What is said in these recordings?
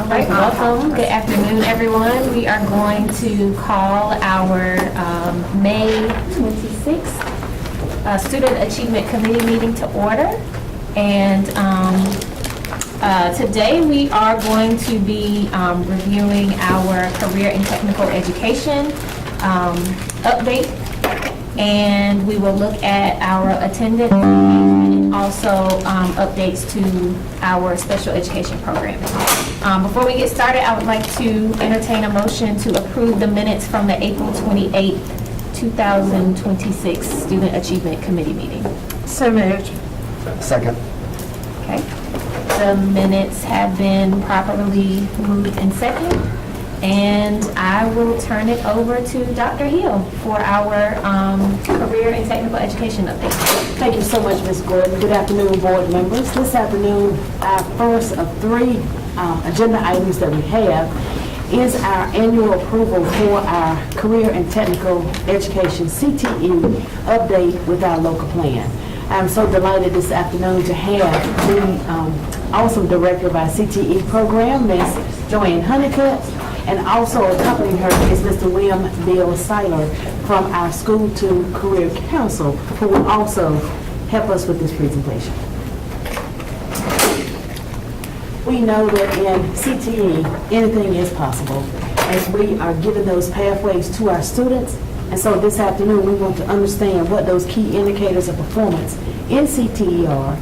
All right, welcome. Good afternoon, everyone. We are going to call our May 26th Student Achievement Committee meeting to order. And today we are going to be reviewing our career and technical education update. And we will look at our attendance and also updates to our special education program. Before we get started, I would like to entertain a motion to approve the minutes from the April 28th, 2026 Student Achievement Committee meeting. So moved. Second. Okay. The minutes have been properly moved and seconded. And I will turn it over to Dr. Hill for our career and technical education update. Thank you so much, Ms. Gordon. Good afternoon, board members. This afternoon, our first of three agenda items that we have is our annual approval for our career and technical education CTE update with our local plan. I'm so delighted this afternoon to have the awesome director of our CTE program, Ms. Joanne Honeycutt, and also accompanying her is Mr. William Bill Seiler from our School to Career Council, who will also help us with this presentation. We know that in CTE, anything is possible, as we are giving those pathways to our students. And so this afternoon, we want to understand what those key indicators of performance in CTE are,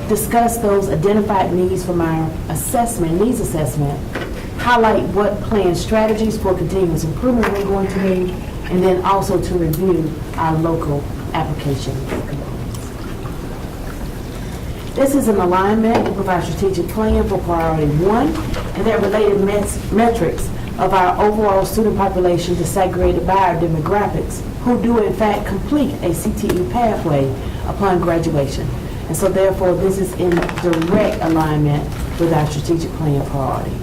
discuss those identified needs from our needs assessment, highlight what planned strategies for continuous improvement we're going to need, and then also to review our local application components. This is an alignment with our strategic plan for priority 1 and their related metrics of our overall student population disaggregated by our demographics, who do in fact complete a CTE pathway upon graduation. And so therefore this is in direct alignment with our strategic plan priority.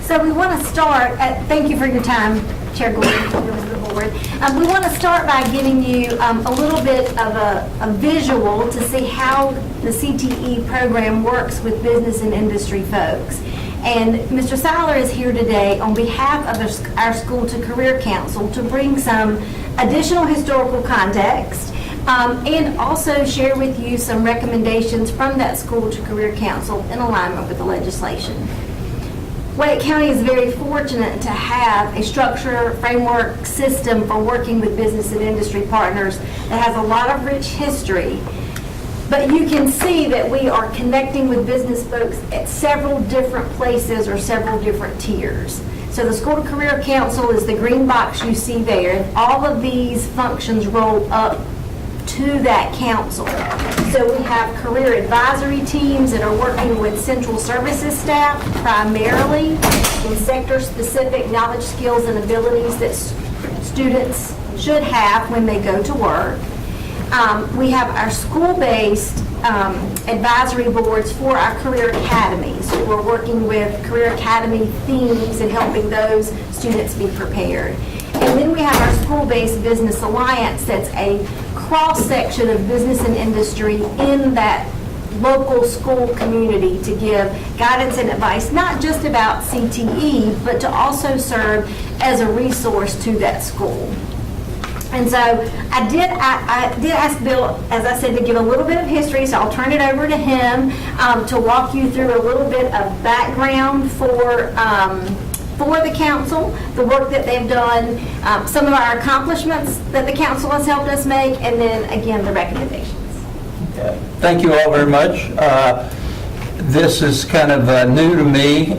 So we want to start, thank you for your time, Chair Gordon, members of the board. We want to start by giving you a little bit of a visual to see how the CTE program works with business and industry folks. And Mr. Seiler is here today on behalf of our School to Career Council to bring some additional historical context and also share with you some recommendations from that School to Career Council in alignment with the legislation. Wake County is very fortunate to have a structure, framework, system for working with business and industry partners that has a lot of rich history. But you can see that we are connecting with business folks at several different places or several different tiers. So the School to Career Council is the green box you see there. And all of these functions roll up to that council. So we have career advisory teams that are working with central services staff primarily in sector-specific knowledge, skills, and abilities that students should have when they go to work. We have our school-based advisory boards for our career academies. So we're working with career academy themes and helping those students be prepared. And then we have our school-based business alliance that's a cross-section of business and industry in that local school community to give guidance and advice, not just about CTE, but to also serve as a resource to that school. And so I did ask Bill, as I said, to give a little bit of history, so I'll turn it over to him to walk you through a little bit of background for the council, the work that they've done, some of our accomplishments that the council has helped us make, and then again the recommendations. Okay. Thank you all very much. This is kind of new to me.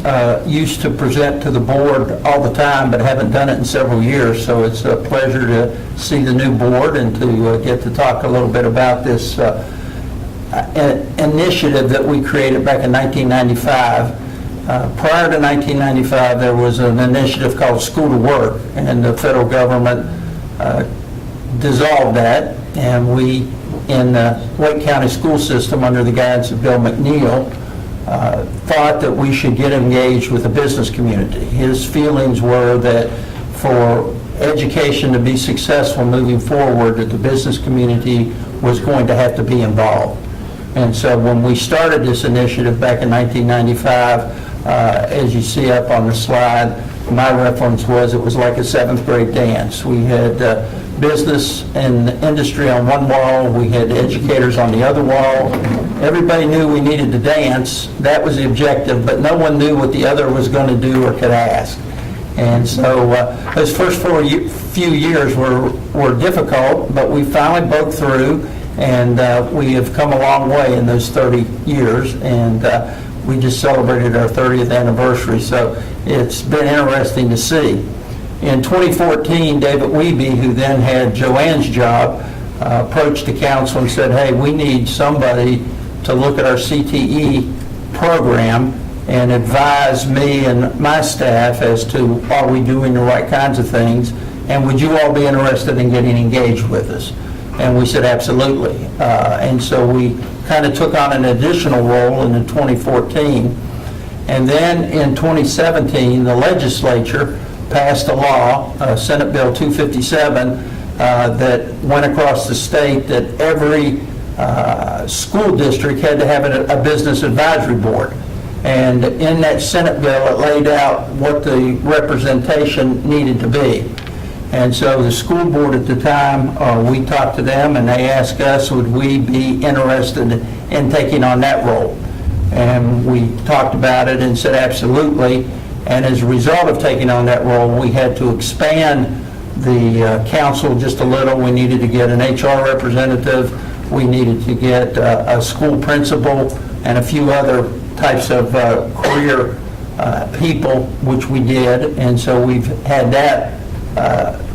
Used to present to the board all the time, but haven't done it in several years, so it's a pleasure to see the new board and to get to talk a little bit about this initiative that we created back in 1995. Prior to 1995, there was an initiative called School to Work, and the federal government dissolved that, and we, in the Wake County school system, under the guidance of Bill McNeil, thought that we should get engaged with the business community. His feelings were that for education to be successful moving forward, that the business community was going to have to be involved. And so when we started this initiative back in 1995, as you see up on the slide, my reference was it was like a seventh grade dance. We had business and industry on one wall, we had educators on the other wall. Everybody knew we needed to dance, that was the objective, but no one knew what the other was going to do or could ask. And so those first few years were difficult, but we finally broke through, and we have come a long way in those 30 years, and we just celebrated our 30th anniversary, so it's been interesting to see. In 2014, David Wiebe, who then had Joanne's job, approached the council and said, hey, we need somebody to look at our CTE program and advise me and my staff as to are we doing the right kinds of things, and would you all be interested in getting engaged with us? And we said absolutely. And so we kind of took on an additional role in 2014. And then in 2017, the legislature passed a law, Senate Bill 257, that went across the state that every school district had to have a business advisory board. And in that Senate bill, it laid out what the representation needed to be. And so the school board at the time, we talked to them and they asked us, would we be interested in taking on that role? And we talked about it and said absolutely. And as a result of taking on that role, we had to expand the council just a little. We needed to get an HR representative. We needed to get a school principal and a few other types of career people, which we did. And so we've had that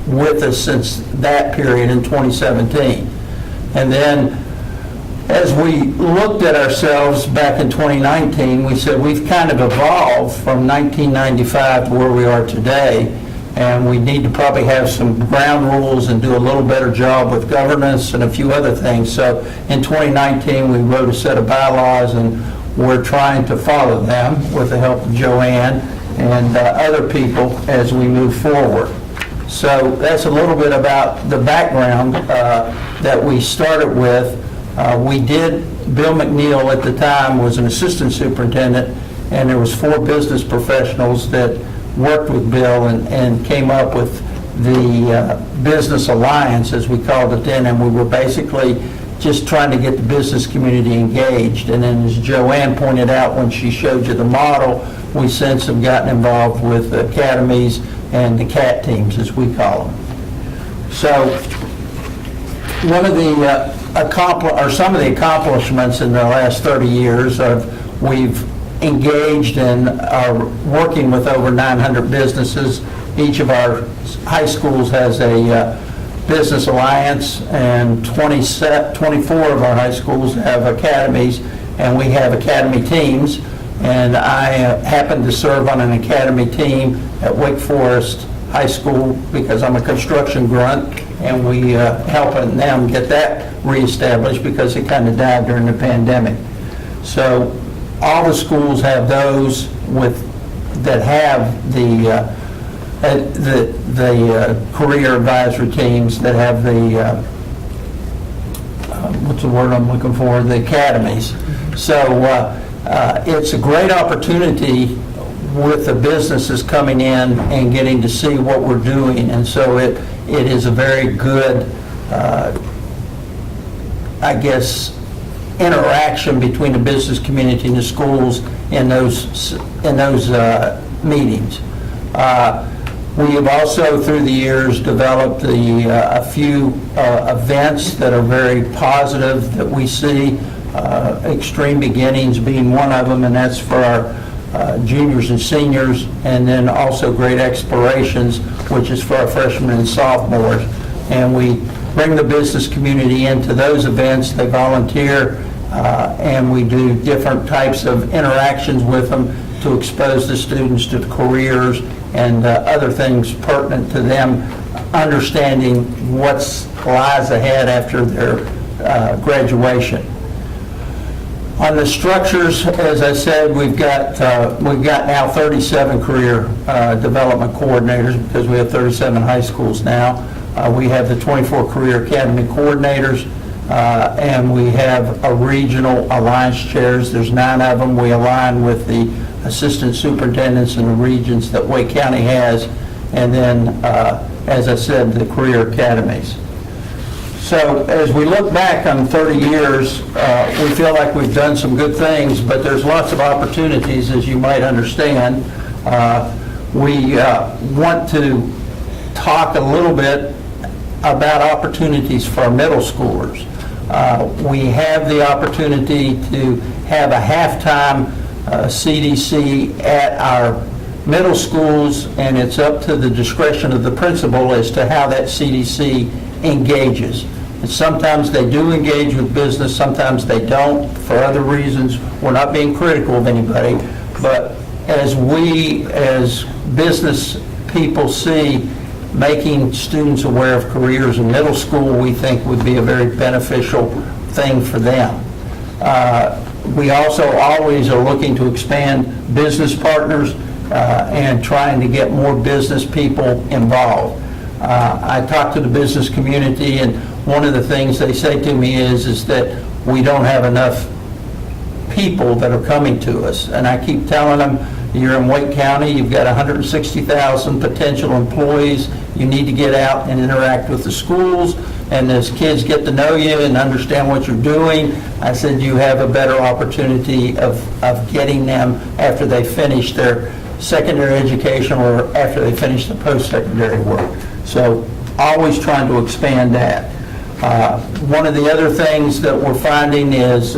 with us since that period in 2017. And then as we looked at ourselves back in 2019, we said we've kind of evolved from 1995 to where we are today, and we need to probably have some ground rules and do a little better job with governance and a few other things. So in 2019, we wrote a set of bylaws, and we're trying to follow them with the help of Joanne and other people as we move forward. So that's a little bit about the background that we started with. Bill McNeil at the time was an assistant superintendent, and there was 4 business professionals that worked with Bill and came up with the Business Alliance, as we called it then, and we were basically just trying to get the business community engaged. And then as Joanne pointed out when she showed you the model, we since have gotten involved with the academies and the CAT teams, as we call them. So one of the some of the accomplishments in the last 30 years we've engaged and are working with over 900 businesses. Each of our high schools has a business alliance, and 24 of our high schools have academies, and we have academy teams. And I happen to serve on an academy team at Wake Forest High School because I'm a construction grunt, and we helping them get that reestablished because it kind of died during the pandemic. So all the schools have those that have the career advisory teams that have the what's the word I'm looking for? The academies. So it's a great opportunity with the businesses coming in and getting to see what we're doing, and so it is a very good, I guess, interaction between the business community and the schools in those meetings. We have also, through the years, developed a few events that are very positive that we see, Extreme Beginnings being one of them, and that's for our juniors and seniors, and then also Great Explorations, which is for our freshmen and sophomores. And we bring the business community into those events. They volunteer, and we do different types of interactions with them to expose the students to the careers and other things pertinent to them, understanding what lies ahead after their graduation. On the structures, as I said, we've got now 37 career development coordinators because we have 37 high schools now. We have the 24 career academy coordinators, and we have a regional alliance chairs. There's 9 of them. We align with the assistant superintendents in the regions that Wake County has, and then, as I said, the career academies. So as we look back on 30 years, we feel like we've done some good things, but there's lots of opportunities, as you might understand. We want to talk a little bit about opportunities for our middle schoolers. We have the opportunity to have a halftime CDC at our middle schools, and it's up to the discretion of the principal as to how that CDC engages. And sometimes they do engage with business, sometimes they don't for other reasons. We're not being critical of anybody, but as we, as business people see, making students aware of careers in middle school, we think would be a very beneficial thing for them. We also always are looking to expand business partners and trying to get more business people involved. I talk to the business community, and one of the things they say to me is that we don't have enough people that are coming to us. And I keep telling them, you're in Wake County, you've got 160,000 potential employees, you need to get out and interact with the schools, and as kids get to know you and understand what you're doing, I said you have a better opportunity of getting them after they finish their secondary education or after they finish the post-secondary work. So always trying to expand that. One of the other things that we're finding is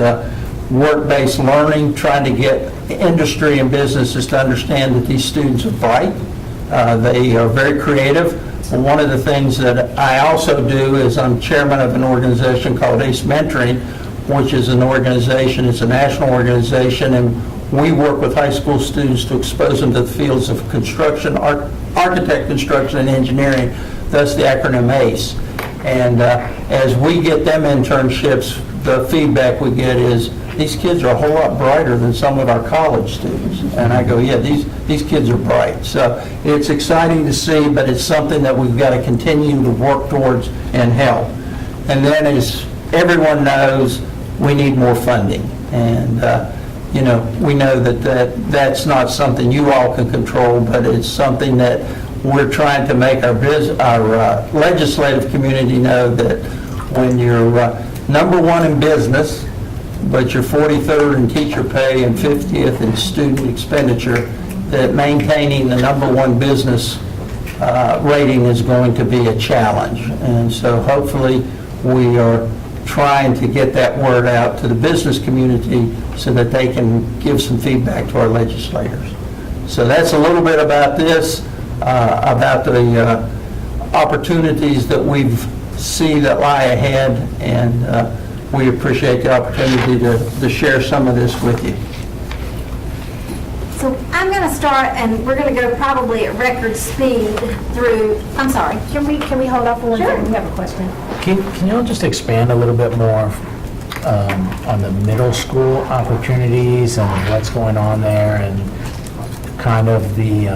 work-based learning, trying to get industry and businesses to understand that these students are bright. They are very creative. One of the things that I also do is I'm chairman of an organization called ACE Mentoring, which is an organization, it's a national organization, and we work with high school students to expose them to the fields of construction, architect, construction, and engineering, thus the acronym ACE. And as we get them internships, the feedback we get is, these kids are a whole lot brighter than some of our college students. And I go, yeah, these kids are bright. So it's exciting to see, but it's something that we've got to continue to work towards and help. And then, as everyone knows, we need more funding. And, you know, we know that's not something you all can control, but it's something that we're trying to make our legislative community know that when you're number 1 in business, but you're 43rd in teacher pay and 50th in student expenditure, that maintaining the number 1 business rating is going to be a challenge. And so hopefully we are trying to get that word out to the business community so that they can give some feedback to our legislators. So that's a little bit about this, about the opportunities that we see that lie ahead, and we appreciate the opportunity to share some of this with you. So I'm going to start, and we're going to go probably at record speed through, I'm sorry. Can we hold off for one Sure. second? We have a question. Can you all just expand a little bit more on the middle school opportunities and what's going on there, and kind of the,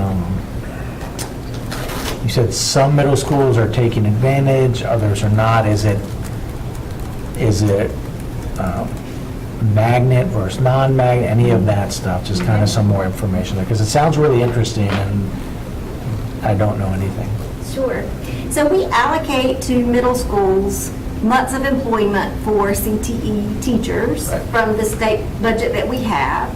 you said some middle schools are taking advantage, others are not. Is it magnet versus non-magnet, any of that stuff? Just kind of some more information there, because it sounds really interesting and I don't know anything. Sure. So we allocate to middle schools months of employment for CTE teachers Right. from the state budget that we have.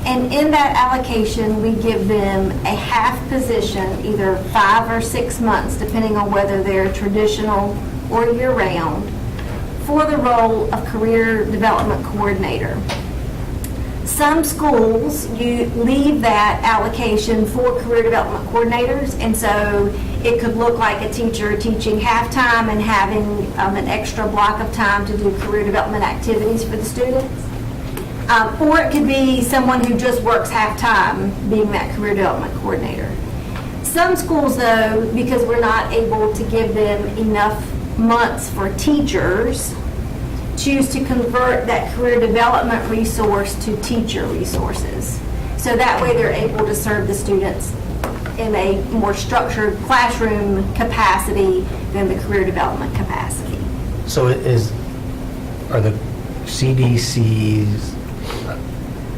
And in that allocation, we give them a half position, either 5 or 6 months, depending on whether they're traditional or year-round, for the role of career development coordinator. Some schools, you leave that allocation for career development coordinators, and so it could look like a teacher teaching half-time and having an extra block of time to do career development activities for the students. Or it could be someone who just works half-time being that career development coordinator. Some schools, though, because we're not able to give them enough months for teachers, choose to convert that career development resource to teacher resources. So that way they're able to serve the students in a more structured classroom capacity than the career development capacity. So are the CDCs,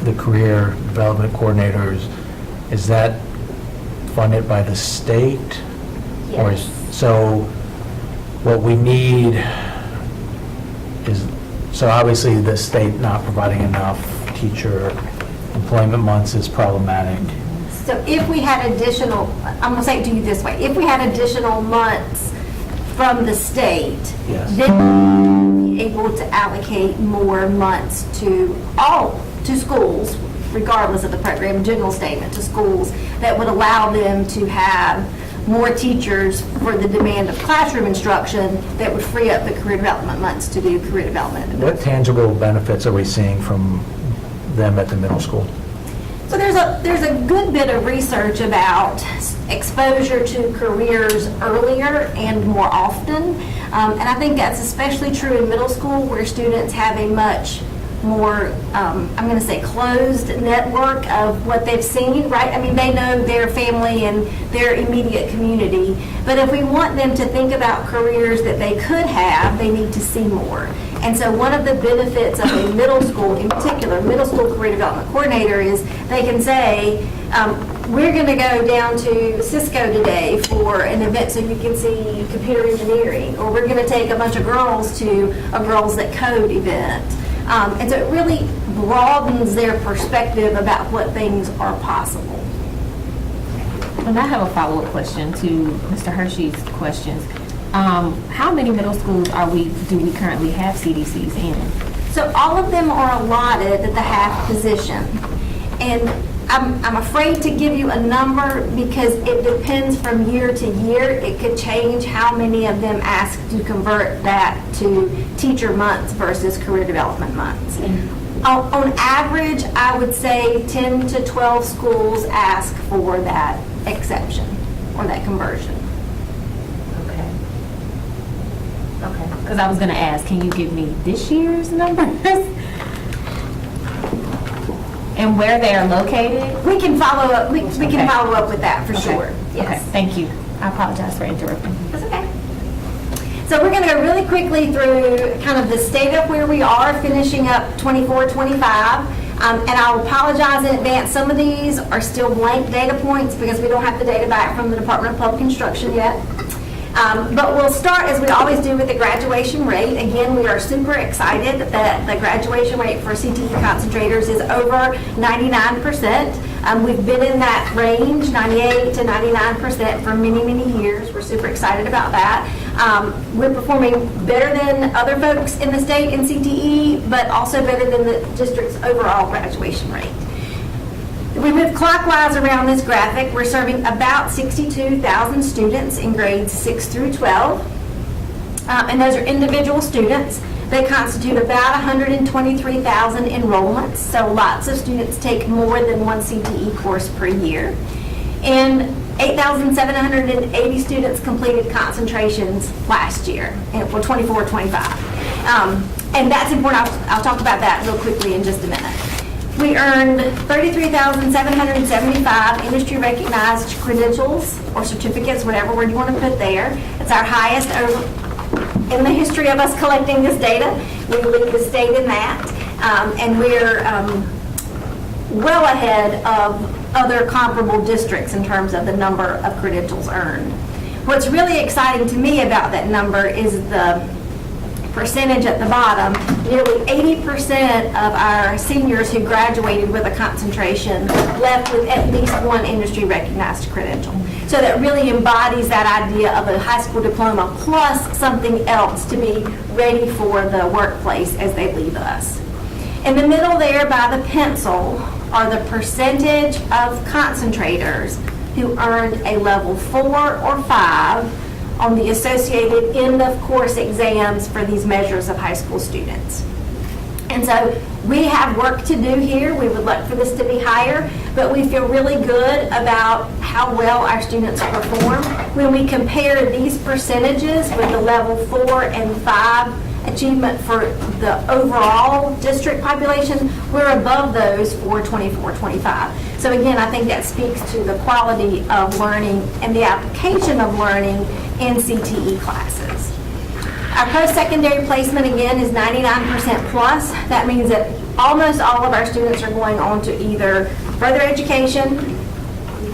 the career development coordinators, is that funded by the state? Or is, so what we need is, so obviously the state not providing enough teacher employment months is problematic. So if we had additional, I'm gonna say it to you this way, if we had additional months from the state, Yes. then we'd be able to allocate more months to schools, regardless of the program, general statement, to schools that would allow them to have more teachers for the demand of classroom instruction that would free up the career development months to do career development. What tangible benefits are we seeing from them at the middle school? So there's a good bit of research about exposure to careers earlier and more often. And I think that's especially true in middle school where students have a much more, I'm going to say, closed network of what they've seen, right? I mean, they know their family and their immediate community. But if we want them to think about careers that they could have, they need to see more. And so one of the benefits of a middle school, in particular, middle school career development coordinator, is they can say, we're going to go down to Cisco today for an event so you can see computer engineering, or we're going to take a bunch of girls to a Girls That Code event. And so it really broadens their perspective about what things are possible. And I have a follow-up question to Mr. Hershey's questions. How many middle schools do we currently have CDCs in? So all of them are allotted at the half position. And I'm afraid to give you a number because it depends from year to year. It could change how many of them ask to convert that to teacher months versus career development months. On average, I would say 10 to 12 schools ask for that exception or that conversion. Okay. Okay. Because I was going to ask, can you give me this year's numbers? And where they are located? We can follow up. We can follow up with that for sure. Okay, Yes. thank you. I apologize for interrupting. That's okay. So we're going to go really quickly through kind of the state of where we are, finishing up 24, 25. And I'll apologize in advance. Some of these are still blank data points because we don't have the data back from the Department of Public Instruction yet. But we'll start, as we always do, with the graduation rate. Again, we are super excited that the graduation rate for CTE concentrators is over 99%. We've been in that range, 98 to 99% for many, many years. We're super excited about that. We're performing better than other folks in the state in CTE, but also better than the district's overall graduation rate. We move clockwise around this graphic. We're serving about 62,000 students in grades 6 through 12. And those are individual students. They constitute about 123,000 enrollments. So lots of students take more than one CTE course per year. And 8,780 students completed concentrations last year for 24-25. And that's important. I'll talk about that real quickly in just a minute. We earned 33,775 industry-recognized credentials or certificates, whatever word you want to put there. It's our highest in the history of us collecting this data. We lead the state in that, and we're well ahead of other comparable districts in terms of the number of credentials earned. What's really exciting to me about that number is the percentage at the bottom. Nearly 80% of our seniors who graduated with a concentration left with at least one industry recognized credential. So that really embodies that idea of a high school diploma plus something else to be ready for the workplace as they leave us. In the middle there by the pencil are the percentage of concentrators who earned a level 4 or 5 on the associated end of course exams for these measures of high school students. And so we have work to do here. We would like for this to be higher, but we feel really good about how well our students perform. When we compare these percentages with the level 4 and 5 achievement for the overall district population, we're above those for 24-25. So again, I think that speaks to the quality of learning and the application of learning in CTE classes. Our post-secondary placement, again, is 99% plus. That means that almost all of our students are going on to either further education,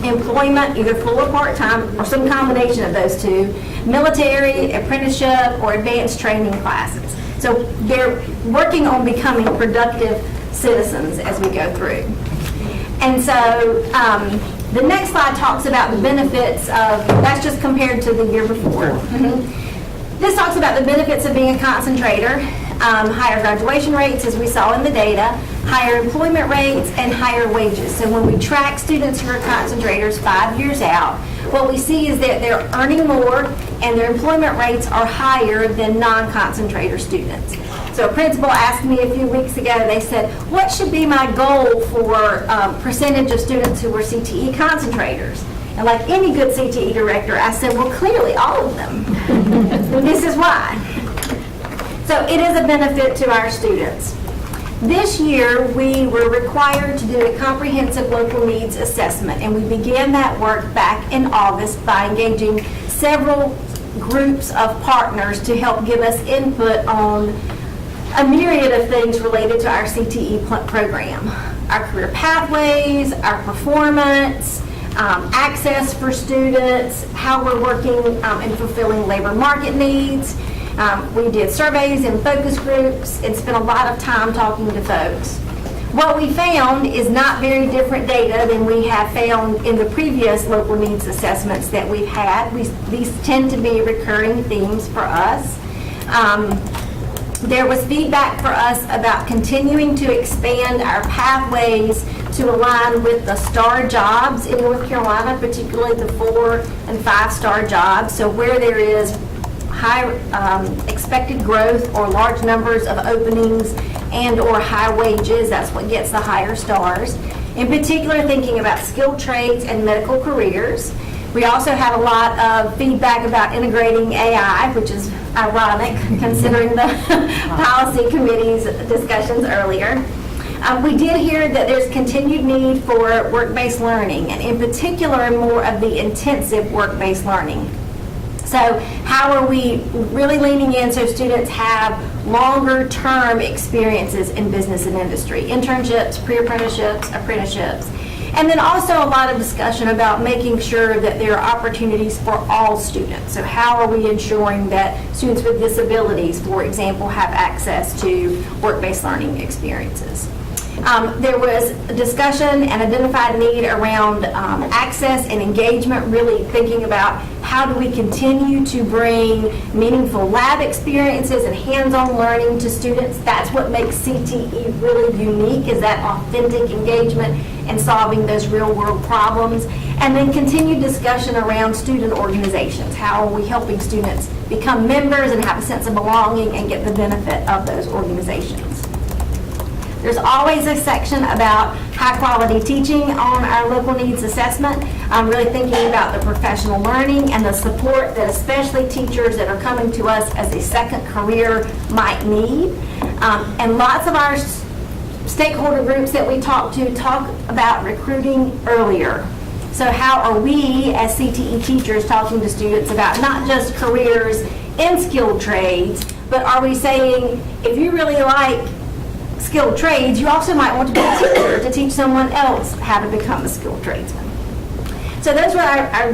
employment, either full or part-time, or some combination of those two, military, apprenticeship, or advanced training classes. So they're working on becoming productive citizens as we go through. And so the next slide talks about the benefits of, that's just compared to the year before. This talks about the benefits of being a concentrator, higher graduation rates, as we saw in the data, higher employment rates, and higher wages. So when we track students who are concentrators 5 years out, what we see is that they're earning more and their employment rates are higher than non-concentrator students. So a principal asked me a few weeks ago, they said, what should be my goal for percentage of students who were CTE concentrators? And like any good CTE director, I said, well, clearly all of them. And this is why. So it is a benefit to our students. This year, we were required to do a comprehensive local needs assessment, and we began that work back in August by engaging several groups of partners to help give us input on a myriad of things related to our CTE program. Our career pathways, our performance, access for students, how we're working and fulfilling labor market needs. We did surveys and focus groups and spent a lot of time talking to folks. What we found is not very different data than we have found in the previous local needs assessments that we've had. These tend to be recurring themes for us. There was feedback for us about continuing to expand our pathways to align with the STAR jobs in North Carolina, particularly the 4- and 5-star jobs. So where there is high expected growth or large numbers of openings and or high wages, that's what gets the higher stars. In particular, thinking about skilled trades and medical careers. We also had a lot of feedback about integrating AI, which is ironic considering the policy committee's discussions earlier. We did hear that there's continued need for work-based learning, and in particular, more of the intensive work-based learning. So how are we really leaning in so students have longer-term experiences in business and industry, internships, pre-apprenticeships, apprenticeships. And then also a lot of discussion about making sure that there are opportunities for all students. So how are we ensuring that students with disabilities, for example, have access to work-based learning experiences? There was a discussion and identified need around access and engagement, really thinking about how do we continue to bring meaningful lab experiences and hands-on learning to students. That's what makes CTE really unique, is that authentic engagement and solving those real-world problems. And then continued discussion around student organizations. How are we helping students become members and have a sense of belonging and get the benefit of those organizations? There's always a section about high-quality teaching on our local needs assessment. I'm really thinking about the professional learning and the support that especially teachers that are coming to us as a second career might need. And lots of our stakeholder groups that we talk about recruiting earlier. So how are we as CTE teachers talking to students about not just careers in skilled trades, but are we saying, if you really like skilled trades, you also might want to be a teacher to teach someone else how to become a skilled tradesman. So those were our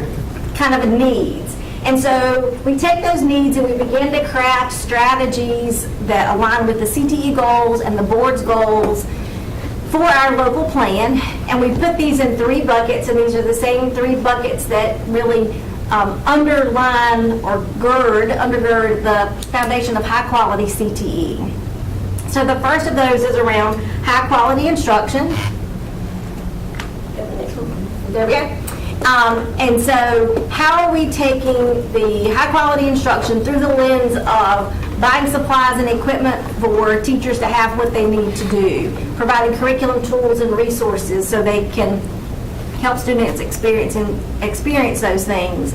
kind of needs. And so we take those needs and we begin to craft strategies that align with the CTE goals and the board's goals for our local plan. And we put these in 3 buckets, and these are the same 3 buckets that really underline or undergird the foundation of high-quality CTE. So the first of those is around high-quality instruction. There we go. And so how are we taking the high-quality instruction through the lens of buying supplies and equipment for teachers to have what they need to do, providing curriculum tools and resources so they can help students experience those things.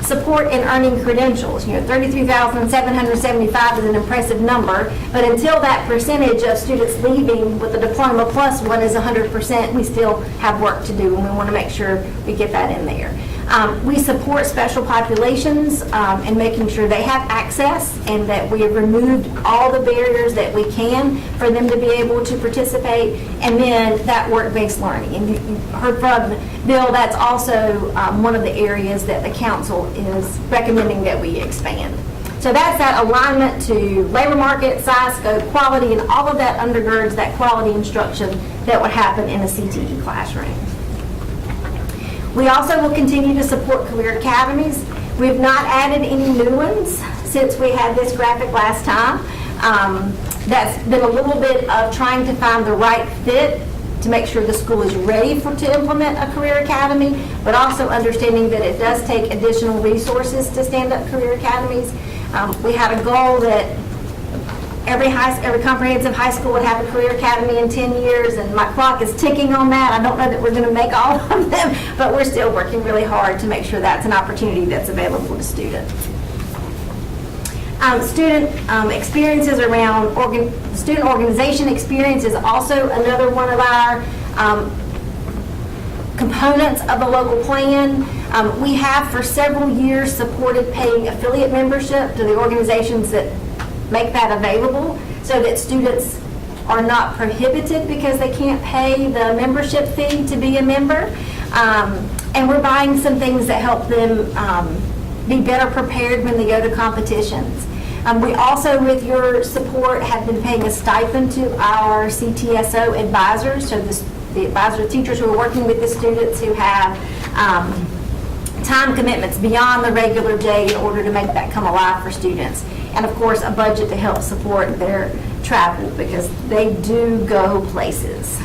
Support in earning credentials. 33,775 is an impressive number, but until that percentage of students leaving with a diploma plus one is 100%, we still have work to do, and we want to make sure we get that in there. We support special populations and making sure they have access, and that we have removed all the barriers that we can for them to be able to participate, and then that work-based learning. And you heard from Bill, that's also one of the areas that the council is recommending that we expand. So that's that alignment to labor market, size, scope, quality, and all of that undergirds that quality instruction that would happen in a CTE classroom. We also will continue to support career academies. We've not added any new ones since we had this graphic last time. That's been a little bit of trying to find the right fit to make sure the school is ready to implement a career academy, but also understanding that it does take additional resources to stand up career academies. We had a goal that every comprehensive high school would have a career academy in 10 years, and my clock is ticking on that. I don't know that we're going to make all of them, but we're still working really hard to make sure that's an opportunity that's available to students. Student experiences around student organization experience is also another one of our components of the local plan. We have for several years supported paying affiliate membership to the organizations that make that available, so that students are not prohibited because they can't pay the membership fee to be a member. And we're buying some things that help them be better prepared when they go to competitions. We also, with your support, have been paying a stipend to our CTSO advisors, so the advisor teachers who are working with the students who have time commitments beyond the regular day in order to make that come alive for students. And of course, a budget to help support their travel, because they do go places.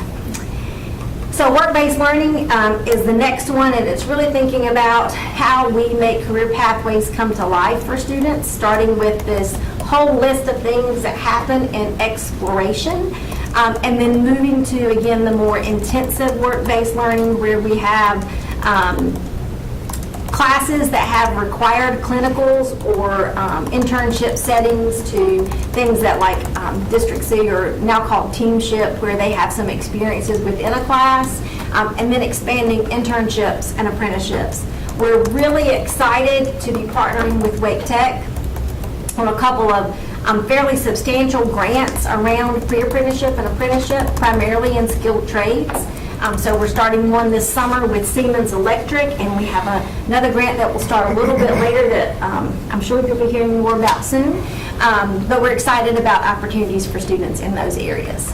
So work-based learning is the next one, and it's really thinking about how we make career pathways come to life for students, starting with this whole list of things that happen in exploration, and then moving to, again, the more intensive work-based learning, where we have classes that have required clinicals or internship settings, to things that like District C, or now called Teamship, where they have some experiences within a class, and then expanding internships and apprenticeships. We're really excited to be partnering with Wake Tech on a couple of fairly substantial grants around pre-apprenticeship and apprenticeship, primarily in skilled trades. So we're starting one this summer with Siemens Electric, and we have another grant that will start a little bit later that I'm sure you'll be hearing more about soon. But we're excited about opportunities for students in those areas.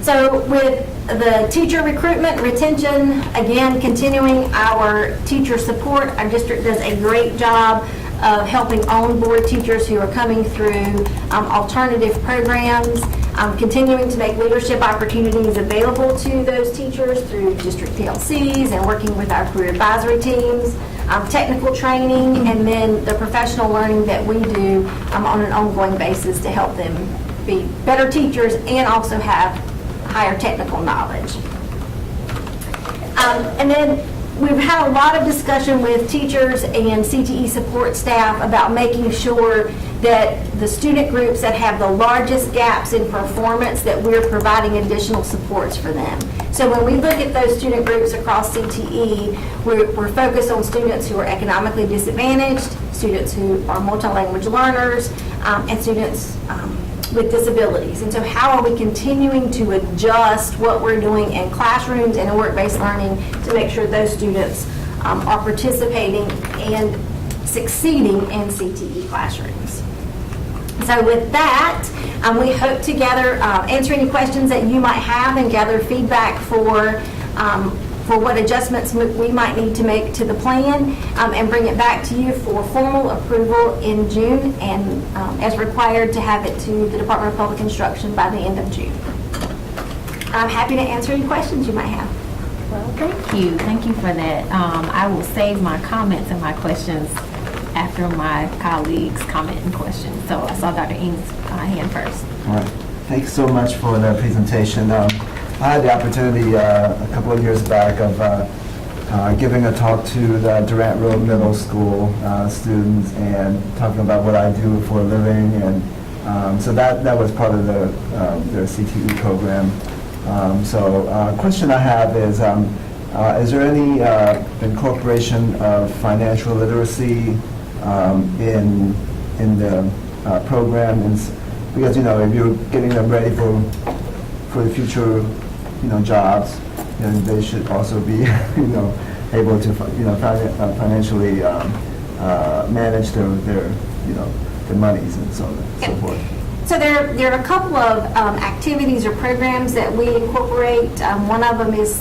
So with the teacher recruitment, retention, again, continuing our teacher support, our district does a great job of helping on-board teachers who are coming through alternative programs, continuing to make leadership opportunities available to those teachers through district PLCs and working with our career advisory teams, technical training, and then the professional learning that we do on an ongoing basis to help them be better teachers and also have higher technical knowledge. And then we've had a lot of discussion with teachers and CTE support staff about making sure that the student groups that have the largest gaps in performance, that we're providing additional supports for them. So when we look at those student groups across CTE, we're focused on students who are economically disadvantaged, students who are multilanguage learners, and students with disabilities. And so how are we continuing to adjust what we're doing in classrooms and in work-based learning to make sure those students are participating and succeeding in CTE classrooms? So with that, we hope to answer any questions that you might have and gather feedback for what adjustments we might need to make to the plan, and bring it back to you for formal approval in June, and as required to have it to the Department of Public Instruction by the end of June. I'm happy to answer any questions you might have. Well, thank you. Thank you for that. I will save my comments and my questions after my colleagues' comment and questions. So I saw Dr. Eames' hand first. All right. Thanks so much for the presentation. I had the opportunity a couple of years back of giving a talk to the Durant Road Middle School students and talking about what I do for a living, and so that was part of their CTE program. So question I have is there any incorporation of financial literacy in the program? Because, if you're getting them ready for the future, jobs, then they should also be, able to, financially manage their monies and so on and so forth. So there are a couple of activities or programs that we incorporate. One of them is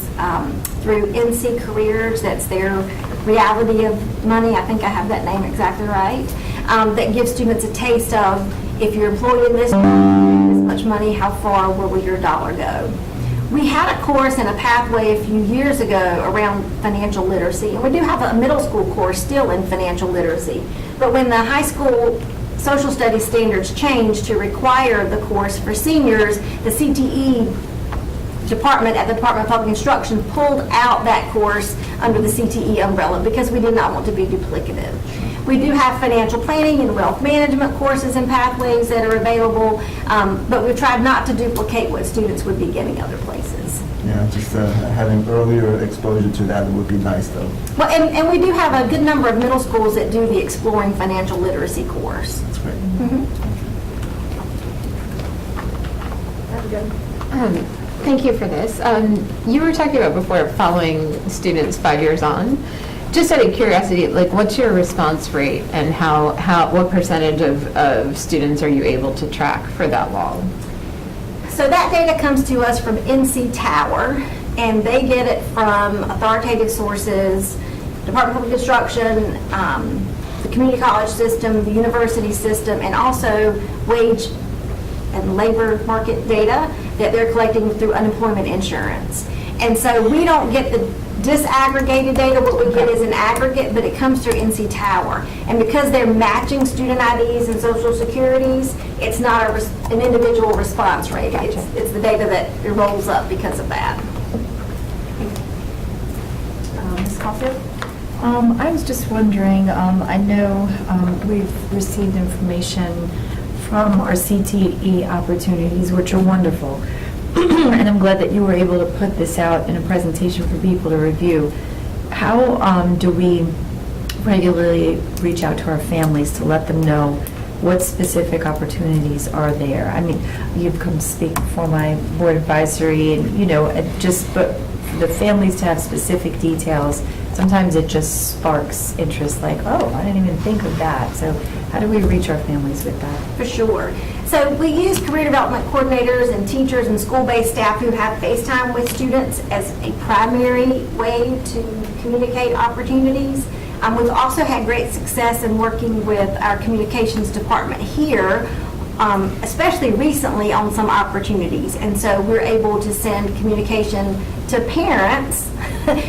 through NC Careers. That's their Reality of Money. I think I have that name exactly right. That gives students a taste of, if you're employed in this much money, how far will your dollar go? We had a course and a pathway a few years ago around financial literacy, and we do have a middle school course still in financial literacy. But when the high school social studies standards changed to require the course for seniors, the CTE department at the Department of Public Instruction pulled out that course under the CTE umbrella because we did not want to be duplicative. We do have financial planning and wealth management courses and pathways that are available, but we've tried not to duplicate what students would be getting other places. Yeah, just having earlier exposure to that would be nice, though. Well, and we do have a good number of middle schools that do the Exploring Financial Literacy course. That's great. Thank you for this. You were talking about before following students 5 years on. Just out of curiosity, what's your response rate, and what percentage of students are you able to track for that long? So that data comes to us from NC Tower, and they get it from authoritative sources, Department of Public Instruction, the community college system, the university system, and also wage and labor market data that they're collecting through unemployment insurance. And so we don't get the disaggregated data. What we get is an aggregate, but it comes through NC Tower. And because they're matching student IDs and social securities, it's not an individual response rate. It's the data that it rolls up because of that. Ms. Caulfield? I was just wondering, I know we've received information from our CTE opportunities, which are wonderful. And I'm glad that you were able to put this out in a presentation for people to review. How do we regularly reach out to our families to let them know what specific opportunities are there? I mean, you've come speak for my board advisory, and but for the families to have specific details, sometimes it just sparks interest, like, oh, I didn't even think of that. So how do we reach our families with that? For sure. So we use career development coordinators and teachers and school-based staff who have FaceTime with students as a primary way to communicate opportunities. We've also had great success in working with our communications department here, especially recently on some opportunities. And so we're able to send communication to parents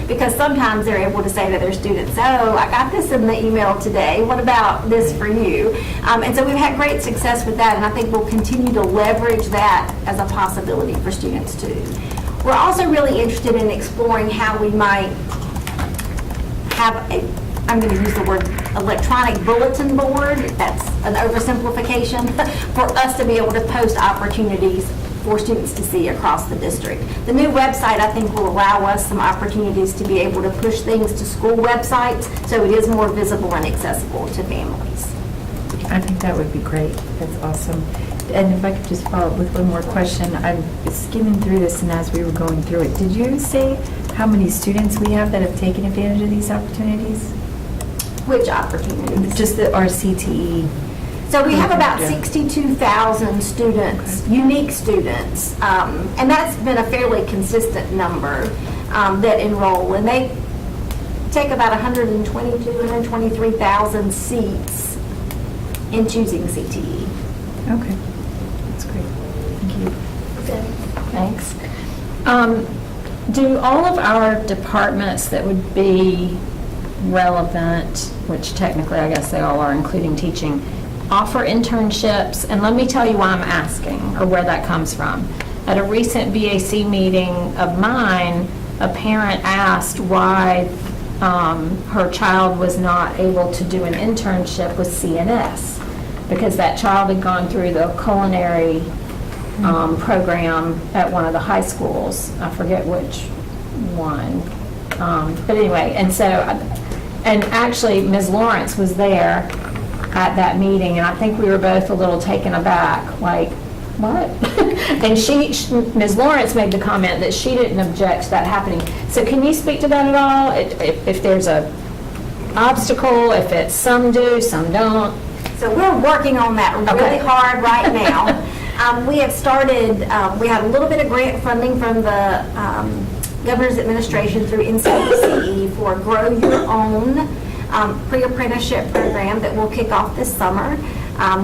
because sometimes they're able to say to their students, oh, I got this in the email today. What about this for you? And so we've had great success with that, and I think we'll continue to leverage that as a possibility for students too. We're also really interested in exploring how we might have I'm going to use the word electronic bulletin board. That's an oversimplification for us to be able to post opportunities for students to see across the district. The new website, I think, will allow us some opportunities to be able to push things to school websites so it is more visible and accessible to families. I think that would be great. That's awesome. And if I could just follow up with one more question. I'm skimming through this, and as we were going through it, did you say how many students we have that have taken advantage of these opportunities? Which opportunities? Just our CTE. So we have about Yeah. 62,000 students, unique students, and that's been a fairly consistent number that enroll. And they take about 123,000 seats in choosing CTE. Okay. That's great. Thank you. Thanks. Do all of our departments that would be relevant, which technically I guess they all are, including teaching, offer internships? And let me tell you why I'm asking, or where that comes from. at a recent BAC meeting of mine, a parent asked why her child was not able to do an internship with CNS, because that child had gone through the culinary program at one of the high schools. I forget which one. But anyway, and so, and actually, Ms. Lawrence was there at that meeting, and I think we were both a little taken aback, like, what? And Ms. Lawrence made the comment that she didn't object to that happening. So can you speak to that at all? If there's a obstacle, if it's some do, some don't? So we're working on that really hard right now. We have started, we have a little bit of grant funding from the Governor's Administration through NCDCE for Grow Your Own pre-apprenticeship program that will kick off this summer.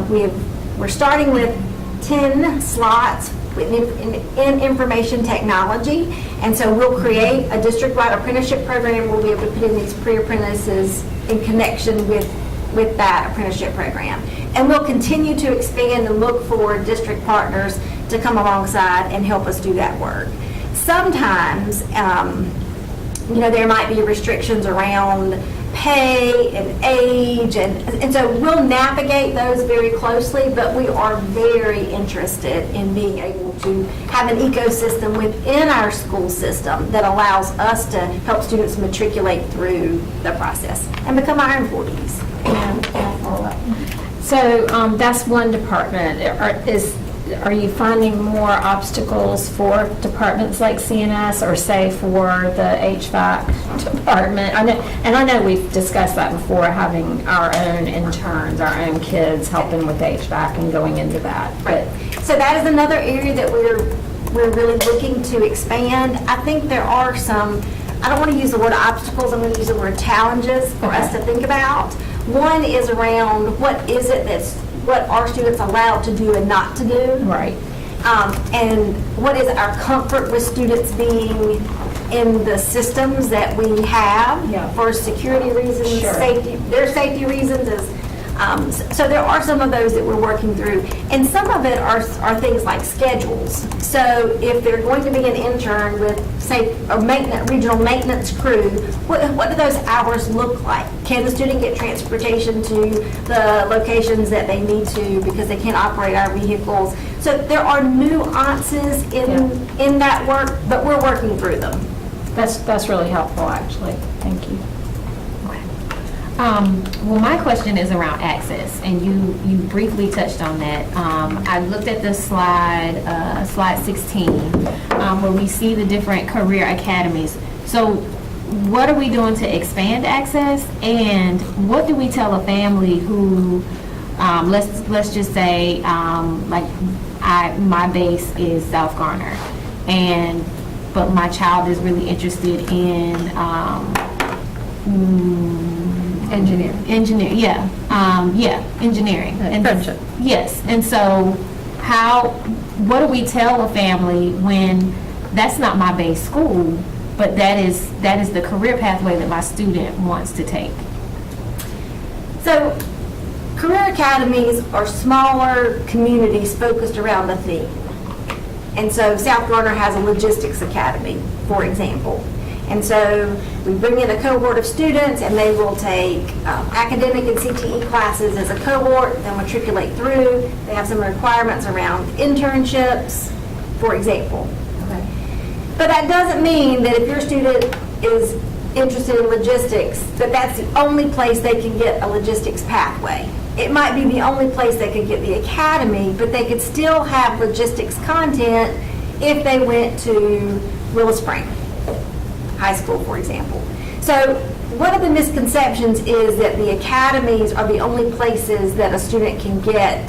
We're starting with 10 slots in information technology, and so we'll create a district-wide apprenticeship program. We'll be able to put in these pre-apprentices in connection with that apprenticeship program. And we'll continue to expand and look for district partners to come alongside and help us do that work. Sometimes, there might be restrictions around pay and age, and so we'll navigate those very closely, but we are very interested in being able to have an ecosystem within our school system that allows us to help students matriculate through the process and become our employees. So that's one department. Are you finding more obstacles for departments like CNS or say for the HVAC department? I know we've discussed that before, having our own interns, our own kids helping with HVAC and going into that. But so that is another area that we're really looking to expand. I think there are some, I don't want to use the word obstacles, I'm going to use the word challenges for us to think about. One is around what are students allowed to do and not to do. Right. And what is our comfort with students being in the systems that we have for security reasons, safety reasons. So there are some of those that we're working through. And some of it are things like schedules. So if they're going to be an intern with, say, a regional maintenance crew, what do those hours look like? Can the student get transportation to the locations that they need to because they can't operate our vehicles? So there are nuances in that work, but we're working through them. That's really helpful, actually. Thank you. Well, my question is around access, and you briefly touched on that. I looked at the slide 16, where we see the different career academies. So what are we doing to expand access, and what do we tell a family who, let's just say, my base is South Garner, but my child is really interested in engineering, and Friendship. Yes, and so what do we tell a family when that's not my base school, but that is the career pathway that my student wants to take? So career academies are smaller communities focused around a theme. And so South Garner has a logistics academy, for example. And so we bring in a cohort of students, and they will take academic and CTE classes as a cohort, then matriculate through. They have some requirements around internships, for example. Okay. But that doesn't mean that if your student is interested in logistics, that's the only place they can get a logistics pathway. It might be the only place they could get the academy, but they could still have logistics content if they went to Willow Spring High School, for example. So one of the misconceptions is that the academies are the only places that a student can get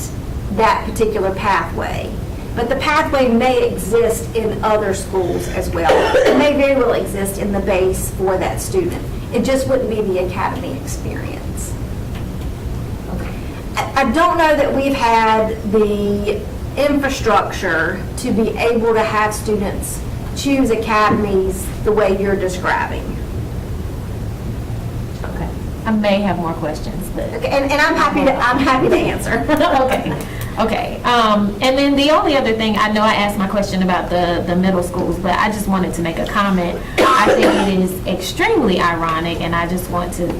that particular pathway. But the pathway may exist in other schools as well. It may very well exist in the base for that student. It just wouldn't be the academy experience. I don't know that we've had the infrastructure to be able to have students choose academies the way you're describing. Okay. I may have more questions, but. Okay, and I'm happy to answer. Okay. Okay, and then the only other thing, I know I asked my question about the middle schools, but I just wanted to make a comment. I think it is extremely ironic, and I just want to,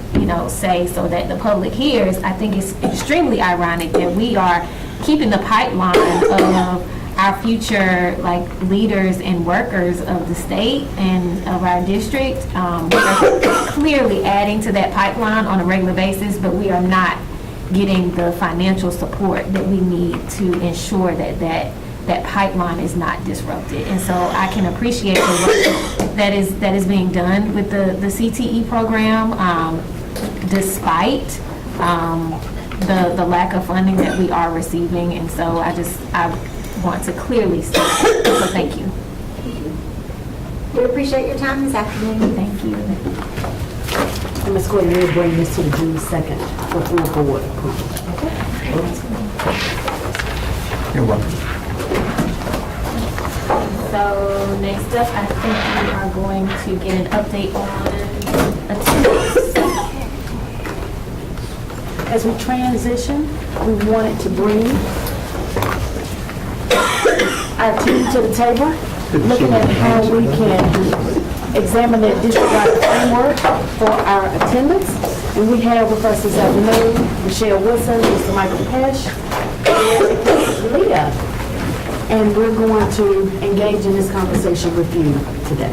say so that the public hears, I think it's extremely ironic that we are keeping the pipeline of our future, leaders and workers of the state and of our district. We're clearly adding to that pipeline on a regular basis, but we are not getting the financial support that we need to ensure that pipeline is not disrupted. And so I can appreciate the work that is being done with the CTE program, despite the lack of funding that we are receiving. And so I want to clearly state that. So thank you. We appreciate your time this afternoon. Thank you. And Ms. Gordon, we'll bring this to the June 2nd for full board approval. You're welcome. So next up, I think we are going to get an update on attendance. As we transition, we wanted to bring our team to the table, looking at how we can examine that district-wide framework for our attendance. And we have with us this afternoon, Michelle Wilson, Mr. Michael Pesh, and Leah. And we're going to engage in this conversation with you today.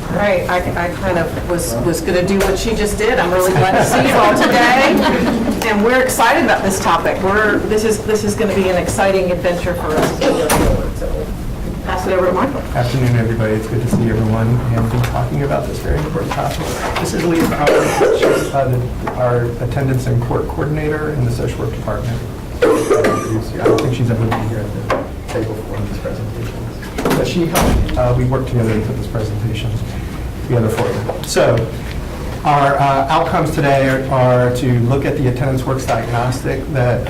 All right, I kind of was going to do what she just did. I'm really glad to see you all today, and we're excited about this topic. This is going to be an exciting adventure for us as we go forward. So pass it over to Michael. Afternoon, everybody. It's good to see everyone and be talking about this very important topic. This is Leah Powers. She's our attendance and court coordinator in the social work department. I don't think she's ever been here at the table for one of these presentations. But she helped. We worked together to put this presentation together for you. So our outcomes today are to look at the attendance works diagnostic that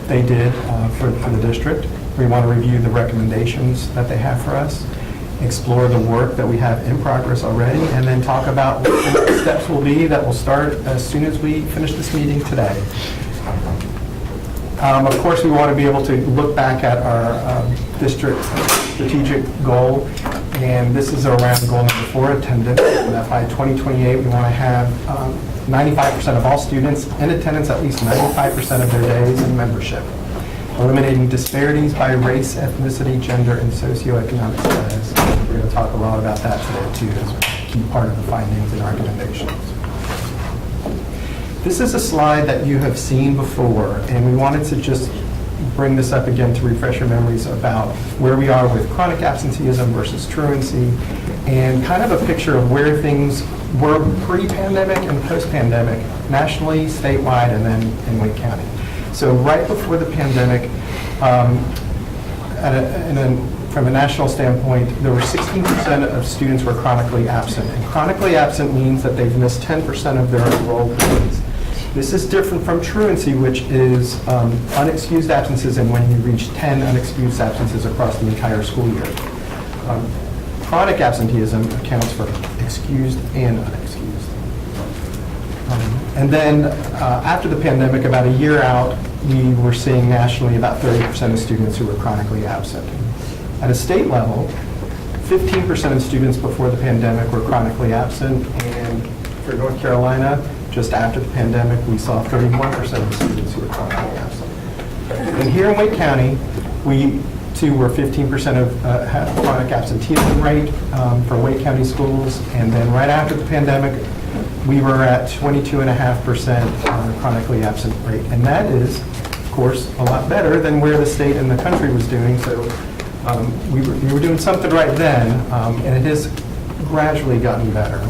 they did for the district. We want to review the recommendations that they have for us, explore the work that we have in progress already, and then talk about what the next steps will be that will start as soon as we finish this meeting today. Of course, we want to be able to look back at our district strategic goal, and this is around goal number 4, attendance, and that by 2028 we want to have 95% of all students in attendance at least 95% of their days in membership, eliminating disparities by race, ethnicity, gender, and socioeconomic status. We're going to talk a lot about that today too as a key part of the findings and recommendations. This is a slide that you have seen before, and we wanted to just bring this up again to refresh your memories about where we are with chronic absenteeism versus truancy, and kind of a picture of where things were pre-pandemic and post-pandemic, nationally, statewide, and then in Wake County. So right before the pandemic, from a national standpoint, there were 16% of students were chronically absent. And chronically absent means that they've missed 10% of their enrolled days. This is different from truancy, which is unexcused absences, and when you reach 10 unexcused absences across the entire school year. Chronic absenteeism accounts for excused and unexcused. And then after the pandemic, about a year out, we were seeing nationally about 30% of students who were chronically absent. At a state level, 15% of students before the pandemic were chronically absent, and for North Carolina, just after the pandemic, we saw 31% of students who were chronically absent. And here in Wake County, we too were 15% of chronic absenteeism rate for Wake County schools, and then right after the pandemic, we were at 22.5% chronically absent rate. And that is, of course, a lot better than where the state and the country was doing. So we were doing something right then, and it has gradually gotten better.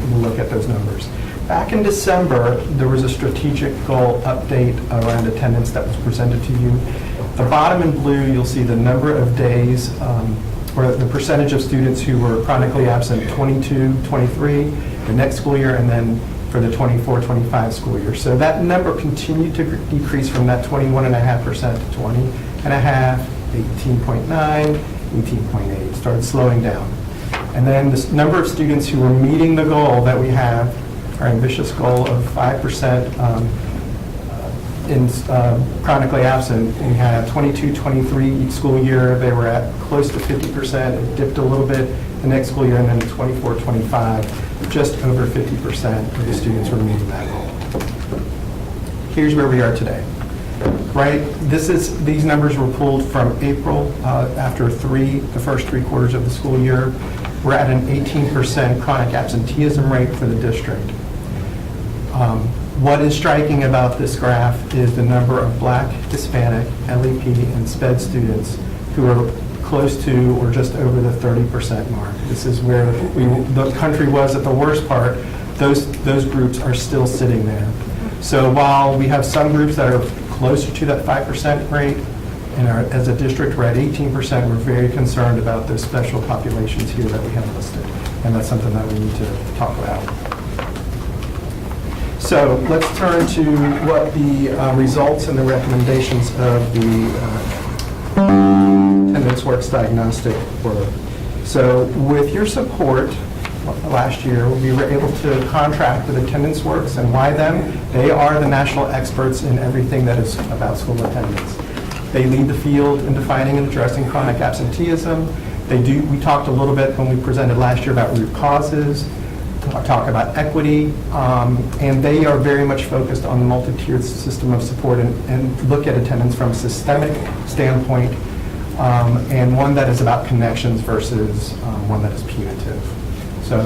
We'll look at those numbers. Back in December, there was a strategic goal update around attendance that was presented to you. The bottom in blue, you'll see the number of days, or the percentage of students who were chronically absent 22-23, the next school year, and then for the 24-25 school year. So that number continued to decrease from that 21.5% to 20.5%, 18.9%, 18.8%. It started slowing down. And then this number of students who were meeting the goal that we have, our ambitious goal of 5% in chronically absent. We had 22, 23 each school year. They were at close to 50%. It dipped a little bit the next school year, and then 24, 25, just over 50% of the students were meeting that goal. Here's where we are today. Right, these numbers were pulled from April after the first 3 quarters of the school year. We're at an 18% chronic absenteeism rate for the district. What is striking about this graph is the number of Black, Hispanic, LEP, and SPED students who are close to or just over the 30% mark. This is where the country was at the worst part. Those groups are still sitting there. So while we have some groups that are closer to that 5% rate, and as a district we're at 18%, we're very concerned about those special populations here that we have listed. And that's something that we need to talk about. So let's turn to what the results and the recommendations of the Attendance Works diagnostic were. So with your support, last year, we were able to contract with Attendance Works, and why them? They are the national experts in everything that is about school attendance. They lead the field in defining and addressing chronic absenteeism. We talked a little bit when we presented last year about root causes, talk about equity, and they are very much focused on the multi-tiered system of support and look at attendance from a systemic standpoint, and one that is about connections versus one that is punitive. So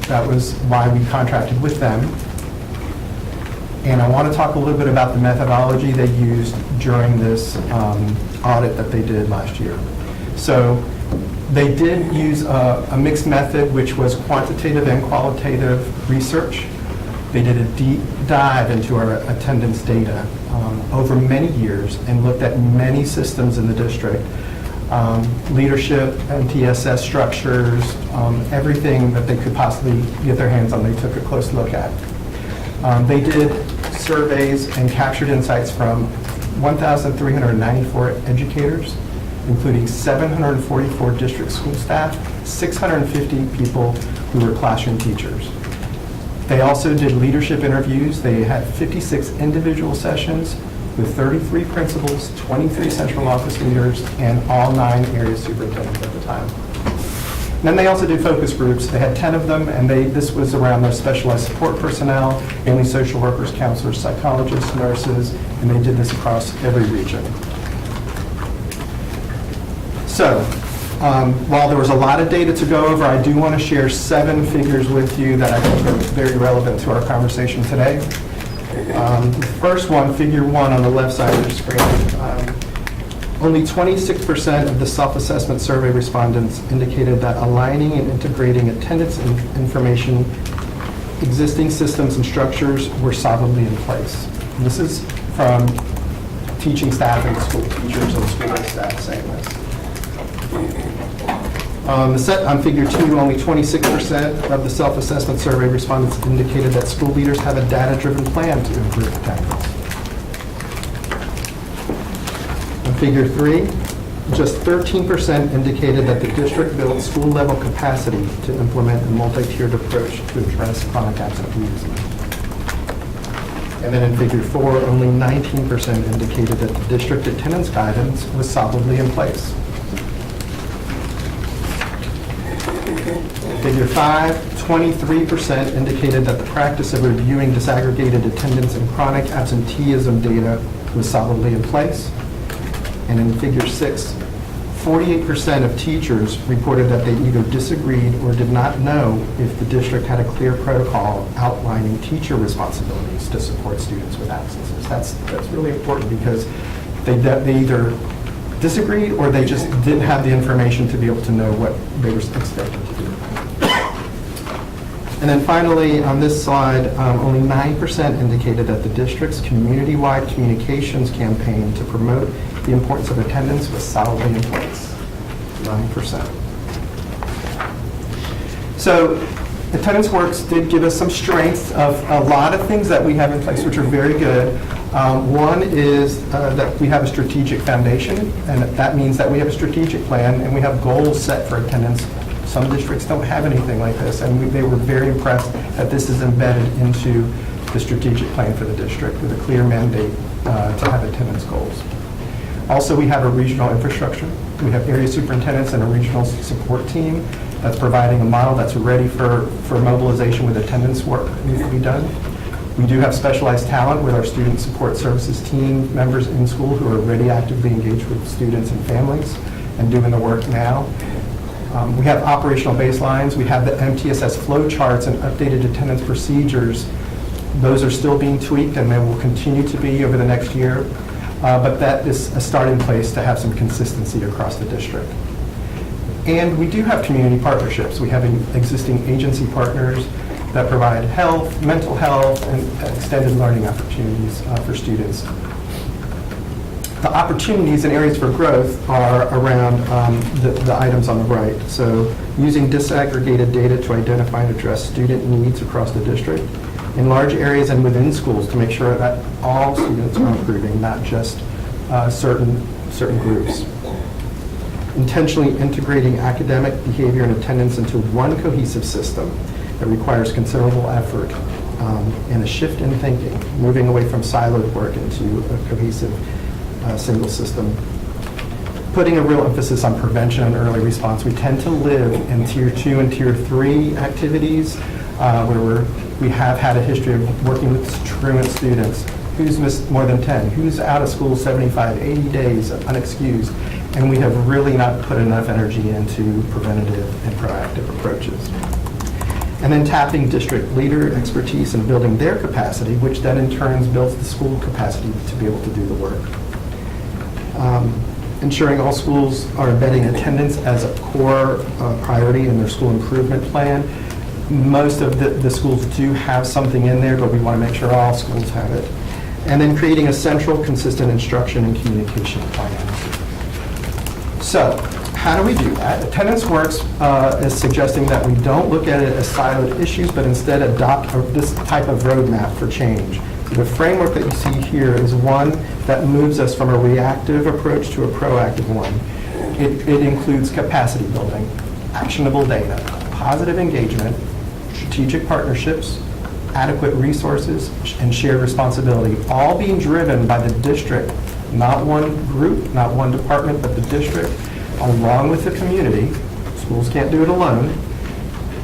that was why we contracted with them. And I want to talk a little bit about the methodology they used during this audit that they did last year. So they did use a mixed method, which was quantitative and qualitative research. They did a deep dive into our attendance data over many years and looked at many systems in the district. Leadership, MTSS structures, everything that they could possibly get their hands on, they took a close look at. They did surveys and captured insights from 1,394 educators, including 744 district school staff, 650 people who were classroom teachers. They also did leadership interviews. They had 56 individual sessions with 33 principals, 23 central office leaders, and all 9 area superintendents at the time. And then they also did focus groups. They had 10 of them, and this was around their specialized support personnel, mainly social workers, counselors, psychologists, nurses, and they did this across every region. So, while there was a lot of data to go over, I do want to share 7 figures with you that I think are very relevant to our conversation today. The first one, figure 1 on the left side of the screen, only 26% of the self-assessment survey respondents indicated that aligning and integrating attendance information, existing systems and structures were solidly in place. And this is from teaching staff and school teachers and school staff saying this. On figure 2, only 26% of the self-assessment survey respondents indicated that school leaders have a data-driven plan to improve attendance. On figure 3, just 13% indicated that the district built school-level capacity to implement a multi-tiered approach to address chronic absenteeism. And then in figure 4, only 19% indicated that the district attendance guidance was solidly in place. Figure 5, 23% indicated that the practice of reviewing disaggregated attendance and chronic absenteeism data was solidly in place. And in figure 6, 48% of teachers reported that they either disagreed or did not know if the district had a clear protocol outlining teacher responsibilities to support students with absences. That's really important because they either disagreed or they just didn't have the information to be able to know what they were expected to do. And then finally, on this slide, only 9% indicated that the district's community-wide communications campaign to promote the importance of attendance was solidly in place. 9%. So Attendance Works did give us some strengths of a lot of things that we have in place, which are very good. One is that we have a strategic foundation, and that means that we have a strategic plan and we have goals set for attendance. Some districts don't have anything like this, and they were very impressed that this is embedded into the strategic plan for the district with a clear mandate to have attendance goals. Also, we have a regional infrastructure. We have area superintendents and a regional support team that's providing a model that's ready for mobilization with attendance work that needs to be done. We do have specialized talent with our student support services team members in school who are already actively engaged with students and families and doing the work now. We have operational baselines. We have the MTSS flow charts and updated attendance procedures. Those are still being tweaked and they will continue to be over the next year. But that is a starting place to have some consistency across the district. And we do have community partnerships. We have existing agency partners that provide health, mental health, and extended learning opportunities for students. The opportunities and areas for growth are around the items on the right. So using disaggregated data to identify and address student needs across the district in large areas and within schools to make sure that all students are improving, not just certain groups. Intentionally integrating academic behavior and attendance into one cohesive system that requires considerable effort and a shift in thinking, moving away from siloed work into a cohesive single system. Putting a real emphasis on prevention and early response. We tend to live in Tier 2 and Tier 3 activities where we have had a history of working with truant students. Who's missed more than 10? Who's out of school 75, 80 days unexcused? And we have really not put enough energy into preventative and proactive approaches. And then tapping district leader expertise and building their capacity, which then in turn builds the school capacity to be able to do the work. Ensuring all schools are embedding attendance as a core priority in their school improvement plan. Most of the schools do have something in there, but we want to make sure all schools have it. And then creating a central, consistent instruction and communication plan. So, how do we do that? Attendance Works is suggesting that we don't look at it as siloed issues, but instead adopt this type of roadmap for change. So the framework that you see here is one that moves us from a reactive approach to a proactive one. It includes capacity building, actionable data, positive engagement, strategic partnerships, adequate resources, and shared responsibility, all being driven by the district, not one group, not one department, but the district, along with the community. Schools can't do it alone.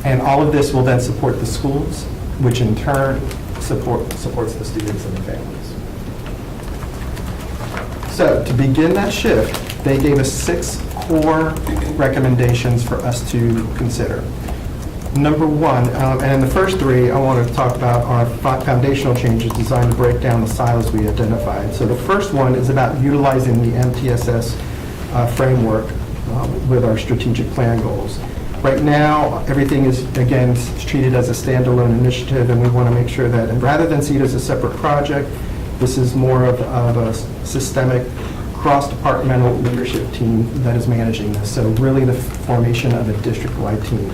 And all of this will then support the schools, which in turn supports the students and the families. So to begin that shift, they gave us 6 core recommendations for us to consider. Number one, and in the first 3, I want to talk about our foundational changes designed to break down the silos we identified. So the first one is about utilizing the MTSS framework with our strategic plan goals. Right now, everything is, again, treated as a standalone initiative, and we want to make sure that, and rather than see it as a separate project, this is more of a systemic, cross-departmental leadership team that is managing this. So really the formation of a district-wide team.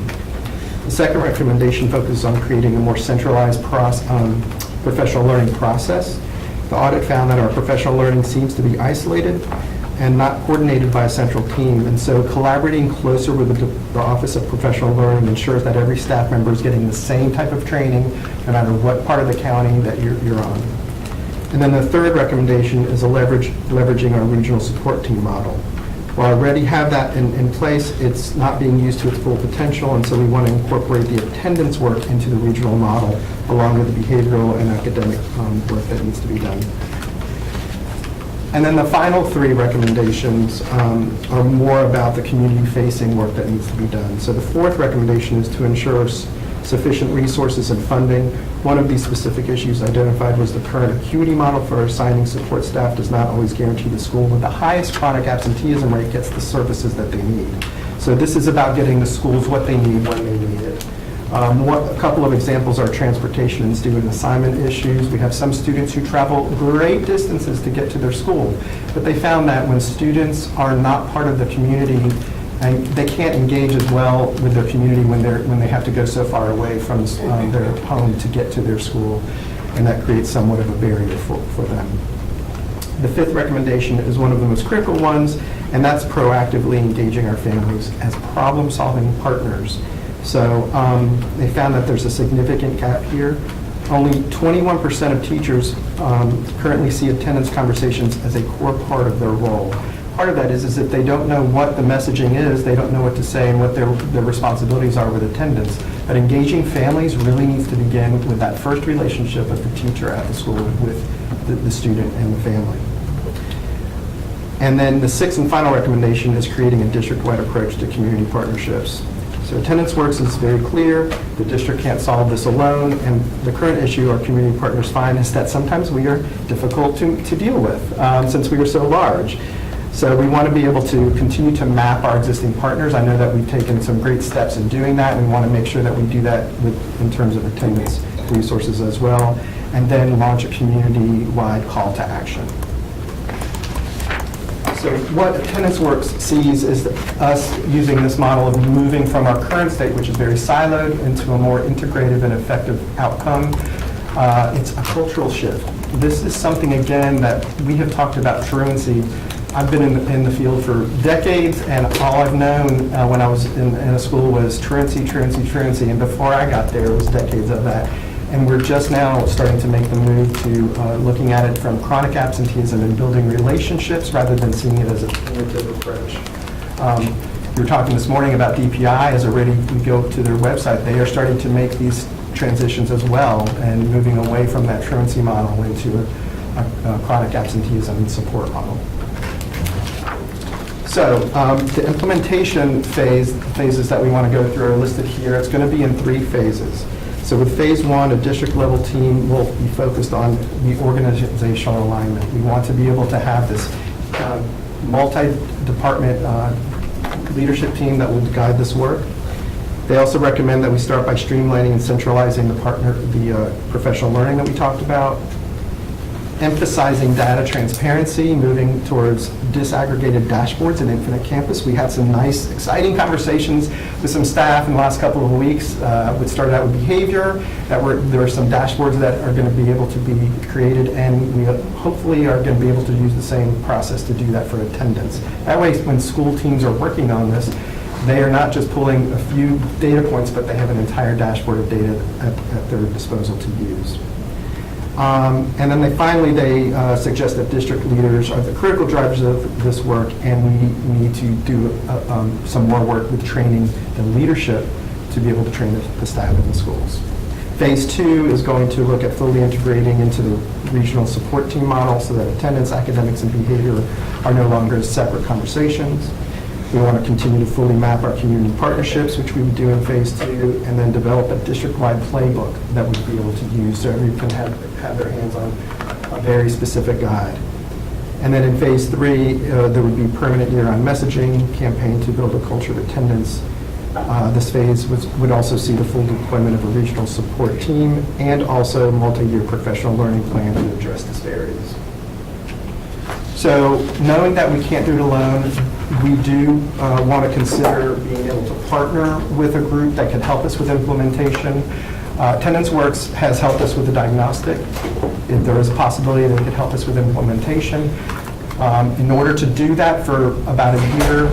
The second recommendation focuses on creating a more centralized professional learning process. The audit found that our professional learning seems to be isolated and not coordinated by a central team. And so collaborating closer with the Office of Professional Learning ensures that every staff member is getting the same type of training, no matter what part of the county that you're on. And then the third recommendation is leveraging our regional support team model. While I already have that in place, it's not being used to its full potential, and so we want to incorporate the attendance work into the regional model, along with the behavioral and academic work that needs to be done. And then the final 3 recommendations are more about the community-facing work that needs to be done. So the fourth recommendation is to ensure sufficient resources and funding. One of these specific issues identified was the current acuity model for assigning support staff does not always guarantee the school with the highest chronic absenteeism rate gets the services that they need. So this is about getting the schools what they need when they need it. A couple of examples are transportation and student assignment issues. We have some students who travel great distances to get to their school, but they found that when students are not part of the community, and they can't engage as well with their community when they have to go so far away from their home to get to their school, and that creates somewhat of a barrier for them. The fifth recommendation is one of the most critical ones, and that's proactively engaging our families as problem-solving partners. So they found that there's a significant gap here. Only 21% of teachers currently see attendance conversations as a core part of their role. Part of that is that they don't know what the messaging is, they don't know what to say and what their responsibilities are with attendance. But engaging families really needs to begin with that first relationship of the teacher at the school with the student and the family. And then the sixth and final recommendation is creating a district-wide approach to community partnerships. So Attendance Works is very clear, the district can't solve this alone, and the current issue our community partners find is that sometimes we are difficult to deal with since we are so large. So we want to be able to continue to map our existing partners. I know that we've taken some great steps in doing that, and we want to make sure that we do that in terms of attendance resources as well, and then launch a community-wide call to action. So what Attendance Works sees is us using this model of moving from our current state, which is very siloed, into a more integrative and effective outcome. It's a cultural shift. This is something, again, that we have talked about truancy. I've been in the field for decades, and all I've known when I was in a school was truancy, truancy, truancy, and before I got there, it was decades of that. And we're just now starting to make the move to looking at it from chronic absenteeism and building relationships rather than seeing it as a punitive approach. We were talking this morning about DPI. As already we go to their website, they are starting to make these transitions as well and moving away from that truancy model into a chronic absenteeism and support model. So the implementation phases that we want to go through are listed here. It's going to be in 3 phases. So with phase 1, a district level team will be focused on the organizational alignment. We want to be able to have this multi-department leadership team that will guide this work. They also recommend that we start by streamlining and centralizing the professional learning that we talked about, emphasizing data transparency, moving towards disaggregated dashboards in Infinite Campus. We had some nice, exciting conversations with some staff in the last couple of weeks. We started out with behavior. There are some dashboards that are going to be able to be created, and we hopefully are going to be able to use the same process to do that for attendance. That way, when school teams are working on this, they are not just pulling a few data points, but they have an entire dashboard of data at their disposal to use. And then they suggest that district leaders are the critical drivers of this work, and we need to do some more work with training the leadership to be able to train the staff in the schools. Phase 2 is going to look at fully integrating into the regional support team model so that attendance, academics, and behavior are no longer separate conversations. We want to continue to fully map our community partnerships, which we would do in phase 2, and then develop a district-wide playbook that we'd be able to use so everyone can have their hands on a very specific guide. And then in phase 3, there would be permanent year-round messaging, campaign to build a culture of attendance. This phase would also see the full deployment of a regional support team and also a multi-year professional learning plan to address disparities. So knowing that we can't do it alone, we do want to consider being able to partner with a group that can help us with implementation. Attendance Works has helped us with the diagnostic. If there is a possibility they could help us with implementation. In order to do that for about a year,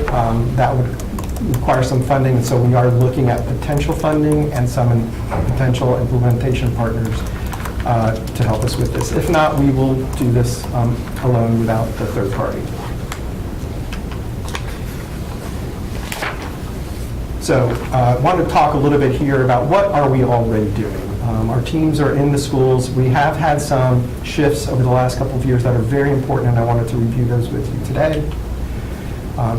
that would require some funding, and so we are looking at potential funding and some potential implementation partners to help us with this. If not, we will do this alone without the third party. So I want to talk a little bit here about what are we already doing. Our teams are in the schools. We have had some shifts over the last couple of years that are very important, and I wanted to review those with you today.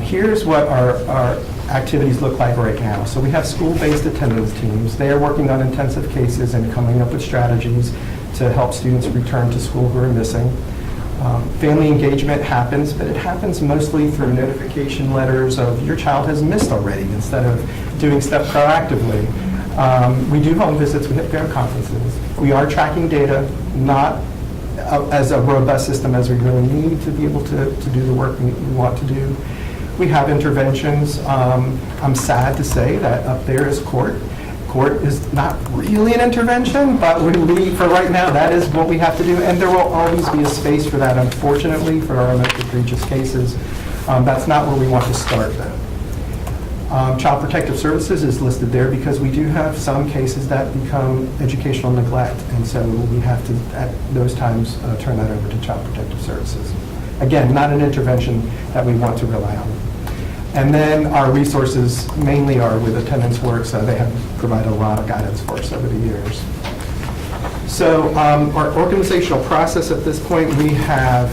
Here's what our activities look like right now. So we have school-based attendance teams. They are working on intensive cases and coming up with strategies to help students return to school who are missing. Family engagement happens, but it happens mostly through notification letters of your child has missed already instead of doing stuff proactively. We do home visits, we have parent conferences. We are tracking data, not as a robust system as we really need to be able to do the work we want to do. We have interventions. I'm sad to say that up there is court. Court is not really an intervention, but for right now, that is what we have to do, and there will always be a space for that, unfortunately, for our most egregious cases. That's not where we want to start, though. Child Protective Services is listed there because we do have some cases that become educational neglect, and so we have to, at those times, turn that over to Child Protective Services. Again, not an intervention that we want to rely on. And then our resources mainly are with Attendance Works. They have provided a lot of guidance for us over the years. So our organizational process at this point, we have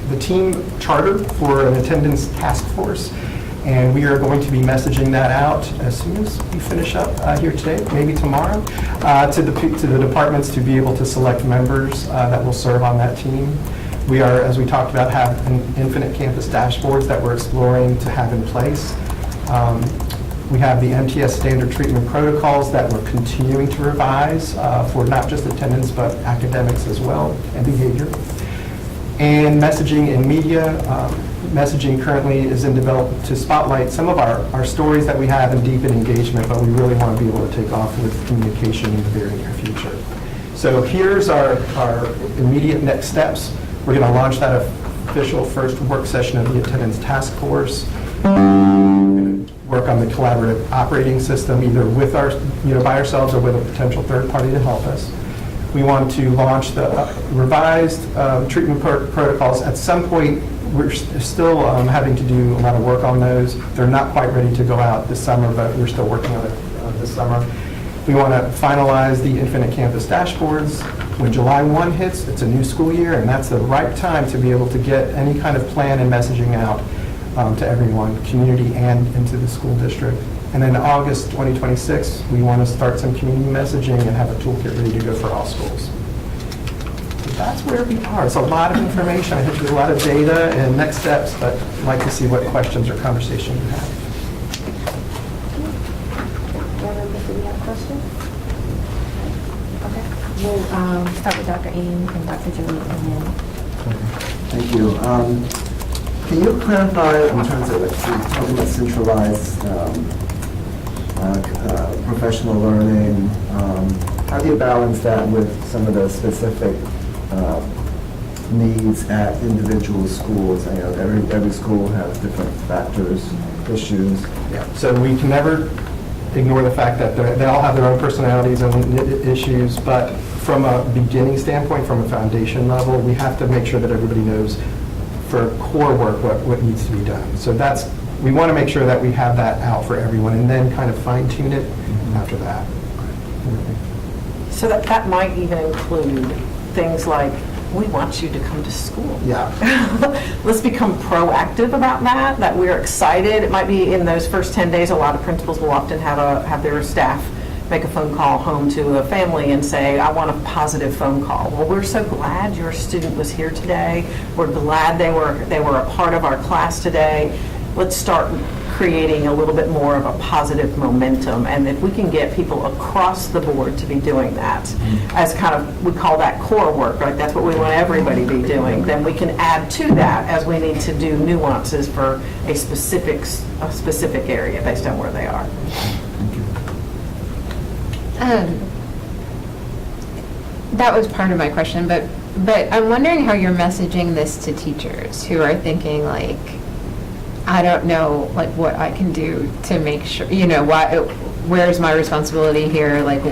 the team chartered for an attendance task force, and we are going to be messaging that out as soon as we finish up here today, maybe tomorrow, to the departments to be able to select members that will serve on that team. We are, as we talked about, have an infinite campus dashboards that we're exploring to have in place. We have the MTS standard treatment protocols that we're continuing to revise for not just attendance, but academics as well, and behavior. And messaging in media, messaging currently is in development to spotlight some of our stories that we have and deepen engagement, but we really want to be able to take off with communication in the very near future. So here's our immediate next steps. We're going to launch that official first work session of the attendance task force. Work on the collaborative operating system, either with by ourselves or with a potential third party to help us. We want to launch the revised treatment protocols. At some point, we're still having to do a lot of work on those. They're not quite ready to go out this summer, but we're still working on it this summer. We want to finalize the Infinite Campus dashboards. When July 1 hits, it's a new school year, and that's the right time to be able to get any kind of plan and messaging out to everyone, community and into the school district. And then August 2026, we want to start some community messaging and have a toolkit ready to go for all schools. So that's where we are. It's a lot of information. I hit you with a lot of data and next steps, but I'd like to see what questions or conversation you have. Do we have questions? We'll start with Dr. Ames and Dr. Julie, and then Thank you. Can you clarify in terms of talking about centralized professional learning, how do you balance that with some of the specific needs at individual schools? I know every school has different factors, issues. Yeah. So we can never ignore the fact that they all have their own personalities and issues, but from a beginning standpoint, from a foundation level, we have to make sure that everybody knows for core work what needs to be done. So we want to make sure that we have that out for everyone and then kind of fine tune it after that. So that might even include things like, we want you to come to school. Yeah. Let's become proactive about that we're excited. It might be in those first 10 days, a lot of principals will often have their staff make a phone call home to a family and say, I want a positive phone call. Well, we're so glad your student was here today. We're glad they were a part of our class today. Let's start creating a little bit more of a positive momentum. And if we can get people across the board to be doing that as kind of, we call that core work, right? That's what we want everybody to be doing. Then we can add to that as we need to do nuances for a specific area based on where they are. That was part of my question, but I'm wondering how you're messaging this to teachers who are thinking like, I don't know, like what I can do to make sure, where's my responsibility here? Like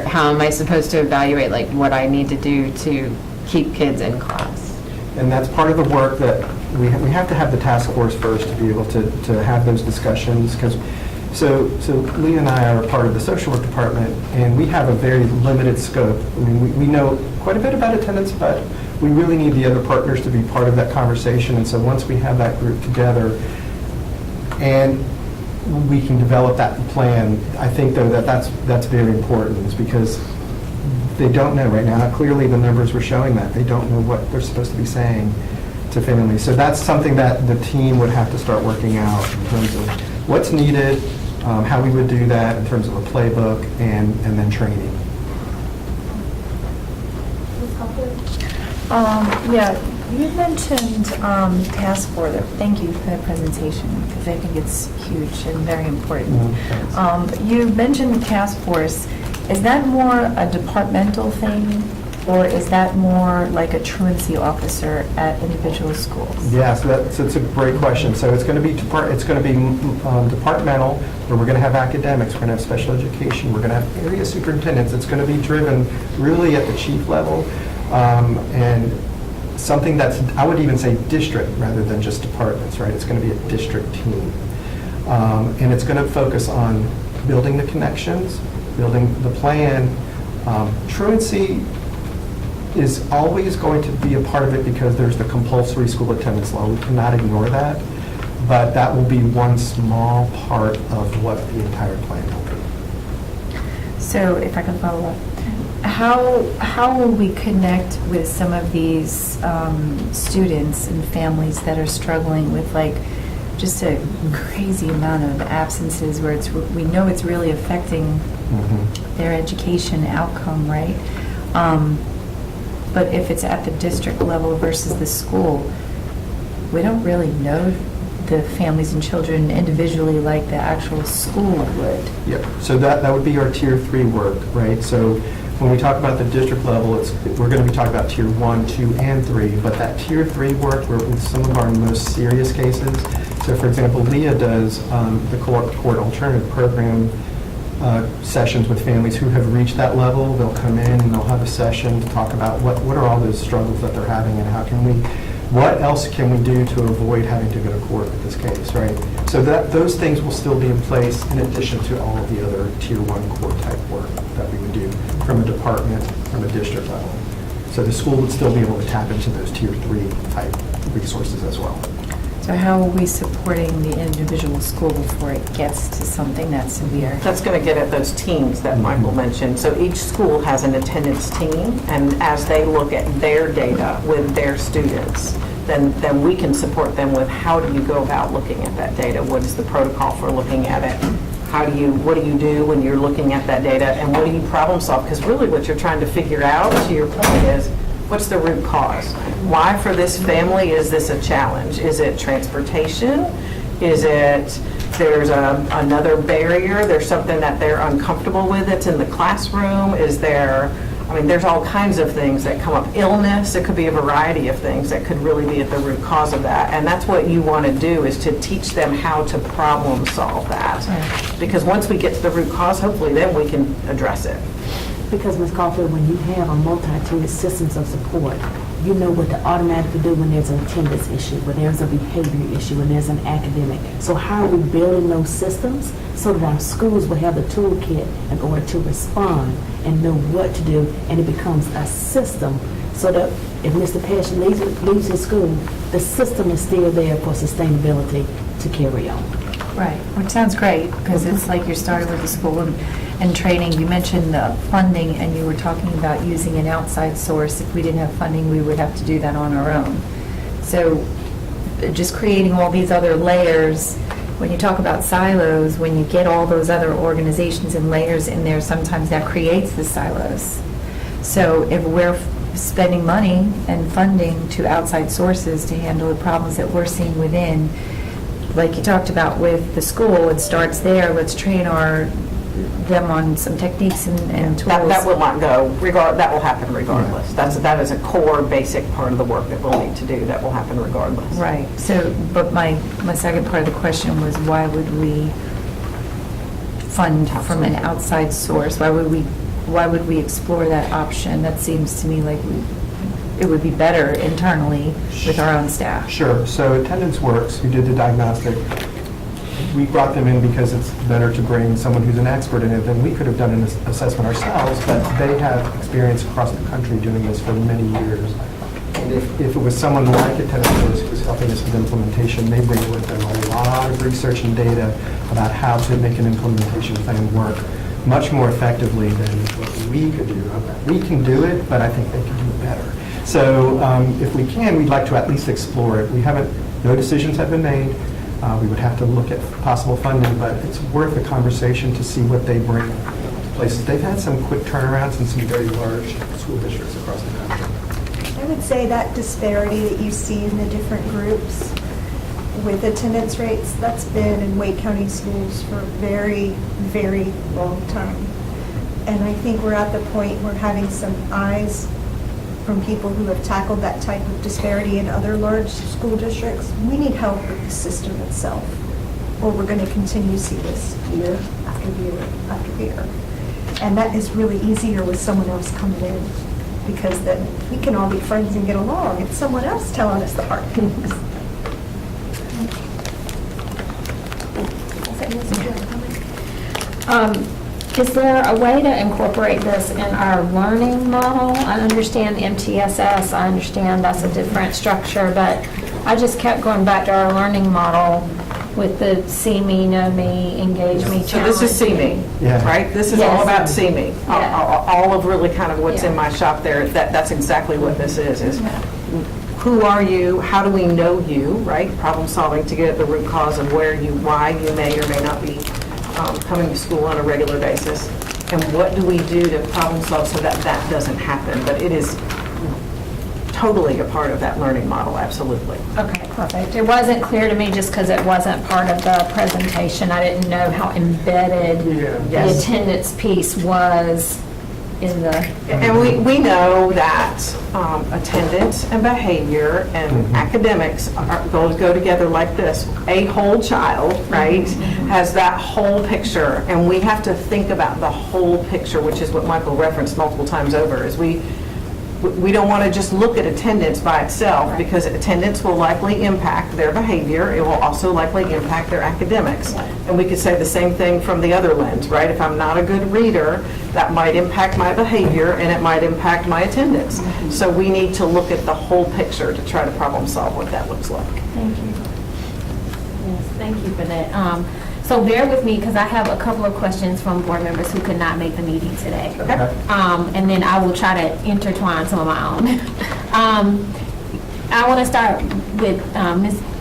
how am I supposed to evaluate like what I need to do to keep kids in class? And that's part of the work that we have to have the task force first to be able to have those discussions, because so Lee and I are a part of the social work department, and we have a very limited scope. I mean, we know quite a bit about attendance, but we really need the other partners to be part of that conversation. And so once we have that group together and we can develop that plan, I think though that's very important, is because they don't know right now. Clearly the numbers were showing that. They don't know what they're supposed to be saying to families. So that's something that the team would have to start working out in terms of what's needed, how we would do that in terms of a playbook, and then training. Yeah, you mentioned task force. Thank you for that presentation, because I think it's huge and very important. You mentioned task force. Is that more a departmental thing Or is that more like a truancy officer at individual schools? Yeah, so it's a great question. So it's going to be departmental, where we're going to have academics, we're going to have special education, we're going to have area superintendents. It's going to be driven really at the chief level, and something that's, I would even say district rather than just departments, right? It's going to be a district team. And it's going to focus on building the connections, building the plan. Truancy is always going to be a part of it because there's the compulsory school attendance law. We cannot ignore that, but that will be one small part of what the entire plan will be. So if I can follow up, how will we connect with some of these students and families that are struggling with like just a crazy amount of absences where we know it's really affecting their education outcome, right? But if it's at the district level versus the school, we don't really know the families and children individually like the actual school would. Yep. So that would be our tier 3 work, right? So when we talk about the district level, we're going to be talking about tier 1, 2, and 3, but that tier 3 work with some of our most serious cases. So for example, Leah does the court alternative program sessions with families who have reached that level. They'll come in and they'll have a session to talk about what are all those struggles that they're having and what else can we do to avoid having to go to court with this case, right? So those things will still be in place in addition to all of the other tier 1 court type work that we would do from a department, from a district level. So the school would still be able to tap into those tier 3 type resources as well. So how are we supporting the individual school before it gets to something that's severe? That's going to get at those teams that Michael mentioned. So each school has an attendance team, and as they look at their data with their students, then we can support them with how do you go about looking at that data? What is the protocol for looking at it? What do you do when you're looking at that data, and what do you problem solve? Because really what you're trying to figure out, to your point, is what's the root cause? Why for this family is this a challenge? Is it transportation? Is it there's another barrier? There's something that they're uncomfortable with that's in the classroom? Is there, there's all kinds of things that come up. Illness, it could be a variety of things that could really be at the root cause of that. And that's what you want to do, is to teach them how to problem solve that. Right. Because once we get to the root cause, hopefully then we can address it. Because, Ms. Caulfield, when you have a multitude systems of support, you know what to automatically do when there's an attendance issue, when there's a behavior issue, when there's an academic. So how are we building those systems so that our schools will have the toolkit in order to respond and know what to do, and it becomes a system so that if Mr. Passion leaves his school, the system is still there for sustainability to carry on. Right, which sounds great, because it's like you're starting with the school and training. You mentioned the funding, and you were talking about using an outside source. If we didn't have funding, we would have to do that on our own. So just creating all these other layers, when you talk about silos, when you get all those other organizations and layers in there, sometimes that creates the silos. So if we're spending money and funding to outside sources to handle the problems that we're seeing within, like you talked about with the school, it starts there. Let's train them on some techniques and tools. That will not go, that will happen regardless. That is a core basic part of the work that we'll need to do. That will happen regardless. Right. So, but my second part of the question was, why would we fund from an outside source? Why would we explore that option? That seems to me like it would be better internally with our own staff. Sure. So Attendance Works, who did the diagnostic, we brought them in because it's better to bring someone who's an expert in it than we could have done an assessment ourselves, but they have experience across the country doing this for many years. And if it was someone like Attendance Works who was helping us with implementation, they bring with them a lot of research and data about how to make an implementation plan work much more effectively than what we could do. We can do it, but I think they can do it better. So if we can, we'd like to at least explore it. No decisions have been made. We would have to look at possible funding, but it's worth a conversation to see what they bring to places. They've had some quick turnarounds in some very large school districts across the country. I would say that disparity that you see in the different groups with attendance rates, that's been in Wake County schools for a very, very long time. And I think we're at the point where having some eyes from people who have tackled that type of disparity in other large school districts. We need help with the system itself, or we're going to continue to see this year after year after year. And that is really easier with someone else coming in, because then we can all be friends and get along. It's someone else telling us the hard things. Is there a way to incorporate this in our learning model? I understand the MTSS, I understand that's a different structure, but I just kept going back to our learning model with the See Me, Know Me, Engage Me So challenge. this is See Me, Yeah. right? This is Yes. all about See Me. Yeah. All of really kind of what's in Yeah. my shop there, that's exactly what this is who are you, how do we know you, right? Problem solving to get at the root cause of why you may or may not be coming to school on a regular basis. And what do we do to problem solve so that that doesn't happen? But it is totally a part of that learning model, absolutely. Okay, perfect. It wasn't clear to me just because it wasn't part of the presentation. I didn't know how embedded the Yes. attendance piece was in the, And we know that attendance and behavior and academics go together like this. A whole child, right, has that whole picture, and we have to think about the whole picture, which is what Michael referenced multiple times over, is we don't want to just look at attendance by itself, because attendance will likely impact their behavior. It will also likely impact their academics. And we could say the same thing from the other lens, right? If I'm not a good reader, that might impact my behavior and it might impact my attendance. So we need to look at the whole picture to try to problem solve what that looks like. thank you. Yes, thank you for that. So bear with me because I have a couple of questions from board members who could not make the meeting today. Okay? And then I will try to intertwine some of my own. I want to start with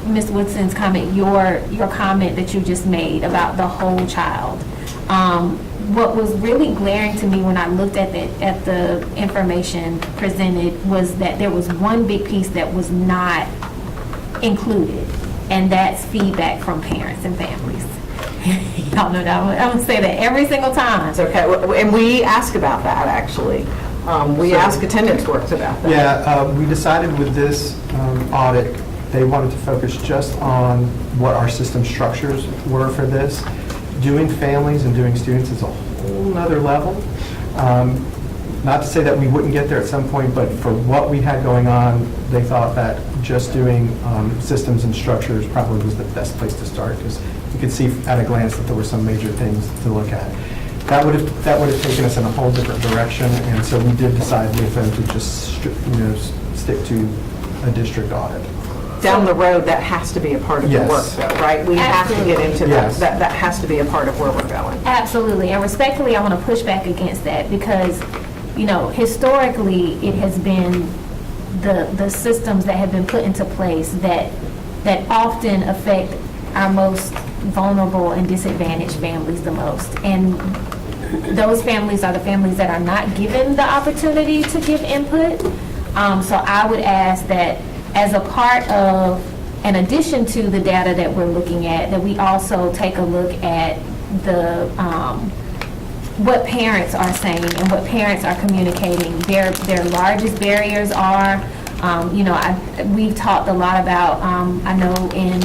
Ms. Woodson's comment, your comment that you just made about the whole child. What was really glaring to me when I looked at the information presented was that there was one big piece that was not included, and that's feedback from parents and families. Y'all know that. I'm going to say that every single time. It's okay. And we ask about that, actually. We ask attendance works about that. Yeah, we decided with this audit, they wanted to focus just on what our system structures were for this. Doing families and doing students is a whole nother level. Not to say that we wouldn't get there at some point, but for what we had going on, they thought that just doing systems and structures probably was the best place to start, because you could see at a glance that there were some major things to look at. That would have taken us in a whole different direction, and so we did decide with them to just stick to a district audit. Down the road, that has to be a part of the Yes. work, though, right? We have to get into that. Yes. That has to be a part of where we're going. Absolutely, and respectfully, I want to push back against that because, historically, it has been the systems that have been put into place that often affect our most vulnerable and disadvantaged families the most. And those families are the families that are not given the opportunity to give input. So I would ask that as a part of, in addition to the data that we're looking at, that we also take a look at the what parents are saying and what parents are communicating. Their largest barriers are, we've talked a lot about, I know in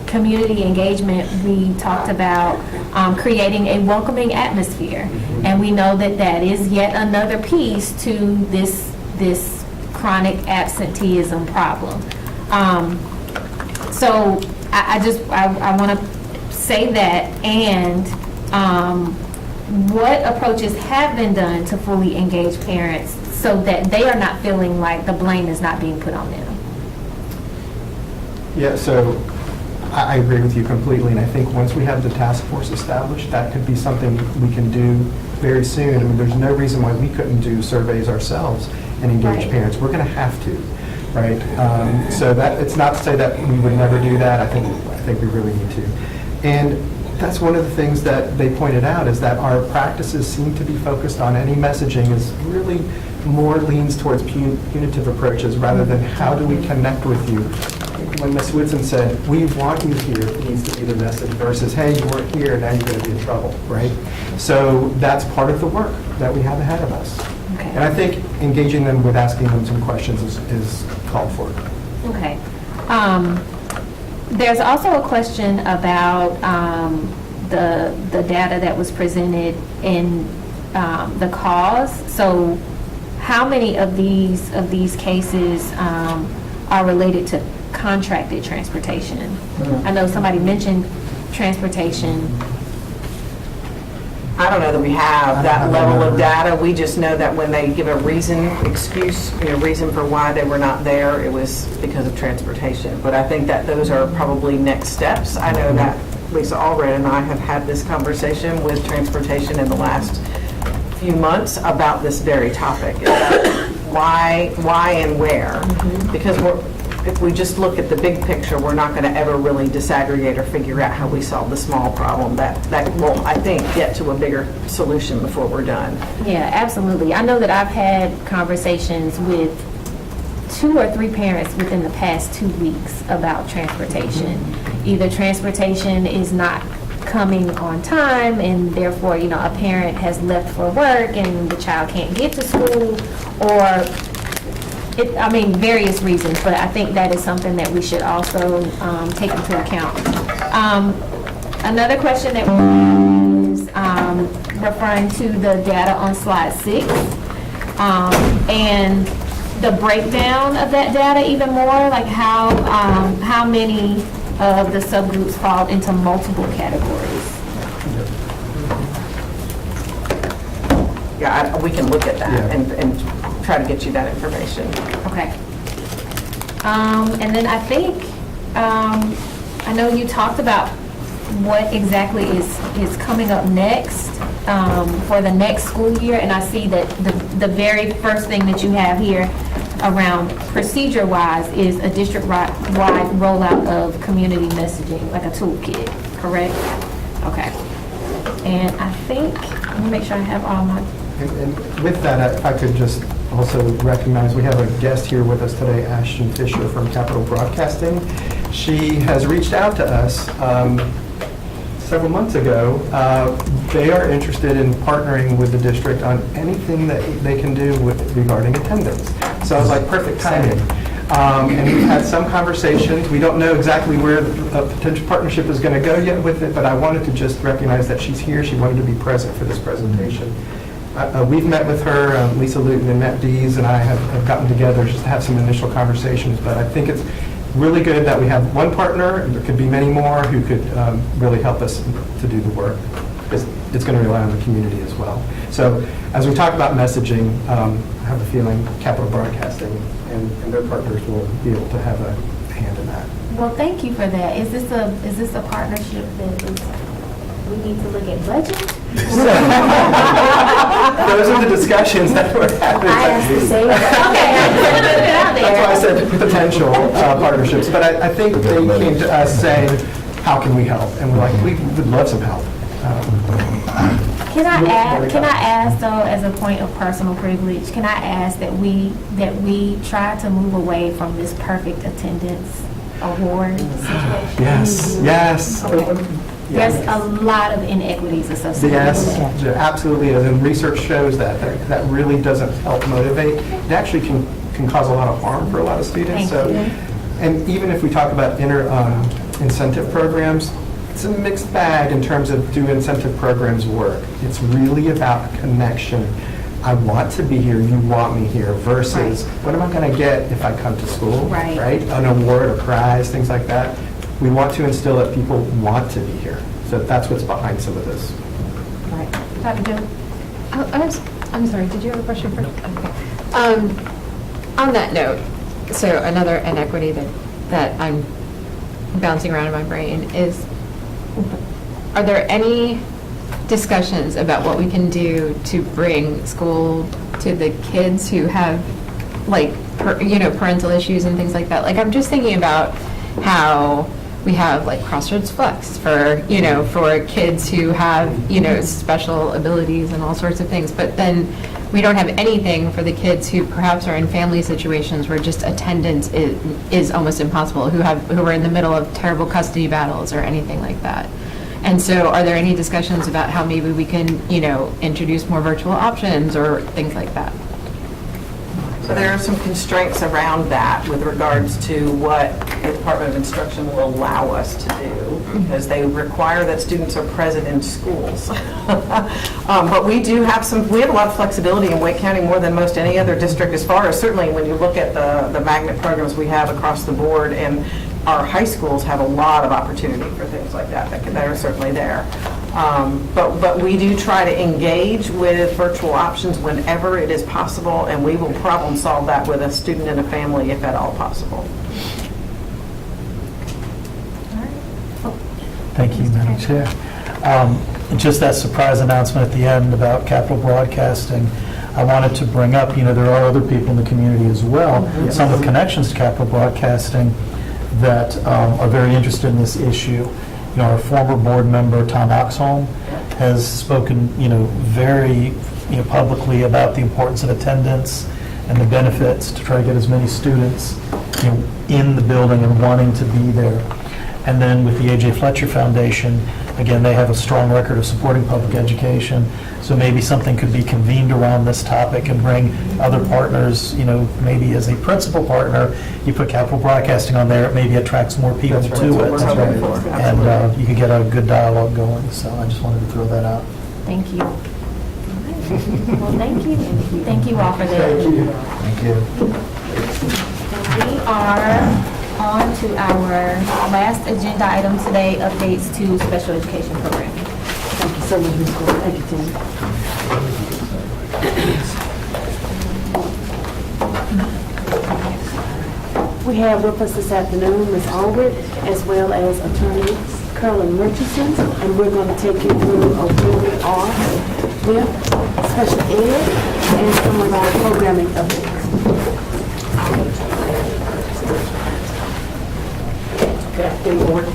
community engagement, we talked about creating a welcoming atmosphere. And we know that that is yet another piece to this chronic absenteeism problem. So I want to say that, and what approaches have been done to fully engage parents so that they are not feeling like the blame is not being put on them? Yeah, so I agree with you completely, and I think once we have the task force established, that could be something we can do very soon. I mean, there's no reason why we couldn't do surveys ourselves and engage Right. parents. We're going to have to, right? So that, it's not to say that we would never do that. I think we really need to. And that's one of the things that they pointed out, is that our practices seem to be focused on any messaging is really more leans towards punitive approaches rather than how do we connect with you. When Ms. Woodson said, "We want you here," needs to be the message, versus, "Hey, you weren't here, now you're going to be in trouble," right? So that's part of the work that we have ahead of us. Okay. And I think engaging them with asking them some questions is called for. Okay. There's also a question about the data that was presented in the cause. So how many of these cases are related to contracted transportation? I know somebody mentioned transportation. I don't know that we have that level of data. We just know that when they give a reason for why they were not there, it was because of transportation. But I think that those are probably next steps. I know that Lisa Allred and I have had this conversation with transportation in the last few months about this very topic. Why and where? Because if we just look at the big picture, we're not going to ever really disaggregate or figure out how we solve the small problem. That will, I think, get to a bigger solution before we're done. Yeah, absolutely. I know that I've had conversations with 2 or 3 parents within the past 2 weeks about transportation. Either transportation is not coming on time and therefore, a parent has left for work and the child can't get to school, or various reasons, but I think that is something that we should also take into account. Another question that is referring to the data on slide 6 and the breakdown of that data even more, like how many of the subgroups fall into multiple categories. Yeah, we can look at that Yeah. and try to get you that information. Okay. And then I think, I know you talked about what exactly is coming up next for the next school year, and I see that the very first thing that you have here around procedure-wise is a district-wide rollout of community messaging, like a toolkit, correct? Okay. And I think, let me make sure I have all my... And with that, if I could just also recognize, we have a guest here with us today, Ashton Fisher from Capital Broadcasting. She has reached out to us several months ago. They are interested in partnering with the district on anything that they can do regarding attendance. So I was like, perfect timing. And we've had some conversations. We don't know exactly where a potential partnership is going to go yet with it, but I wanted to just recognize that she's here. She wanted to be present for this presentation. We've met with her, Lisa Luton and Matt Dees and I have gotten together just to have some initial conversations, but I think it's really good that we have one partner, and there could be many more who could really help us to do the work. It's going to rely on the community as well. So as we talk about messaging, I have a feeling Capital Broadcasting and their partners will be able to have a hand in that. Well, thank you for that. Is this a partnership that we need to look at budget? Those are the discussions that we're having. I have to say that. Okay, That's why I said potential partnerships. But I think they came to us saying, how can we help? And we're like, we would love some help. Can I ask though, as a point of personal privilege, can I ask that we try to move away from this perfect attendance award situation? Yes. There's a lot of inequities associated Yes, with that. there absolutely is, and research shows that really doesn't help motivate. It actually can cause a lot of harm for a lot of students. Thank you. And even if we talk about incentive programs, it's a mixed bag in terms of do incentive programs work. It's really about connection. I want to be here, you want me here, versus what am I going to get if I come to school? Right. An award, a prize, things like that. We want to instill that people want to be here. So that's what's behind some of this. Right. Dr. Joe? I'm sorry, did you have a question for? Okay. On that note, so another inequity that I'm bouncing around in my brain is, are there any discussions about what we can do to bring school to the kids who have, like, parental issues and things like that? Like, I'm just thinking about how we have like Crossroads Flex for kids who have, special abilities and all sorts of things. But then we don't have anything for the kids who perhaps are in family situations where just attendance is almost impossible, who are in the middle of terrible custody battles or anything like that. And so are there any discussions about how maybe we can, introduce more virtual options or things like that? So there are some constraints around that with regards to what the Department of Instruction will allow us to do, because they require that students are present in schools. But we do have we have a lot of flexibility in Wake County, more than most any other district, as far as certainly when you look at the magnet programs we have across the board, and our high schools have a lot of opportunity for things like that are certainly there. But we do try to engage with virtual options whenever it is possible, and we will problem solve that with a student and a family if at all possible. Thank you, Madam Chair. Just that surprise announcement at the end about Capital Broadcasting, I wanted to bring up, there are other people in the community as well, some with connections to Capital Broadcasting, that are very interested in this issue. Our former board member, Tom Oxholm, has spoken, very publicly about the importance of attendance and the benefits to try to get as many students, in the building and wanting to be there. And then with the A.J. Fletcher Foundation, again, they have a strong record of supporting public education, so maybe something could be convened around this topic and bring other partners, maybe as a principal partner, you put Capital Broadcasting on there, it maybe attracts more people to it. And you could get a good dialogue going, so I just wanted to throw that out. Thank you. Well, thank you. Thank you all for that. Thank you. We are on to our last agenda item today, updates to special education programming. Thank you so much, Ms. Gordon. Thank you, Tim. We have with us this afternoon Ms. Allred, as well as Attorney Carolyn Richardson, and we're going to take you through where we are with special ed and some of our programming updates. Good afternoon, Board.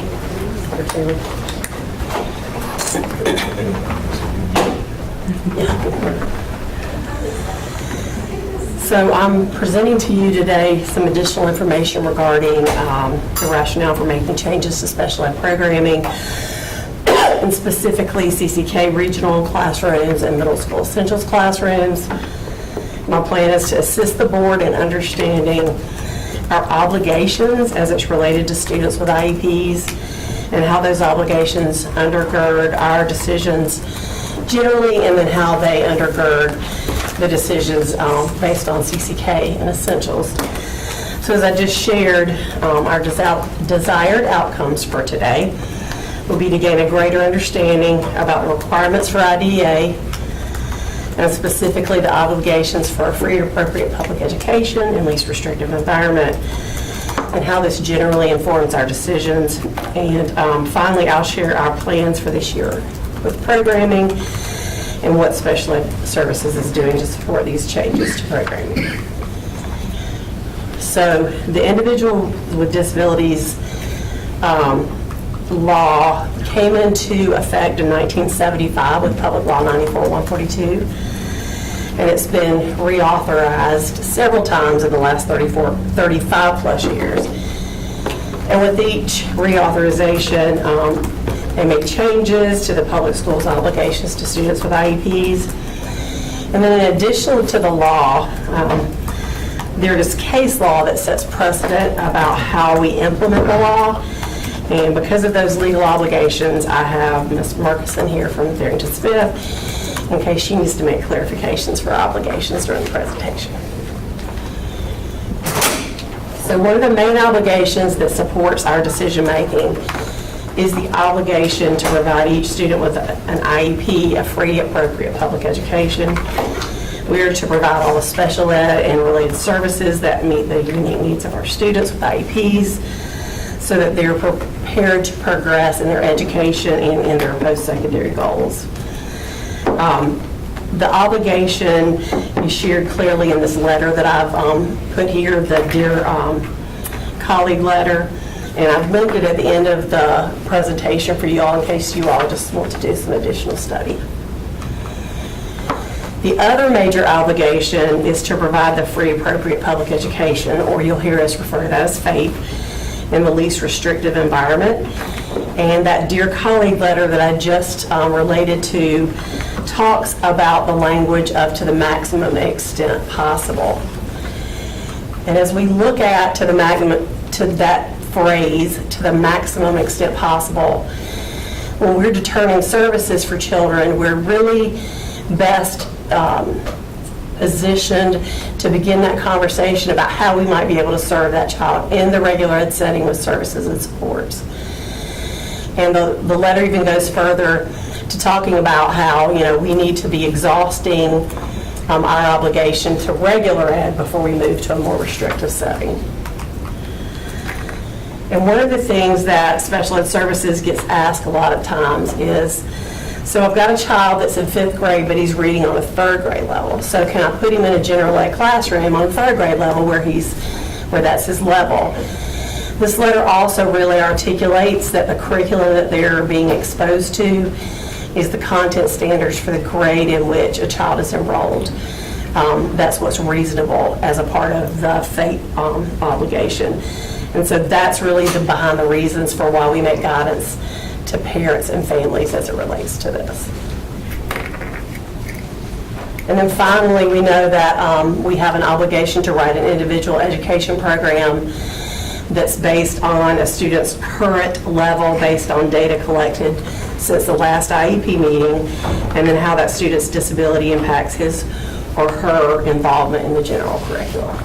So I'm presenting to you today some additional information regarding the rationale for making changes to special ed programming, and specifically CCK regional classrooms and middle school essentials classrooms. My plan is to assist the board in understanding our obligations as it's related to students with IEPs and how those obligations undergird our decisions generally, and then how they undergird the decisions based on CCK and essentials. So as I just shared, our desired outcomes for today will be to gain a greater understanding about the requirements for IDEA, and specifically the obligations for a free and appropriate public education and least restrictive environment, and how this generally informs our decisions. And finally, I'll share our plans for this year with programming and what Special Ed Services is doing to support these changes to programming. So the Individual with Disabilities law came into effect in 1975 with Public Law 94-142, and it's been reauthorized several times in the last 35 plus years. And with each reauthorization, they make changes to the public schools' obligations to students with IEPs. And then in addition to the law, there is case law that sets precedent about how we implement the law. And because of those legal obligations, I have Ms. Murkison here from Tharrington Smith in case she needs to make clarifications for obligations during the presentation. So one of the main obligations that supports our decision-making is the obligation to provide each student with an IEP a free, appropriate public education. We are to provide all the special ed and related services that meet the unique needs of our students with IEPs, so that they're prepared to progress in their education and in their post-secondary goals. The obligation is shared clearly in this letter that I've put here, the Dear Colleague letter, and I've linked it at the end of the presentation for you all in case you all just want to do some additional study. The other major obligation is to provide the free, appropriate public education, or you'll hear us refer to that as FAPE, in the least restrictive environment. And that Dear Colleague letter that I just related to talks about the language of to the maximum extent possible. And as we look at to that phrase, to the maximum extent possible, when we're determining services for children, we're really best positioned to begin that conversation about how we might be able to serve that child in the regular ed setting with services and supports. And the letter even goes further to talking about how, we need to be exhausting our obligation to regular ed before we move to a more restrictive setting. And one of the things that special ed services gets asked a lot of times is, so I've got a child that's in 5th grade, but he's reading on a 3rd grade level. So can I put him in a general ed classroom on 3rd grade level where that's his level? This letter also really articulates that the curriculum that they're being exposed to is the content standards for the grade in which a child is enrolled. That's what's reasonable as a part of the FAPE obligation. And so that's really behind the reasons for why we make guidance to parents and families as it relates to this. And then finally, we know that we have an obligation to write an individual education program that's based on a student's current level, based on data collected since the last IEP meeting, and then how that student's disability impacts his or her involvement in the general curriculum.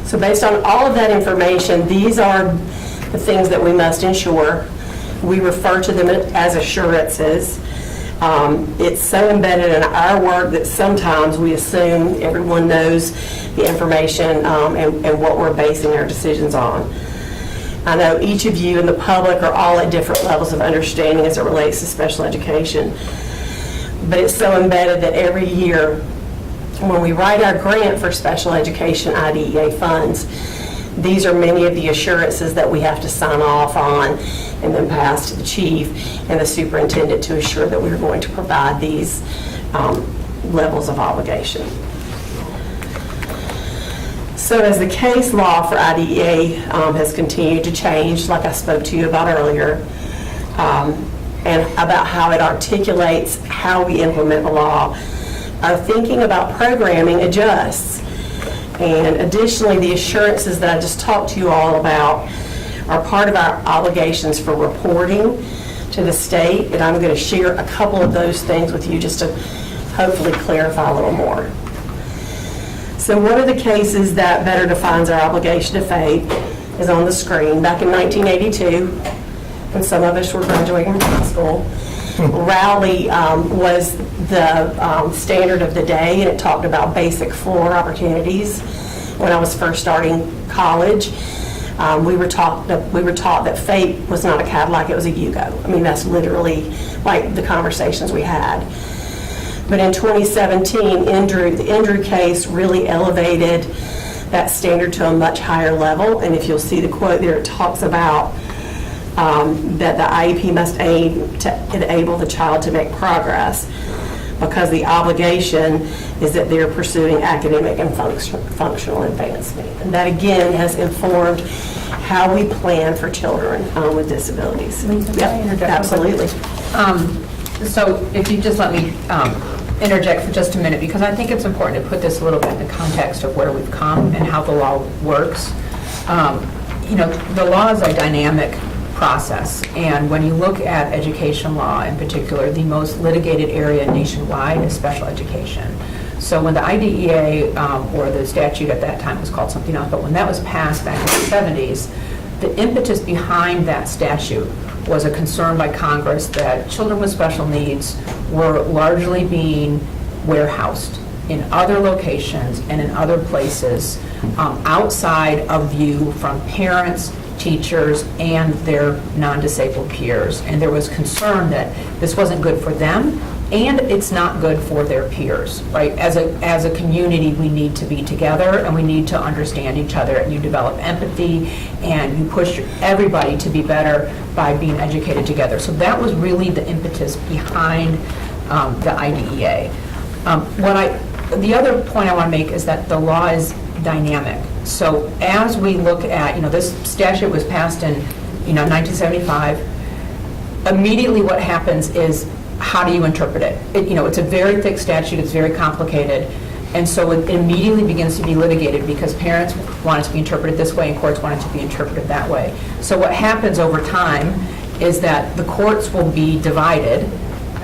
So based on all of that information, these are the things that we must ensure. We refer to them as assurances. It's so embedded in our work that sometimes we assume everyone knows the information and what we're basing our decisions on. I know each of you in the public are all at different levels of understanding as it relates to special education, but it's so embedded that every year when we write our grant for special education IDEA funds, these are many of the assurances that we have to sign off on and then pass to the chief and the superintendent to assure that we're going to provide these levels of obligation. So as the case law for IDEA has continued to change, like I spoke to you about earlier, and about how it articulates how we implement the law, our thinking about programming adjusts. And additionally, the assurances that I just talked to you all about are part of our obligations for reporting to the state, and I'm going to share a couple of those things with you just to hopefully clarify a little more. So one of the cases that better defines our obligation to FAPE is on the screen. Back in 1982, when some of us were graduating from high school, Rowley was the standard of the day, and it talked about basic floor opportunities. When I was first starting college, we were taught that FAPE was not a Cadillac, it was a Yugo. I mean, that's literally like the conversations we had. But in 2017, the Indrew case really elevated that standard to a much higher level. And if you'll see the quote there, it talks about that the IEP must aim to enable the child to make progress, because the obligation is that they're pursuing academic and functional advancement. And that, again, has informed how we plan for children with disabilities. Yep, absolutely. So if you just let me interject for just a minute, because I think it's important to put this a little bit in the context of where we've come and how the law works. The law is a dynamic process, and when you look at education law in particular, the most litigated area nationwide is special education. So when the IDEA, or the statute at that time was called something else, but when that was passed back in the 70s, the impetus behind that statute was a concern by Congress that children with special needs were largely being warehoused in other locations and in other places outside of view from parents, teachers, and their non-disabled peers. And there was concern that this wasn't good for them, and it's not good for their peers, right? As a community, we need to be together, and we need to understand each other, and you develop empathy, and you push everybody to be better by being educated together. So that was really the impetus behind the IDEA. The other point I want to make is that the law is dynamic. So as we look at, this statute was passed in 1975, immediately what happens is, how do you interpret it? It's a very thick statute, it's very complicated, and so it immediately begins to be litigated because parents want it to be interpreted this way and courts want it to be interpreted that way. So what happens over time is that the courts will be divided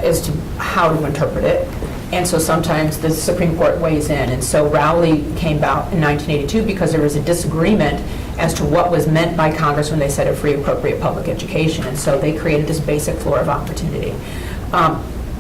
as to how to interpret it, and so sometimes the Supreme Court weighs in. And so Rowley came about in 1982 because there was a disagreement as to what was meant by Congress when they said a free, appropriate public education, and so they created this basic floor of opportunity.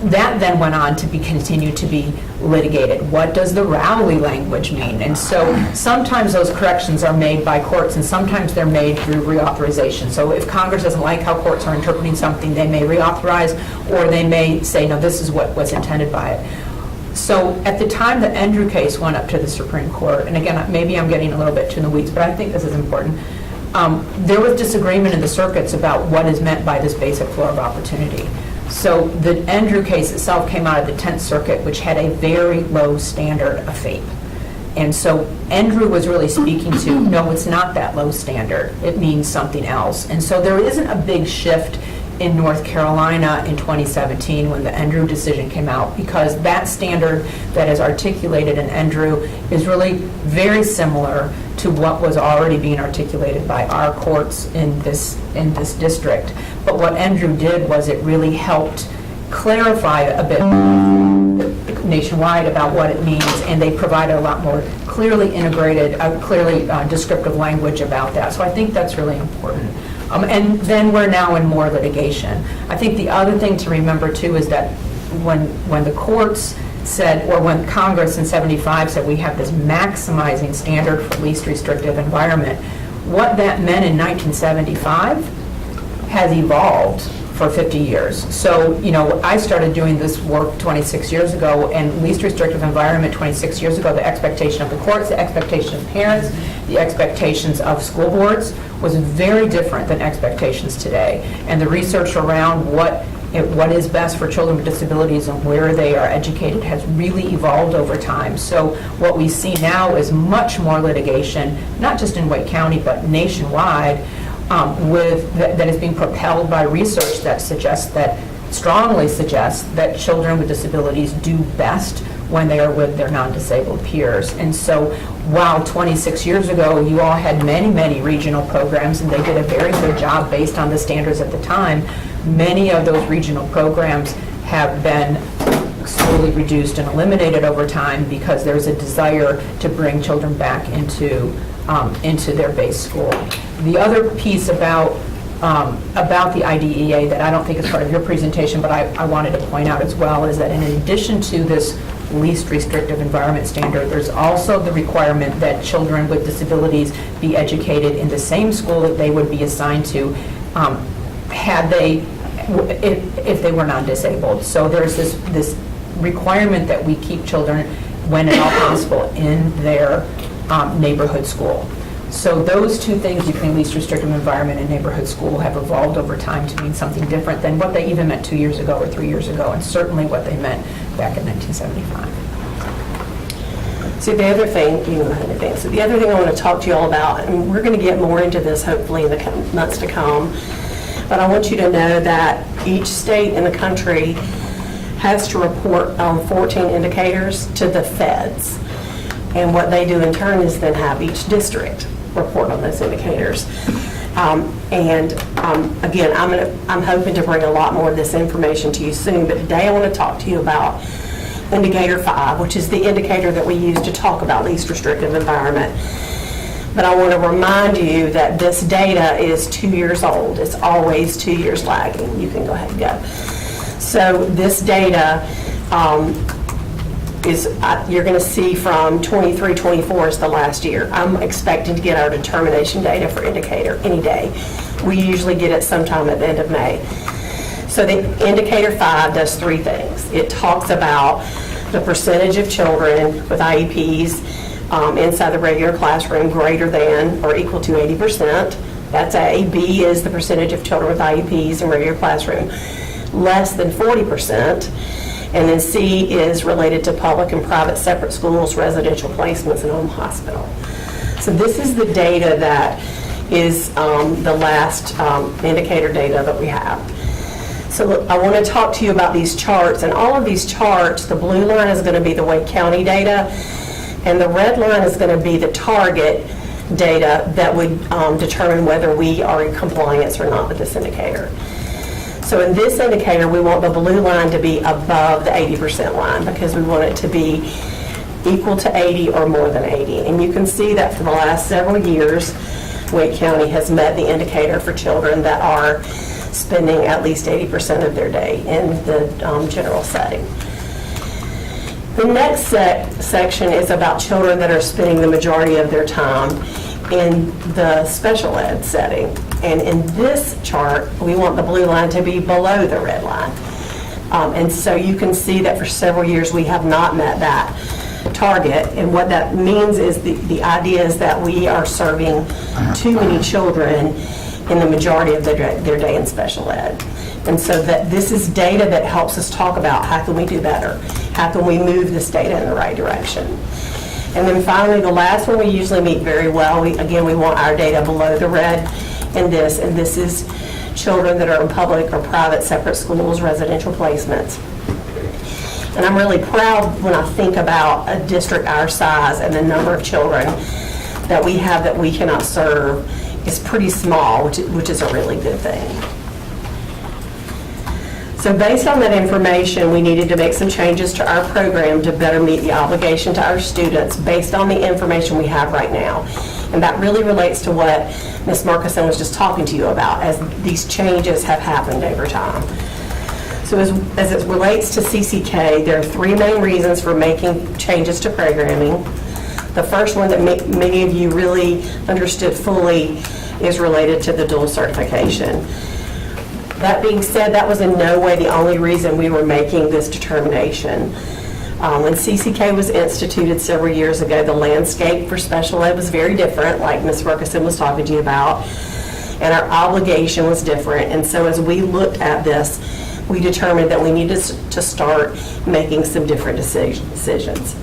That then went on to be continued to be litigated. What does the Rowley language mean? And so sometimes those corrections are made by courts and sometimes they're made through reauthorization. So if Congress doesn't like how courts are interpreting something, they may reauthorize, or they may say, no, this is what was intended by it. So at the time the Endrew case went up to the Supreme Court, and again, maybe I'm getting a little bit too in the weeds, but I think this is important. There was disagreement in the circuits about what is meant by this basic floor of opportunity. So the Endrew case itself came out of the 10th Circuit, which had a very low standard of FAPE. And so Endrew was really speaking to, no, it's not that low standard. It means something else. And so there isn't a big shift in North Carolina in 2017 when the Endrew decision came out, because that standard that is articulated in Endrew is really very similar to what was already being articulated by our courts in this district. But what Endrew did was it really helped clarify a bit nationwide about what it means, and they provided a lot more clearly integrated, clearly descriptive language about that. So I think that's really important. And then we're now in more litigation. I think the other thing to remember too is that when the courts said, or when Congress in 75 said we have this maximizing standard for least restrictive environment, what that meant in 1975 has evolved for 50 years. So, I started doing this work 26 years ago, and least restrictive environment 26 years ago, the expectation of the courts, the expectation of parents, the expectations of school boards was very different than expectations today. And the research around what is best for children with disabilities and where they are educated has really evolved over time. So what we see now is much more litigation, not just in Wake County, but nationwide, that is being propelled by research that strongly suggests that children with disabilities do best when they are with their non-disabled peers. And so while 26 years ago you all had many, many regional programs and they did a very good job based on the standards at the time, many of those regional programs have been slowly reduced and eliminated over time because there's a desire to bring children back into their base school. The other piece about the IDEA that I don't think is part of your presentation, but I wanted to point out as well, is that in addition to this least restrictive environment standard, there's also the requirement that children with disabilities be educated in the same school that they would be assigned to if they were non-disabled. So there's this requirement that we keep children, when at all possible, in their neighborhood school. So those two things between least restrictive environment and neighborhood school have evolved over time to mean something different than what they even meant 2 years ago or 3 years ago, and certainly what they meant back in 1975. So the other thing, so the other thing I want to talk to you all about, and we're going to get more into this hopefully in the months to come, but I want you to know that each state in the country has to report 14 indicators to the feds. And what they do in turn is then have each district report on those indicators. Again, I'm hoping to bring a lot more of this information to you soon, but today I want to talk to you about Indicator 5, which is the indicator that we use to talk about least restrictive environment. But I want to remind you that this data is 2 years old. It's always 2 years lagging. You can go ahead and go. So this data you're going to see from 23-24 is the last year. I'm expecting to get our determination data for indicator any day. We usually get it sometime at the end of May. So the Indicator 5 does three things. It talks about the percentage of children with IEPs inside the regular classroom greater than or equal to 80%. That's A. B is the percentage of children with IEPs in regular classroom less than 40%. And then C is related to public and private separate schools, residential placements, and home hospital. So this is the data that is the last indicator data that we have. So look, I want to talk to you about these charts, and all of these charts, the blue line is going to be the Wake County data, and the red line is going to be the target data that would determine whether we are in compliance or not with this indicator. So in this indicator, we want the blue line to be above the 80% line because we want it to be equal to 80 or more than 80. And you can see that for the last several years, Wake County has met the indicator for children that are spending at least 80% of their day in the general setting. The next section is about children that are spending the majority of their time in the special ed setting. And in this chart, we want the blue line to be below the red line. And so you can see that for several years we have not met that target. And what that means is the idea is that we are serving too many children in the majority of their day in special ed. And so that this is data that helps us talk about how can we do better? How can we move this data in the right direction? And then finally, the last one we usually meet very well. We want our data below the red in this, and this is children that are in public or private separate schools, residential placements. And I'm really proud when I think about a district our size and the number of children that we have that we cannot serve is pretty small, which is a really good thing. So based on that information, we needed to make some changes to our program to better meet the obligation to our students based on the information we have right now. And that really relates to what Ms. Markison was just talking to you about, as these changes have happened over time. So as it relates to CCK, there are three main reasons for making changes to programming. The first one that many of you really understood fully is related to the dual certification. That being said, that was in no way the only reason we were making this determination. When CCK was instituted several years ago, the landscape for special ed was very different, like Ms. Ferguson was talking to you about, and our obligation was different. And so as we looked at this, we determined that we needed to start making some different decisions.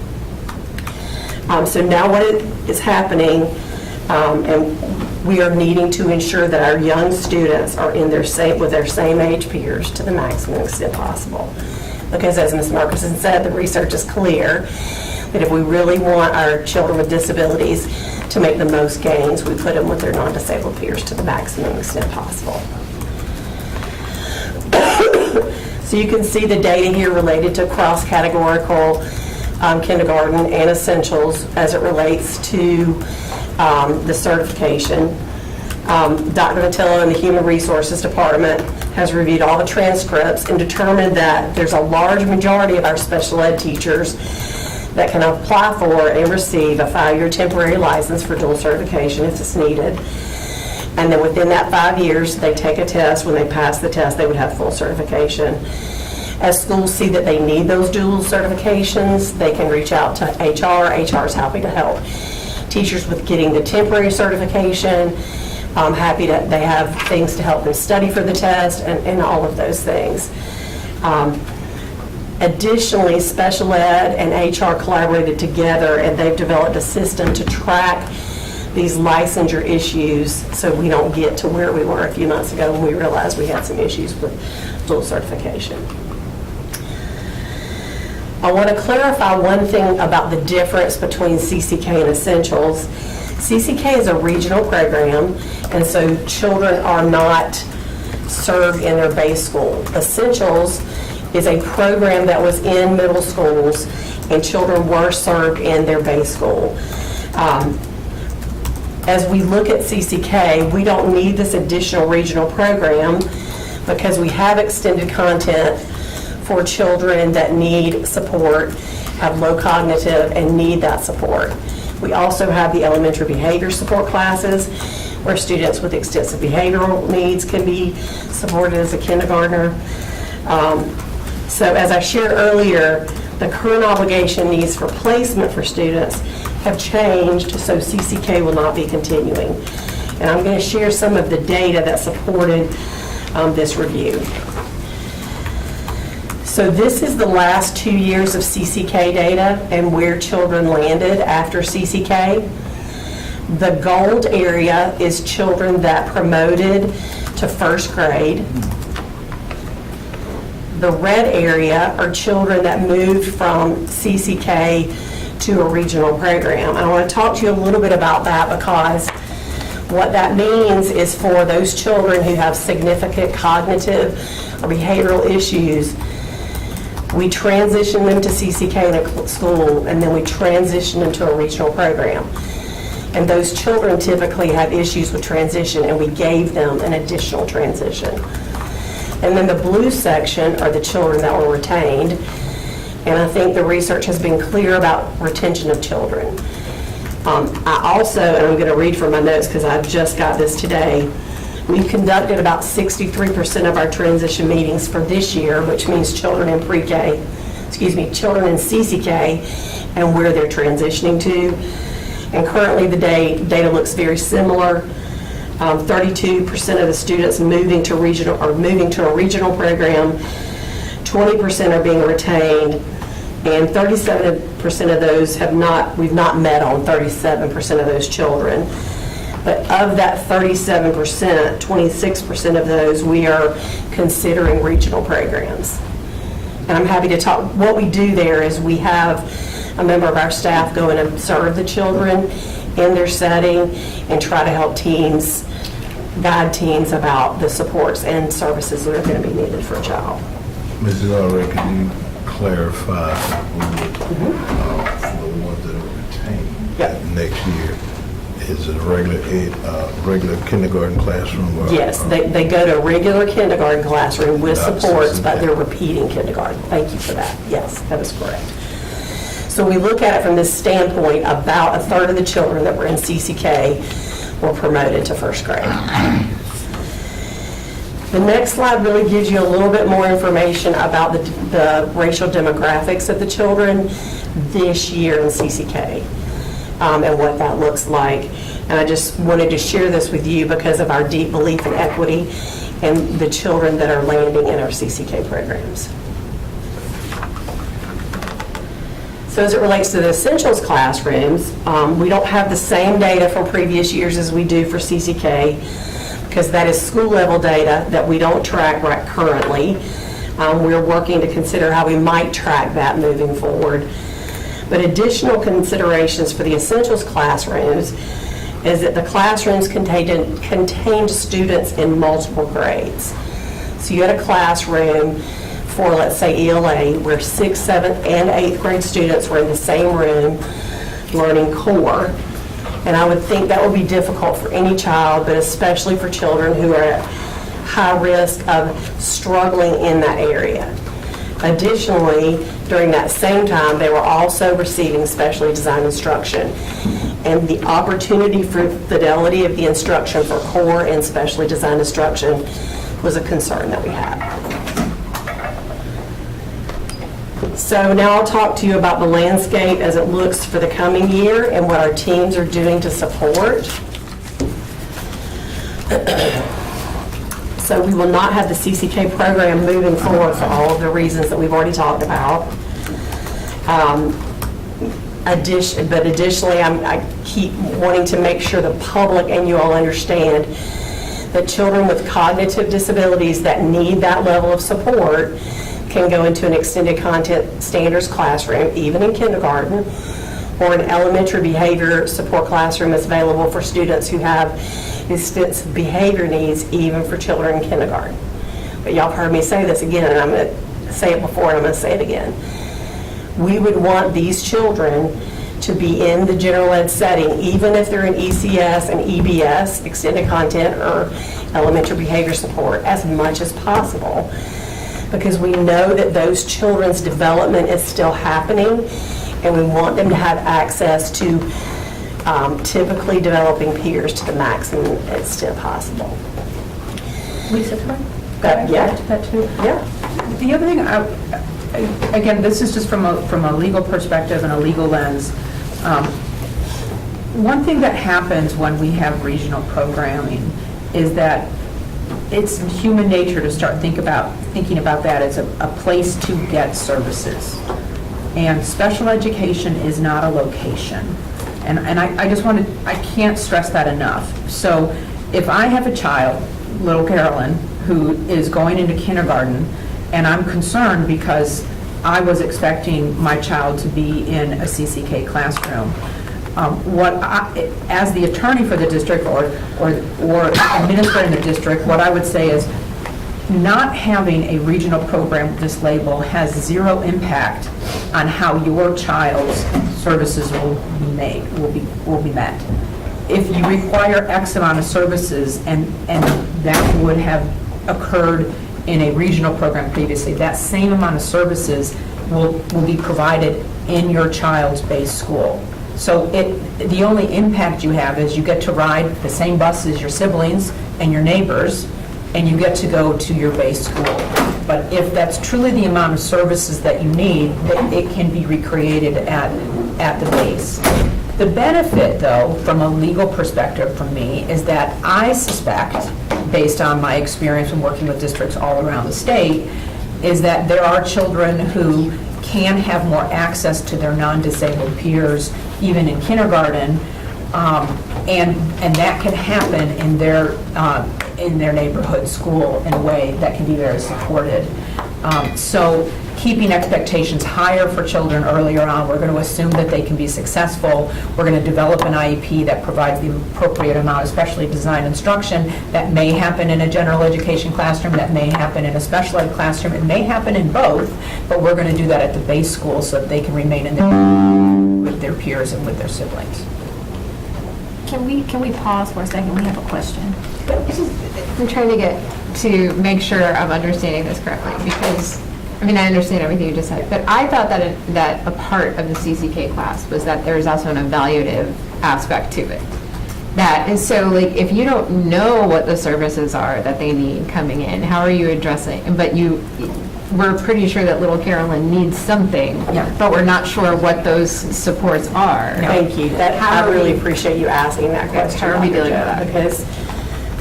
So now what is happening, and we are needing to ensure that our young students are in with their same age peers to the maximum extent possible. Because as Ms. Markison said, the research is clear that if we really want our children with disabilities to make the most gains, we put them with their non-disabled peers to the maximum extent possible. So you can see the data here related to cross-categorical kindergarten and essentials as it relates to the certification. Dr. Matillo in the Human Resources Department has reviewed all the transcripts and determined that there's a large majority of our special ed teachers that can apply for and receive a 5-year temporary license for dual certification if it's needed. And then within that 5 years, they take a test. When they pass the test, they would have full certification. As schools see that they need those dual certifications, they can reach out to HR. HR is happy to help teachers with getting the temporary certification. They have things to help them study for the test and all of those things. Additionally, special ed and HR collaborated together, and they've developed a system to track these licensure issues so we don't get to where we were a few months ago when we realized we had some issues with dual certification. I want to clarify one thing about the difference between CCK and Essentials. CCK is a regional program, and so children are not served in their base school. Essentials is a program that was in middle schools, and children were served in their base school. As we look at CCK, we don't need this additional regional program because we have extended content for children that need support, have low cognitive, and need that support. We also have the elementary behavior support classes where students with extensive behavioral needs can be supported as a kindergartner. So as I shared earlier, the current obligation needs for placement for students have changed, so CCK will not be continuing. And I'm going to share some of the data that supported this review. So this is the last 2 years of CCK data and where children landed after CCK. The gold area is children that promoted to first grade. The red area are children that moved from CCK to a regional program. And I want to talk to you a little bit about that, because what that means is for those children who have significant cognitive or behavioral issues, we transition them to CCK in a school, and then we transition them to a regional program. And those children typically have issues with transition, and we gave them an additional transition. And then the blue section are the children that were retained. And I think the research has been clear about retention of children. I also, and I'm going to read from my notes because I just got this today, we've conducted about 63% of our transition meetings for this year, which means children in pre-K, children in CCK and where they're transitioning to. And currently the data looks very similar. 32% of the students moving to a regional program, 20% are being retained, and 37% of those we've not met on 37% of those children. But of that 37%, 26% of those we are considering regional programs. And I'm happy to talk. What we do there is we have a member of our staff go and observe the children in their setting and try to help teams, guide teams about the supports and services that are going to be needed for a child. Mrs. Allred, can you clarify for the ones that are retained next year? Is it a regular kindergarten classroom? Yes, they go to a regular kindergarten classroom with supports, but they're repeating kindergarten. Thank you for that. Yes, that is correct. So we look at it from this standpoint, about a third of the children that were in CCK were promoted to first grade. The next slide really gives you a little bit more information about the racial demographics of the children this year in CCK and what that looks like. And I just wanted to share this with you because of our deep belief in equity and the children that are landing in our CCK programs. So as it relates to the essentials classrooms, we don't have the same data from previous years as we do for CCK, because that is school level data that we don't track right currently. We're working to consider how we might track that moving forward. But additional considerations for the essentials classrooms is that the classrooms contained students in multiple grades. So you had a classroom for, let's say, ELA, where 6th, 7th, and 8th grade students were in the same room learning core. And I would think that would be difficult for any child, but especially for children who are at high risk of struggling in that area. Additionally, during that same time, they were also receiving specially designed instruction. And the opportunity for fidelity of the instruction for core and specially designed instruction was a concern that we had. So now I'll talk to you about the landscape as it looks for the coming year and what our teams are doing to support. So we will not have the CCK program moving forward for all of the reasons that we've already talked about. But additionally, I keep wanting to make sure the public and you all understand that children with cognitive disabilities that need that level of support can go into an extended content standards classroom, even in kindergarten, or an elementary behavior support classroom is available for students who have extensive behavior needs, even for children in kindergarten. But y'all have heard me say this again, and I'm going to say it before and I'm going to say it again. We would want these children to be in the general ed setting, even if they're in ECS and EBS, extended content or elementary behavior support, as much as possible. Because we know that those children's development is still happening, and we want them to have access to typically developing peers to the maximum extent possible. Lisa, can I add to that too? Yeah. The other thing, again, this is just from a legal perspective and a legal lens. One thing that happens when we have regional programming is that it's human nature to start thinking about that as a place to get services. And special education is not a location. And I just wanted, I can't stress that enough. So if I have a child, little Carolyn, who is going into kindergarten, and I'm concerned because I was expecting my child to be in a CCK classroom, as the attorney for the district or administrator in the district, what I would say is not having a regional program with this label has zero impact on how your child's services will be met. If you require X amount of services and that would have occurred in a regional program previously, that same amount of services will be provided in your child's base school. So the only impact you have is you get to ride the same bus as your siblings and your neighbors, and you get to go to your base school. But if that's truly the amount of services that you need, it can be recreated at the base. The benefit, though, from a legal perspective for me, is that I suspect, based on my experience in working with districts all around the state, is that there are children who can have more access to their non-disabled peers, even in kindergarten, and that can happen in their neighborhood school in a way that can be very supported. So keeping expectations higher for children earlier on, we're going to assume that they can be successful. We're going to develop an IEP that provides the appropriate amount of specially designed instruction. That may happen in a general education classroom, that may happen in a special ed classroom, it may happen in both, but we're going to do that at the base school so that they can remain with their peers and with their siblings. Can we pause for a second? We have a question. I'm trying to make sure I'm understanding this correctly, because, I mean, I understand everything you just said, but I thought that a part of the CCK class was that there's also an evaluative aspect to it. That is, so like, if you don't know what the services are that they need coming in, how are you addressing, but we're pretty sure that little Carolyn needs something, but we're not sure what those supports are. Thank you. I really appreciate you asking that question. How are we dealing with that? Because,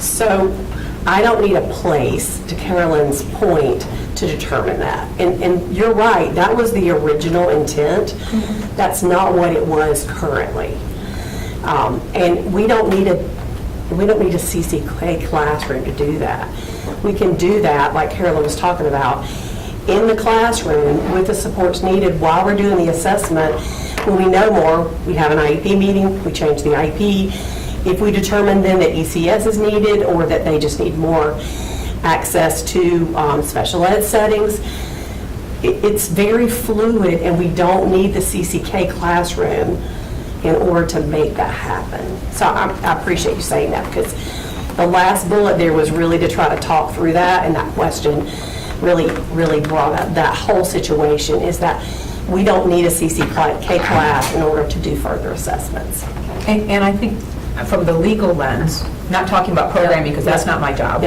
so, I don't need a place, to Carolyn's point, to determine that. And you're right, that was the original intent. That's not what it was currently. And we don't need a CCK classroom to do that. We can do that, like Carolyn was talking about, in the classroom with the supports needed while we're doing the assessment. When we know more, we have an IEP meeting, we change the IEP. If we determine then that ECS is needed or that they just need more access to special ed settings, it's very fluid, and we don't need the CCK classroom in order to make that happen. So I appreciate you saying that, because the last bullet there was really to try to talk through that, and that question really brought up that whole situation, is that we don't need a CCK class in order to do further assessments. And I think from the legal lens, not talking about programming because that's not my job,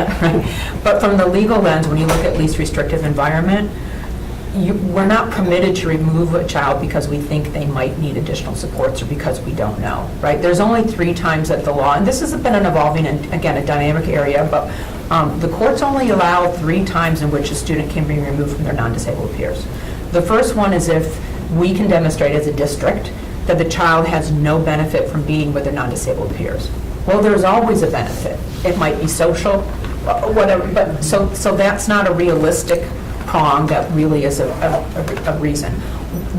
but from the legal lens, when you look at least restrictive environment, we're not permitted to remove a child because we think they might need additional supports or because we don't know, right? There's only 3 times that the law, and this has been an evolving and, again, a dynamic area, but the courts only allow 3 times in which a student can be removed from their non-disabled peers. The first one is if we can demonstrate as a district that the child has no benefit from being with their non-disabled peers. Well, there's always a benefit. It might be social, whatever, but so that's not a realistic prong that really is a reason.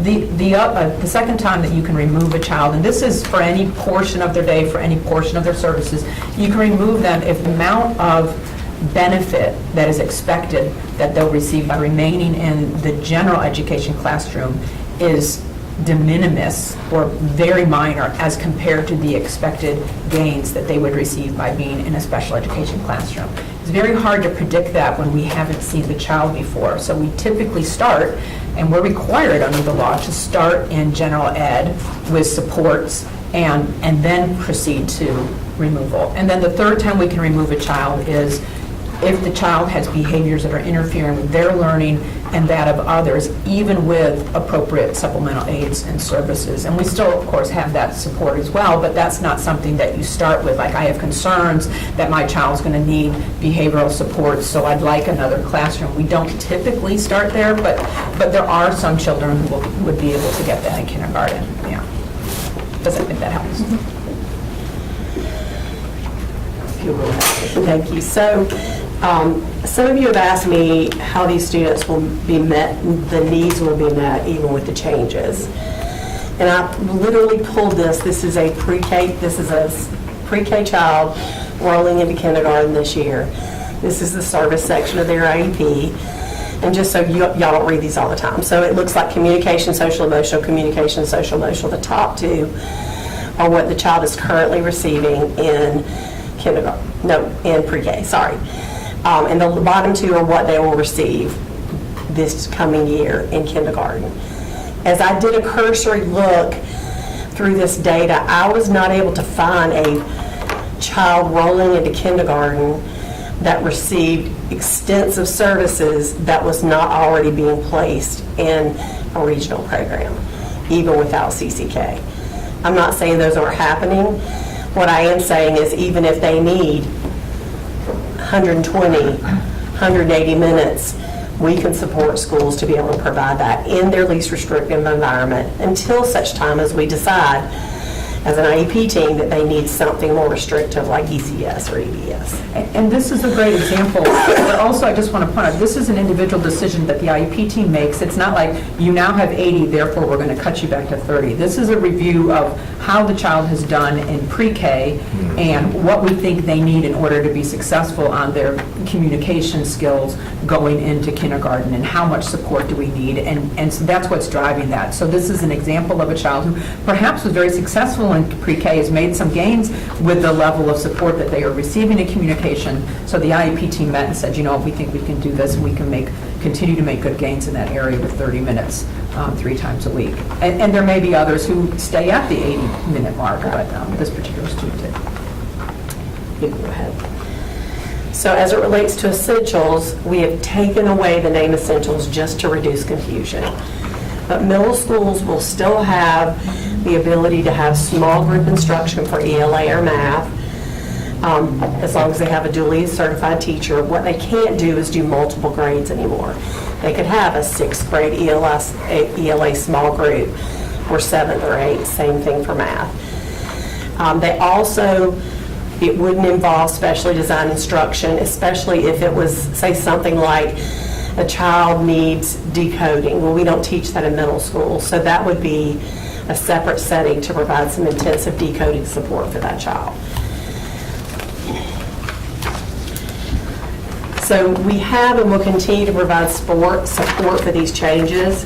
The second time that you can remove a child, and this is for any portion of their day, for any portion of their services, you can remove them if the amount of benefit that is expected that they'll receive by remaining in the general education classroom is de minimis or very minor as compared to the expected gains that they would receive by being in a special education classroom. It's very hard to predict that when we haven't seen the child before. So we typically start, and we're required under the law to start in general ed with supports and then proceed to removal. And then the third time we can remove a child is if the child has behaviors that are interfering with their learning and that of others, even with appropriate supplemental aids and services. And we still, of course, have that support as well, but that's not something that you start with, like, I have concerns that my child's going to need behavioral support, so I'd like another classroom. We don't typically start there, but there are some children who would be able to get that in kindergarten, yeah. if that helps. Thank you. So, some of you have asked me how these students will be met, the needs will be met even with the changes. And I literally pulled this. This is a pre-K child rolling into kindergarten this year. This is the service section of their IEP. And just so y'all don't read these all the time. So it looks like communication, social, emotional, communication, social, emotional. The top two are what the child is currently receiving in kindergarten, no, in pre-K, sorry. And the bottom two are what they will receive this coming year in kindergarten. As I did a cursory look through this data, I was not able to find a child rolling into kindergarten that received extensive services that was not already being placed in a regional program, even without CCK. I'm not saying those aren't happening. What I am saying is even if they need 120, 180 minutes, we can support schools to be able to provide that in their least restrictive environment until such time as we decide as an IEP team that they need something more restrictive like ECS or EBS. And this is a great example, but also I just want to point out, this is an individual decision that the IEP team makes. It's not like you now have 80, therefore we're going to cut you back to 30. This is a review of how the child has done in pre-K and what we think they need in order to be successful on their communication skills going into kindergarten, and how much support do we need, and so that's what's driving that. So this is an example of a child who perhaps was very successful in pre-K, has made some gains with the level of support that they are receiving in communication. So the IEP team met and said, you know, we think we can do this, and we can continue to make good gains in that area with 30 minutes 3 times a week. And there may be others who stay at the 80-minute mark, but this particular student did. You can go ahead. So as it relates to essentials, we have taken away the name essentials just to reduce confusion. But middle schools will still have the ability to have small group instruction for ELA or math, as long as they have a duly certified teacher. What they can't do is do multiple grades anymore. They could have a 6th grade ELA small group, or 7th or 8th, same thing for math. They also, it wouldn't involve specially designed instruction, especially if it was, say, something like a child needs decoding. Well, we don't teach that in middle school, so that would be a separate setting to provide some intensive decoding support for that child. So we have and will continue to provide support for these changes.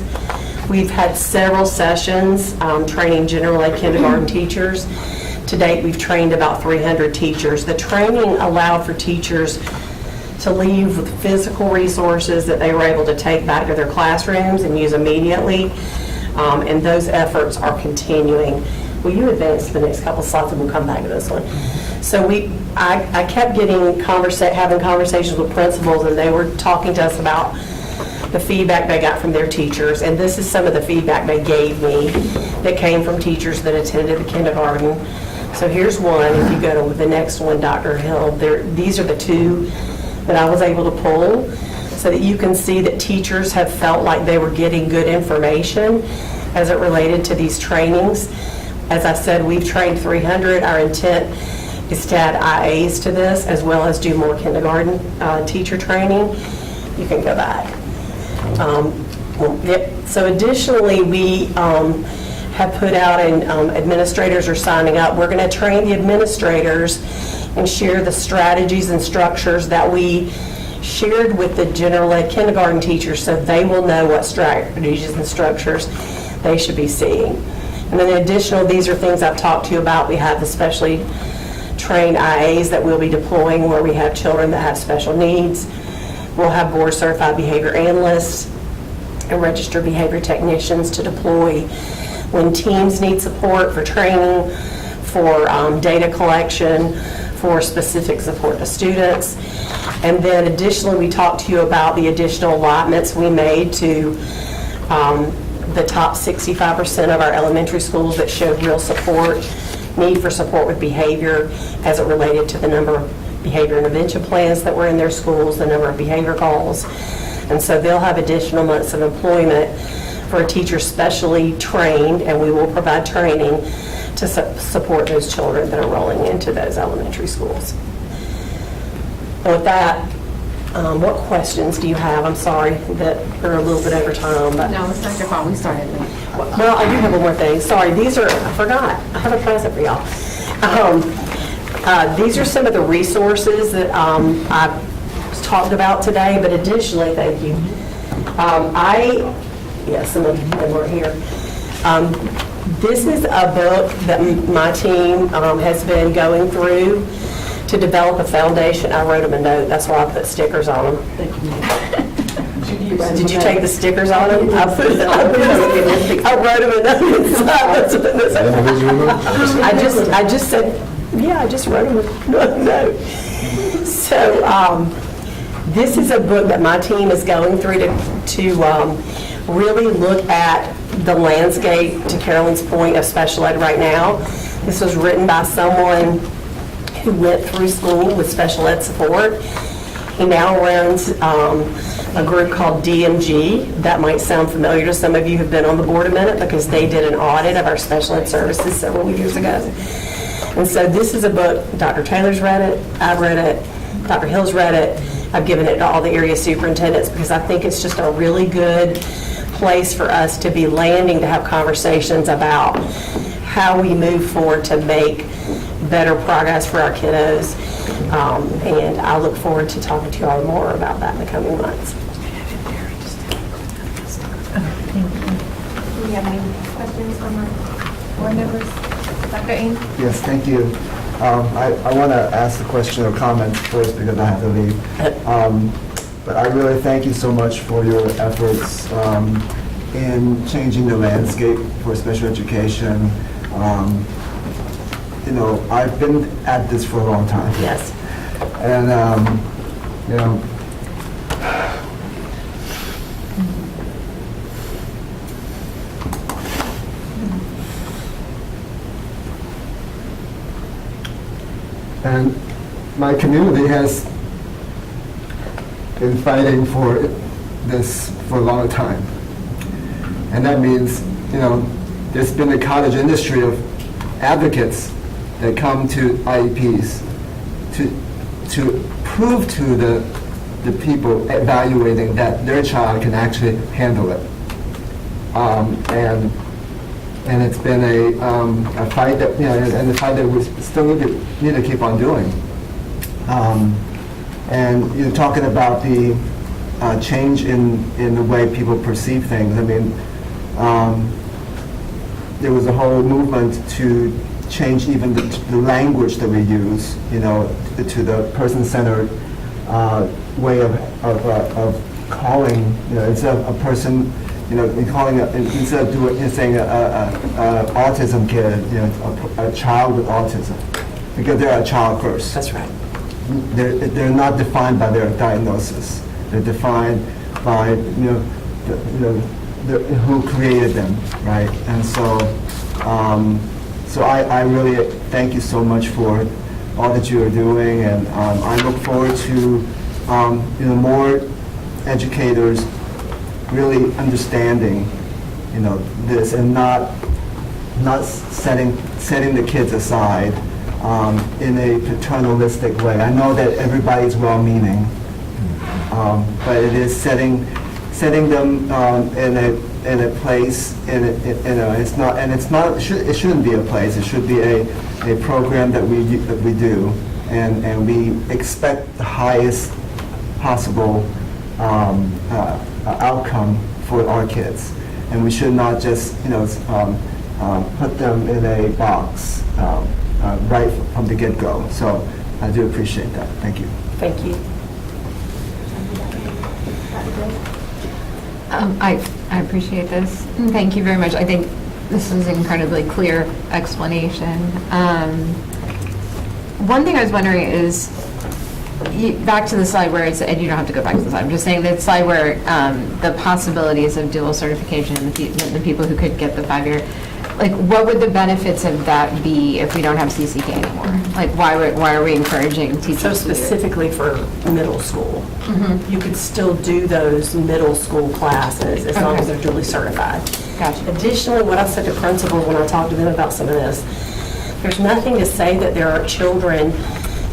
We've had several sessions training general ed kindergarten teachers. To date, we've trained about 300 teachers. The training allowed for teachers to leave with physical resources that they were able to take back to their classrooms and use immediately, and those efforts are continuing. Will you advance to the next couple slides and we'll come back to this one? So I kept having conversations with principals, and they were talking to us about the feedback they got from their teachers, and this is some of the feedback they gave me that came from teachers that attended the kindergarten. So here's one. If you go to the next one, Dr. Hill, these are the two that I was able to pull, so that you can see that teachers have felt like they were getting good information as it related to these trainings. As I said, we've trained 300. Our intent is to add IAs to this, as well as do more kindergarten teacher training. You can go back. So additionally, we have put out, and administrators are signing up. We're going to train the administrators and share the strategies and structures that we shared with the general ed kindergarten teachers, so they will know what strategies and structures they should be seeing. And then additional, these are things I've talked to you about. We have the specially trained IAs that we'll be deploying where we have children that have special needs. We'll have board certified behavior analysts and registered behavior technicians to deploy when teams need support for training, for data collection, for specific support to students. And then additionally, we talked to you about the additional allotments we made to the top 65% of our elementary schools that showed real need for support with behavior as it related to the number of behavior intervention plans that were in their schools, the number of behavior goals. And so they'll have additional months of employment for a teacher specially trained, and we will provide training to support those children that are rolling into those elementary schools. And with that, what questions do you have? I'm sorry that we're a little bit over time, but. No, it's not your fault, we started late. Well, I do have one more thing. Sorry, these are, I forgot. I have a present for y'all. These are some of the resources that I talked about today, but additionally, thank you. Some of them are here. This is a book that my team has been going through to develop a foundation. I wrote them a note. That's why I put stickers on them. Did you take the stickers on them? I wrote them a note inside. I just said, I just wrote them a note. So this is a book that my team is going through to really look at the landscape, to Carolyn's point, of special ed right now. This was written by someone who went through school with special ed support. He now runs a group called DMG. That might sound familiar to some of you who've been on the board a minute, because they did an audit of our special ed services several years ago. And so this is a book, Dr. Taylor's read it, I've read it, Dr. Hill's read it. I've given it to all the area superintendents because I think it's just a really good place for us to be landing, to have conversations about how we move forward to make better progress for our kiddos. And I look forward to talking to you all more about that in the coming months. Do we have any questions from our board members? Dr. Ng? Yes, thank you. I want to ask a question or comment first because I have to leave. But I really thank you so much for your efforts in changing the landscape for special education. I've been at this for a long time. Yes. And, and my community has been fighting for this for a long time. And that means, there's been a cottage industry of advocates that come to IEPs to prove to the people evaluating that their child can actually handle it. And it's been a fight that, and a fight that we still need to keep on doing. And you're talking about the change in the way people perceive things. I mean, there was a whole movement to change even the language that we use, to the person-centered way of calling, instead of a person, instead of saying autism kid, a child with autism, because they're a child first. That's right. They're not defined by their diagnosis. They're defined by who created them, right? And so, I really thank you so much for all that you are doing, and I look forward to more educators really understanding this and not setting the kids aside in a paternalistic way. I know that everybody's well-meaning, but it is setting them in a place, it shouldn't be a place. It should be a program that we do, and we expect the highest possible outcome for our kids, and we should not just put them in a box right from the get-go. So I do appreciate that. Thank you. Thank you. I appreciate this. Thank you very much. I think this is an incredibly clear explanation. One thing I was wondering is, back to the slide where it's, and you don't have to go back to the slide, I'm just saying that slide where the possibilities of dual certification and the people who could get the 5-year, like, what would the benefits of that be if we don't have CCK anymore? Like, why are we encouraging teachers? So specifically for middle school, you could still do those middle school classes as long as they're duly certified. Gotcha. Additionally, what I said to principals when I talked to them about some of this, There's nothing to say that there are children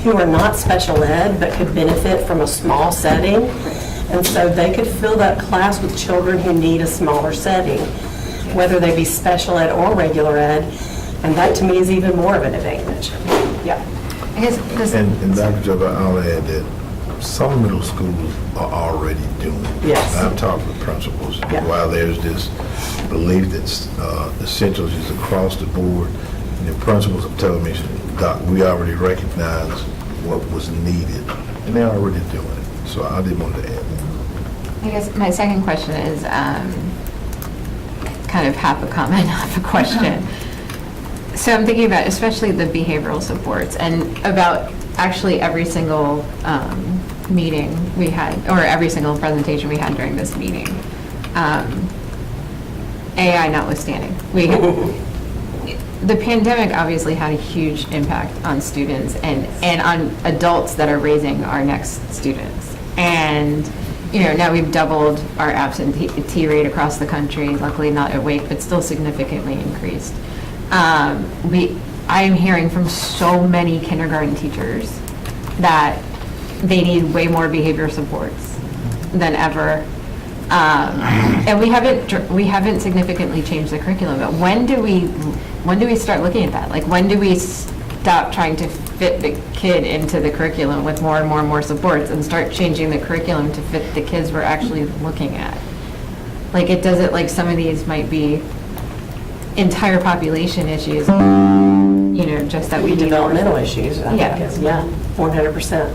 who are not special ed but could benefit from a small setting. And so they could fill that class with children who need a smaller setting, whether they be special ed or regular ed. And that to me is even more of an advantage. Yeah. I guess this, And Dr. Jabbar, I'll add that some middle schools are already doing it. Yes. I've talked with principals. Yeah. While there's this belief that essentials is across the board, and the principals have told me, Doc, we already recognize what was needed, and they're already doing it. So I did want to add that. I guess my second question is kind of half a comment, half a question. So I'm thinking about especially the behavioral supports and about actually every single meeting we had, or every single presentation we had during this meeting. AI notwithstanding. The pandemic obviously had a huge impact on students and on adults that are raising our next students. And now we've doubled our absentee rate across the country, luckily not at Wake, but still significantly increased. I'm hearing from so many kindergarten teachers that they need way more behavior supports than ever. And we haven't significantly changed the curriculum, but when do we start looking at that? Like, when do we stop trying to fit the kid into the curriculum with more and more and more supports and start changing the curriculum to fit the kids we're actually looking at? Like, it doesn't, like, some of these might be entire population issues, just that we need Developmental issues. I think Yeah. is- Yeah, 100%.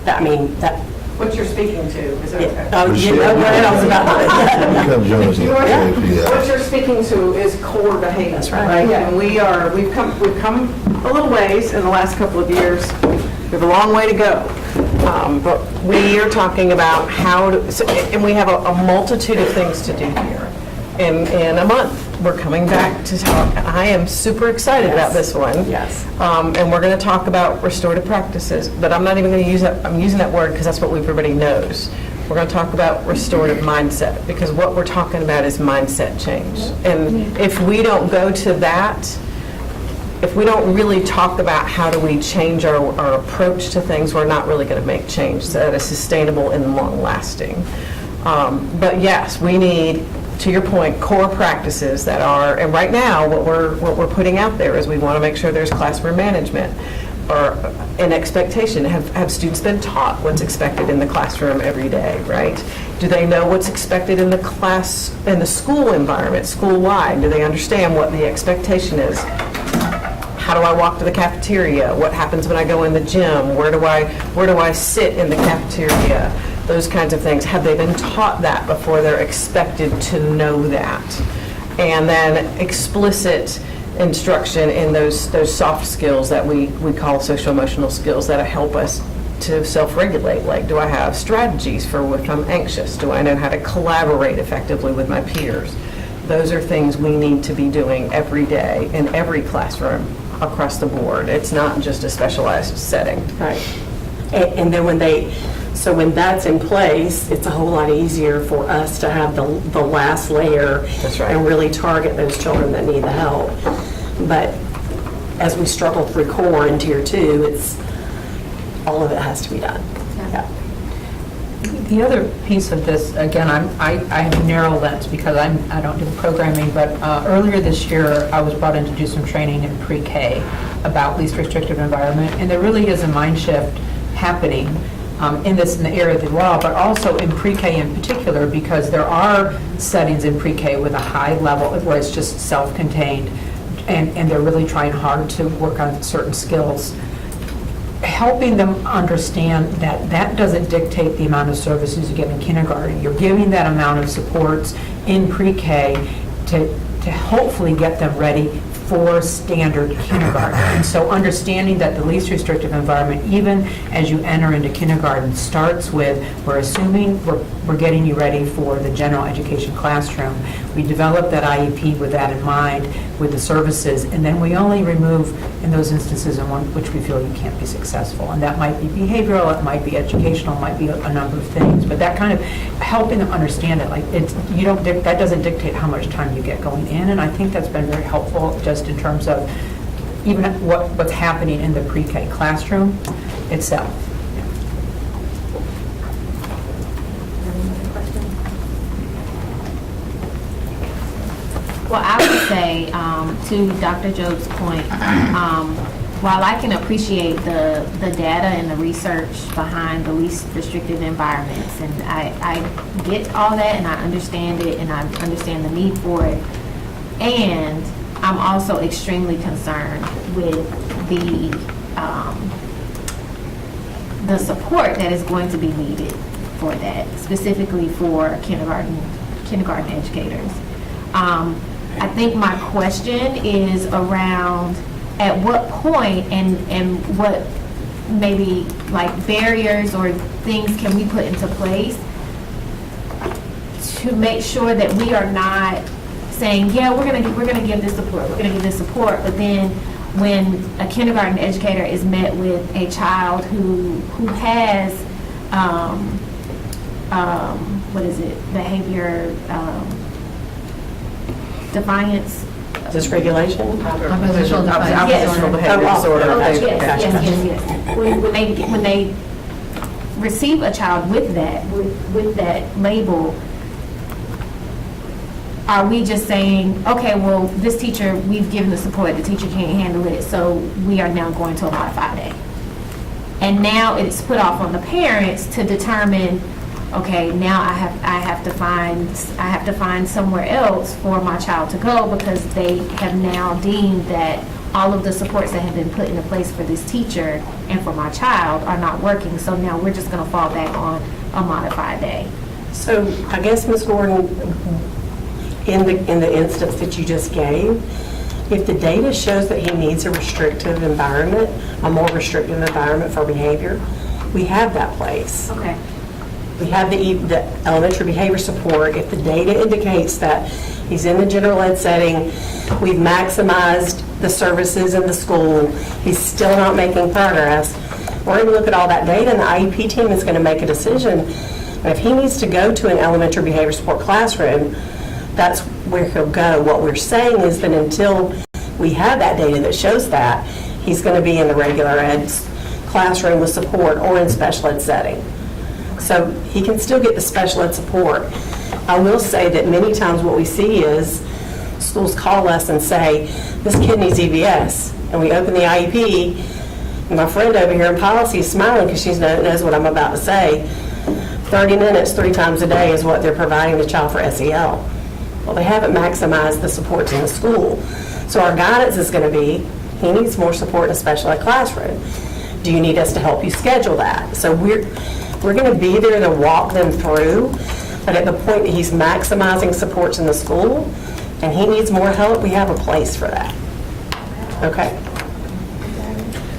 I mean, that. What you're speaking to, is that okay? Oh, you know what I was about to. Come join us You are- at KPI. What you're speaking to is core behavior. That's right. Yeah. And we've come a little ways in the last couple of years. We have a long way to go. But we are talking about how to, and we have a multitude of things to do here. In a month, we're coming back to talk. I am super excited about this one. Yes. And we're going to talk about restorative practices, but I'm not even going to use that, I'm using that word because that's what everybody knows. We're going to talk about restorative mindset, because what we're talking about is mindset change. And if we don't go to that, if we don't really talk about how do we change our approach to things, we're not really going to make change that is sustainable and long-lasting. But yes, we need, to your point, core practices that are, and right now, what we're putting out there is we want to make sure there's classroom management or an expectation. Have students been taught what's expected in the classroom every day, right? Do they know what's expected in the class, in the school environment, school-wide? Do they understand what the expectation is? How do I walk to the cafeteria? What happens when I go in the gym? Where do I sit in the cafeteria? Those kinds of things. Have they been taught that before they're expected to know that? And then explicit instruction in those soft skills that we call social emotional skills that help us to self-regulate. Like, do I have strategies for if I'm anxious? Do I know how to collaborate effectively with my peers? Those are things we need to be doing every day in every classroom across the board. It's not just a specialized setting. Right. And then when that's in place, it's a whole lot easier for us to have the last layer. That's right. And really target those children that need the help. But as we struggle through core and tier 2, it's, all of it has to be done. Yeah. The other piece of this, again, I have a narrow lens because I don't do the programming, but earlier this year, I was brought in to do some training in pre-K about least restrictive environment, and there really is a mind shift happening in the area of the law, but also in pre-K in particular, because there are settings in pre-K with a high level where it's just self-contained, and they're really trying hard to work on certain skills. Helping them understand that that doesn't dictate the amount of services you get in kindergarten. You're giving that amount of supports in pre-K to hopefully get them ready for standard kindergarten. And so understanding that the least restrictive environment, even as you enter into kindergarten, starts with, we're assuming we're getting you ready for the general education classroom. We develop that IEP with that in mind, with the services, and then we only remove in those instances in which we feel you can't be successful. And that might be behavioral, it might be educational, it might be a number of things, but that kind of helping them understand it, like that doesn't dictate how much time you get going in, and I think that's been very helpful just in terms of even what's happening in the pre-K classroom itself. Well, I would say, to Dr. Job's point, while I can appreciate the data and the research behind the least restrictive environments, and I get all that and I understand it and I understand the need for it, and I'm also extremely concerned with the support that is going to be needed for that, specifically for kindergarten educators. I think my question is around at what point and what maybe like barriers or things can we put into place to make sure that we are not saying, yeah, we're gonna give this support, but then when a kindergarten educator is met with a child who has behavior defiance. Dysregulation? Oppositional Yes. behavior disorder. Yes. When they receive a child with that label, are we just saying, okay, well, this teacher, we've given the support, the teacher can't handle it, so we are now going to a modified day? And now it's put off on the parents to determine, okay, now I have to find somewhere else for my child to go because they have now deemed that all of the supports that have been put into place for this teacher and for my child are not working. So now we're just going to fall back on a modified day. So I guess, Ms. Gordon, in the instance that you just gave, if the data shows that he needs a restrictive environment, a more restrictive environment for behavior, we have that place. Okay. We have the elementary behavior support. If the data indicates that he's in the general ed setting, we've maximized the services in the school, he's still not making progress, we're going to look at all that data and the IEP team is going to make a decision. And if he needs to go to an elementary behavior support classroom, that's where he'll go. What we're saying is that until we have that data that shows that, he's going to be in the regular ed classroom with support or in special ed setting. So he can still get the special ed support. I will say that many times what we see is schools call us and say, this kid needs EBS. And we open the IEP, and my friend over here in policy is smiling because she knows what I'm about to say. 30 minutes 3 times a day is what they're providing the child for SEL. Well, they haven't maximized the supports in the school. So our guidance is going to be, he needs more support in a special ed classroom. Do you need us to help you schedule that? So we're going to be there to walk them through, but at the point that he's maximizing supports in the school and he needs more help, we have a place for that. Okay.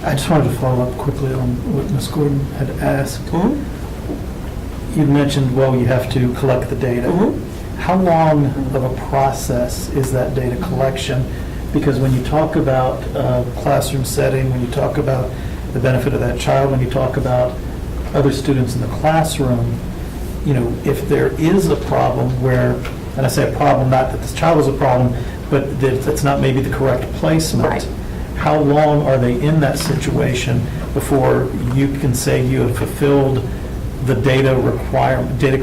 I just wanted to follow up quickly on what Ms. Gordon had asked. You mentioned, well, you have to collect the data. How long of a process is that data collection? Because when you talk about classroom setting, when you talk about the benefit of that child, when you talk about other students in the classroom, you know, if there is a problem where, and I say a problem, not that this child is a problem, but that it's not maybe the correct placement. Right. How long are they in that situation before you can say you have fulfilled the data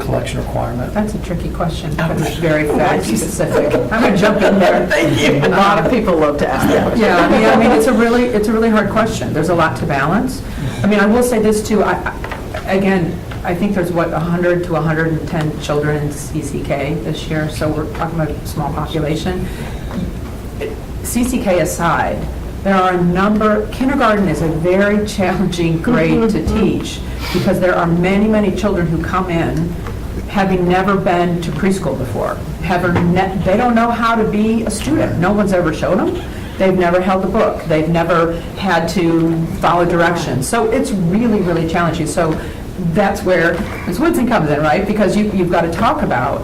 collection requirement? That's a tricky question, because it's very fact specific. I'm going to jump in there. Thank you. A lot of people love to ask that question. Yeah, I mean, it's a really hard question. There's a lot to balance. I mean, I will say this too, again, I think there's 100 to 110 children in CCK this year, so we're talking about a small population. CCK aside, there are a number, kindergarten is a very challenging grade to teach because there are many, many children who come in having never been to preschool before. They don't know how to be a student. No one's ever showed them. They've never held a book. They've never had to follow directions. So it's really, really challenging. So that's where Ms. Woodson comes in, right? Because you've got to talk about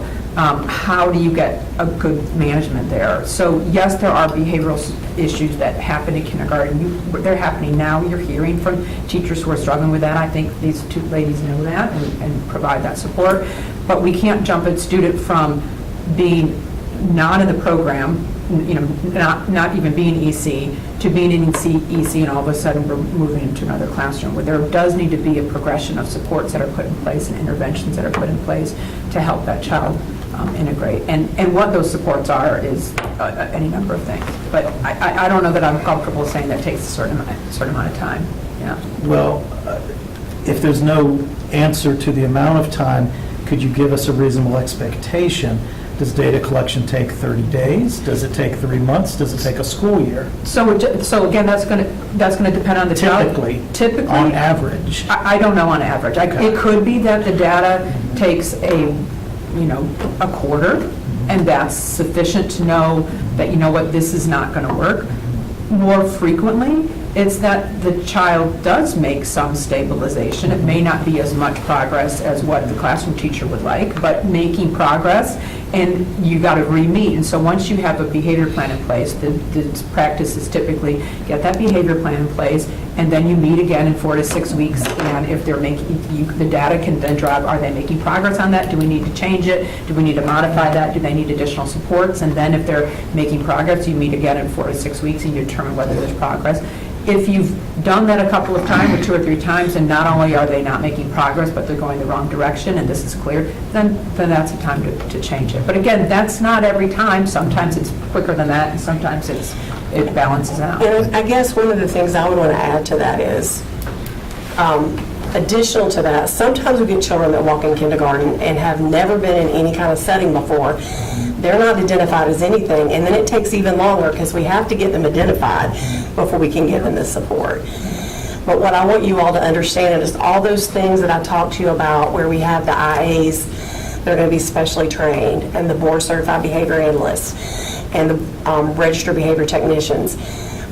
how do you get a good management there. So yes, there are behavioral issues that happen in kindergarten. They're happening now. You're hearing from teachers who are struggling with that. I think these 2 ladies know that and provide that support. But we can't jump a student from being not in the program not even being EC, to being in EC, and all of a sudden we're moving into another classroom, where there does need to be a progression of supports that are put in place and interventions that are put in place to help that child integrate. And what those supports are is any number of things. But I don't know that I'm comfortable saying that takes a certain amount of time. Yeah. Well, if there's no answer to the amount of time, could you give us a reasonable expectation? Does data collection take 30 days? Does it take 3 months? Does it take a school year? So again, that's going to depend on the child. Typically, on average. I don't know on average. It could be that the data takes a quarter, and that's sufficient to know that, what, this is not going to work. More frequently, it's that the child does make some stabilization. It may not be as much progress as what the classroom teacher would like, but making progress, and you got to re-meet. And so once you have a behavior plan in place, the practice is typically get that behavior plan in place, and then you meet again in 4 to 6 weeks, and if they're the data can then drive, are they making progress on that? Do we need to change it? Do we need to modify that? Do they need additional supports? And then if they're making progress, you meet again in 4 to 6 weeks, and you determine whether there's progress. If you've done that a couple of times, or 2 or 3 times, and not only are they not making progress, but they're going the wrong direction, and this is clear, then that's the time to change it. But again, that's not every time. Sometimes it's quicker than that, and sometimes it balances out. And I guess one of the things I would want to add to that is, additional to that, sometimes we get children that walk in kindergarten and have never been in any kind of setting before. They're not identified as anything, and then it takes even longer because we have to get them identified before we can give them the support. But what I want you all to understand is all those things that I talked to you about, where we have the IAs that are going to be specially trained, and the board certified behavior analysts, and the registered behavior technicians,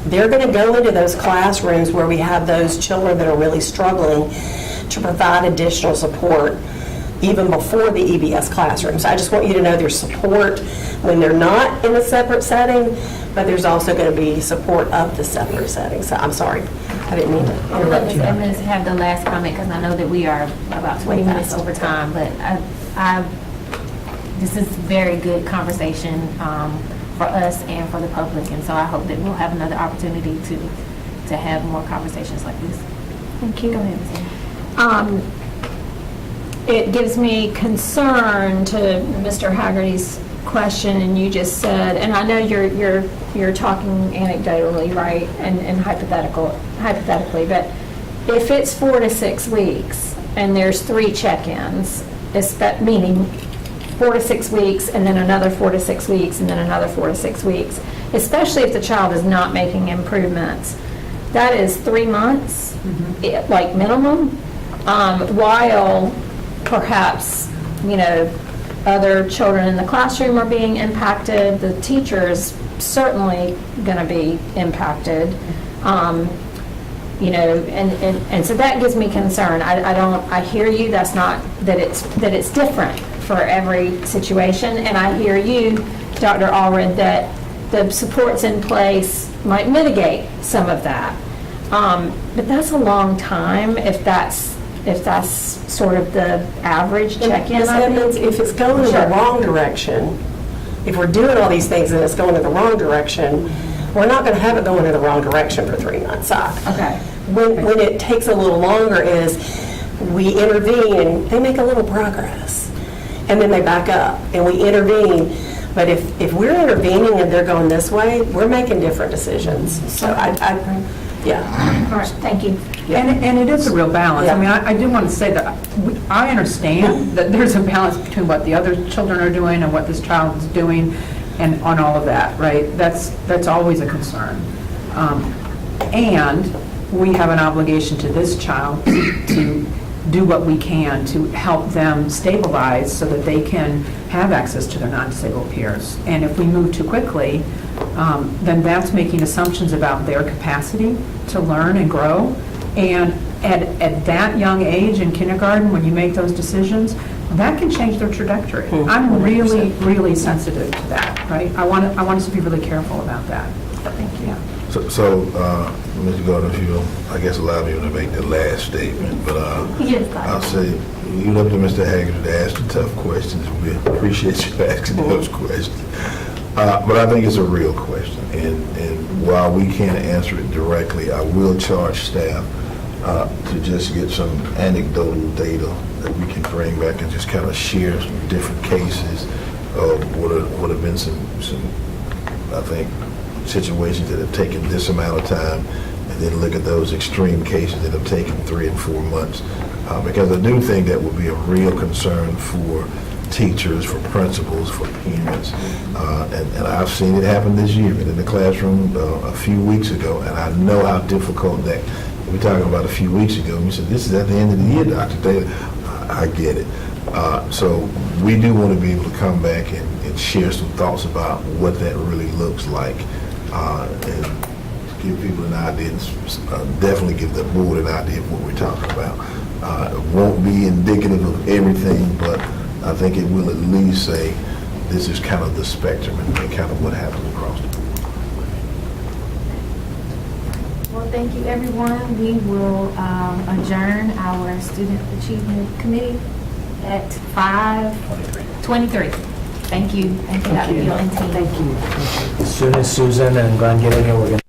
they're going to go into those classrooms where we have those children that are really struggling to provide additional support even before the EBS classrooms. I just want you to know there's support when they're not in a separate setting, but there's also going to be support of the separate setting. So I'm sorry, I didn't mean to interrupt you. I'm going to have the last comment because I know that we are about 20 minutes over time, but this is very good conversation for us and for the public, and so I hope that we'll have another opportunity to have more conversations like this. Thank you. Go ahead, Ms. Ann. It gives me concern to Mr. Haggerty's question, and you just said, and I know you're talking anecdotally, right, and hypothetically, but if it's 4 to 6 weeks and there's 3 check-ins, meaning 4 to 6 weeks and then another 4 to 6 weeks and then another 4 to 6 weeks, especially if the child is not making improvements, that is 3 months, like minimum, while perhaps, other children in the classroom are being impacted, the teacher is certainly going to be impacted, and so that gives me concern. I hear you, that it's different for every situation, and I hear you, Dr. Allred, that the supports in place might mitigate some of that. But that's a long time if that's sort of the average check-in. If it's going in the wrong direction, if we're doing all these things and it's going in the wrong direction, we're not going to have it going in the wrong direction for 3 months. Okay. When it takes a little longer is we intervene and they make a little progress, and then they back up and we intervene. But if we're intervening and they're going this way, we're making different decisions. So yeah. All right, thank you. And it is a real balance. I mean, I do want to say that I understand that there's a balance between what the other children are doing and what this child is doing, and on all of that, right? That's always a concern. And we have an obligation to this child to do what we can to help them stabilize so that they can have access to their non-disabled peers. And if we move too quickly, then that's making assumptions about their capacity to learn and grow. And at that young age in kindergarten, when you make those decisions, that can change their trajectory. I'm really, really sensitive to that, right? I want us to be really careful about that. Thank you. So, Ms. Gordon, if you'll, I guess, allow me to make the last statement, but I'll say, you look to Mr. Haggard to ask the tough questions. We appreciate you asking those questions. But I think it's a real question, and while we can't answer it directly, I will charge staff to just get some anecdotal data that we can bring back and just kind of share some different cases of what have been some, I think, situations that have taken this amount of time, and then look at those extreme cases that have taken 3 and 4 months. Because I do think that would be a real concern for teachers, for principals, for parents. And I've seen it happen this year, been in the classroom a few weeks ago, and I know how difficult that, we're talking about a few weeks ago, and you said, this is at the end of the year, Dr. Taylor. I get it. So we do want to be able to come back and share some thoughts about what that really looks like, and give people an idea, and definitely give the board an idea of what we're talking about. It won't be indicative of everything, but I think it will at least say this is kind of the spectrum and kind of what happens across the board. Well, thank you, everyone. We will adjourn our Student Achievement Committee at 5:23. Thank you. Thank you, Dr. Gill and team. Thank you. As soon as Susan and Glenn get in here, we're going to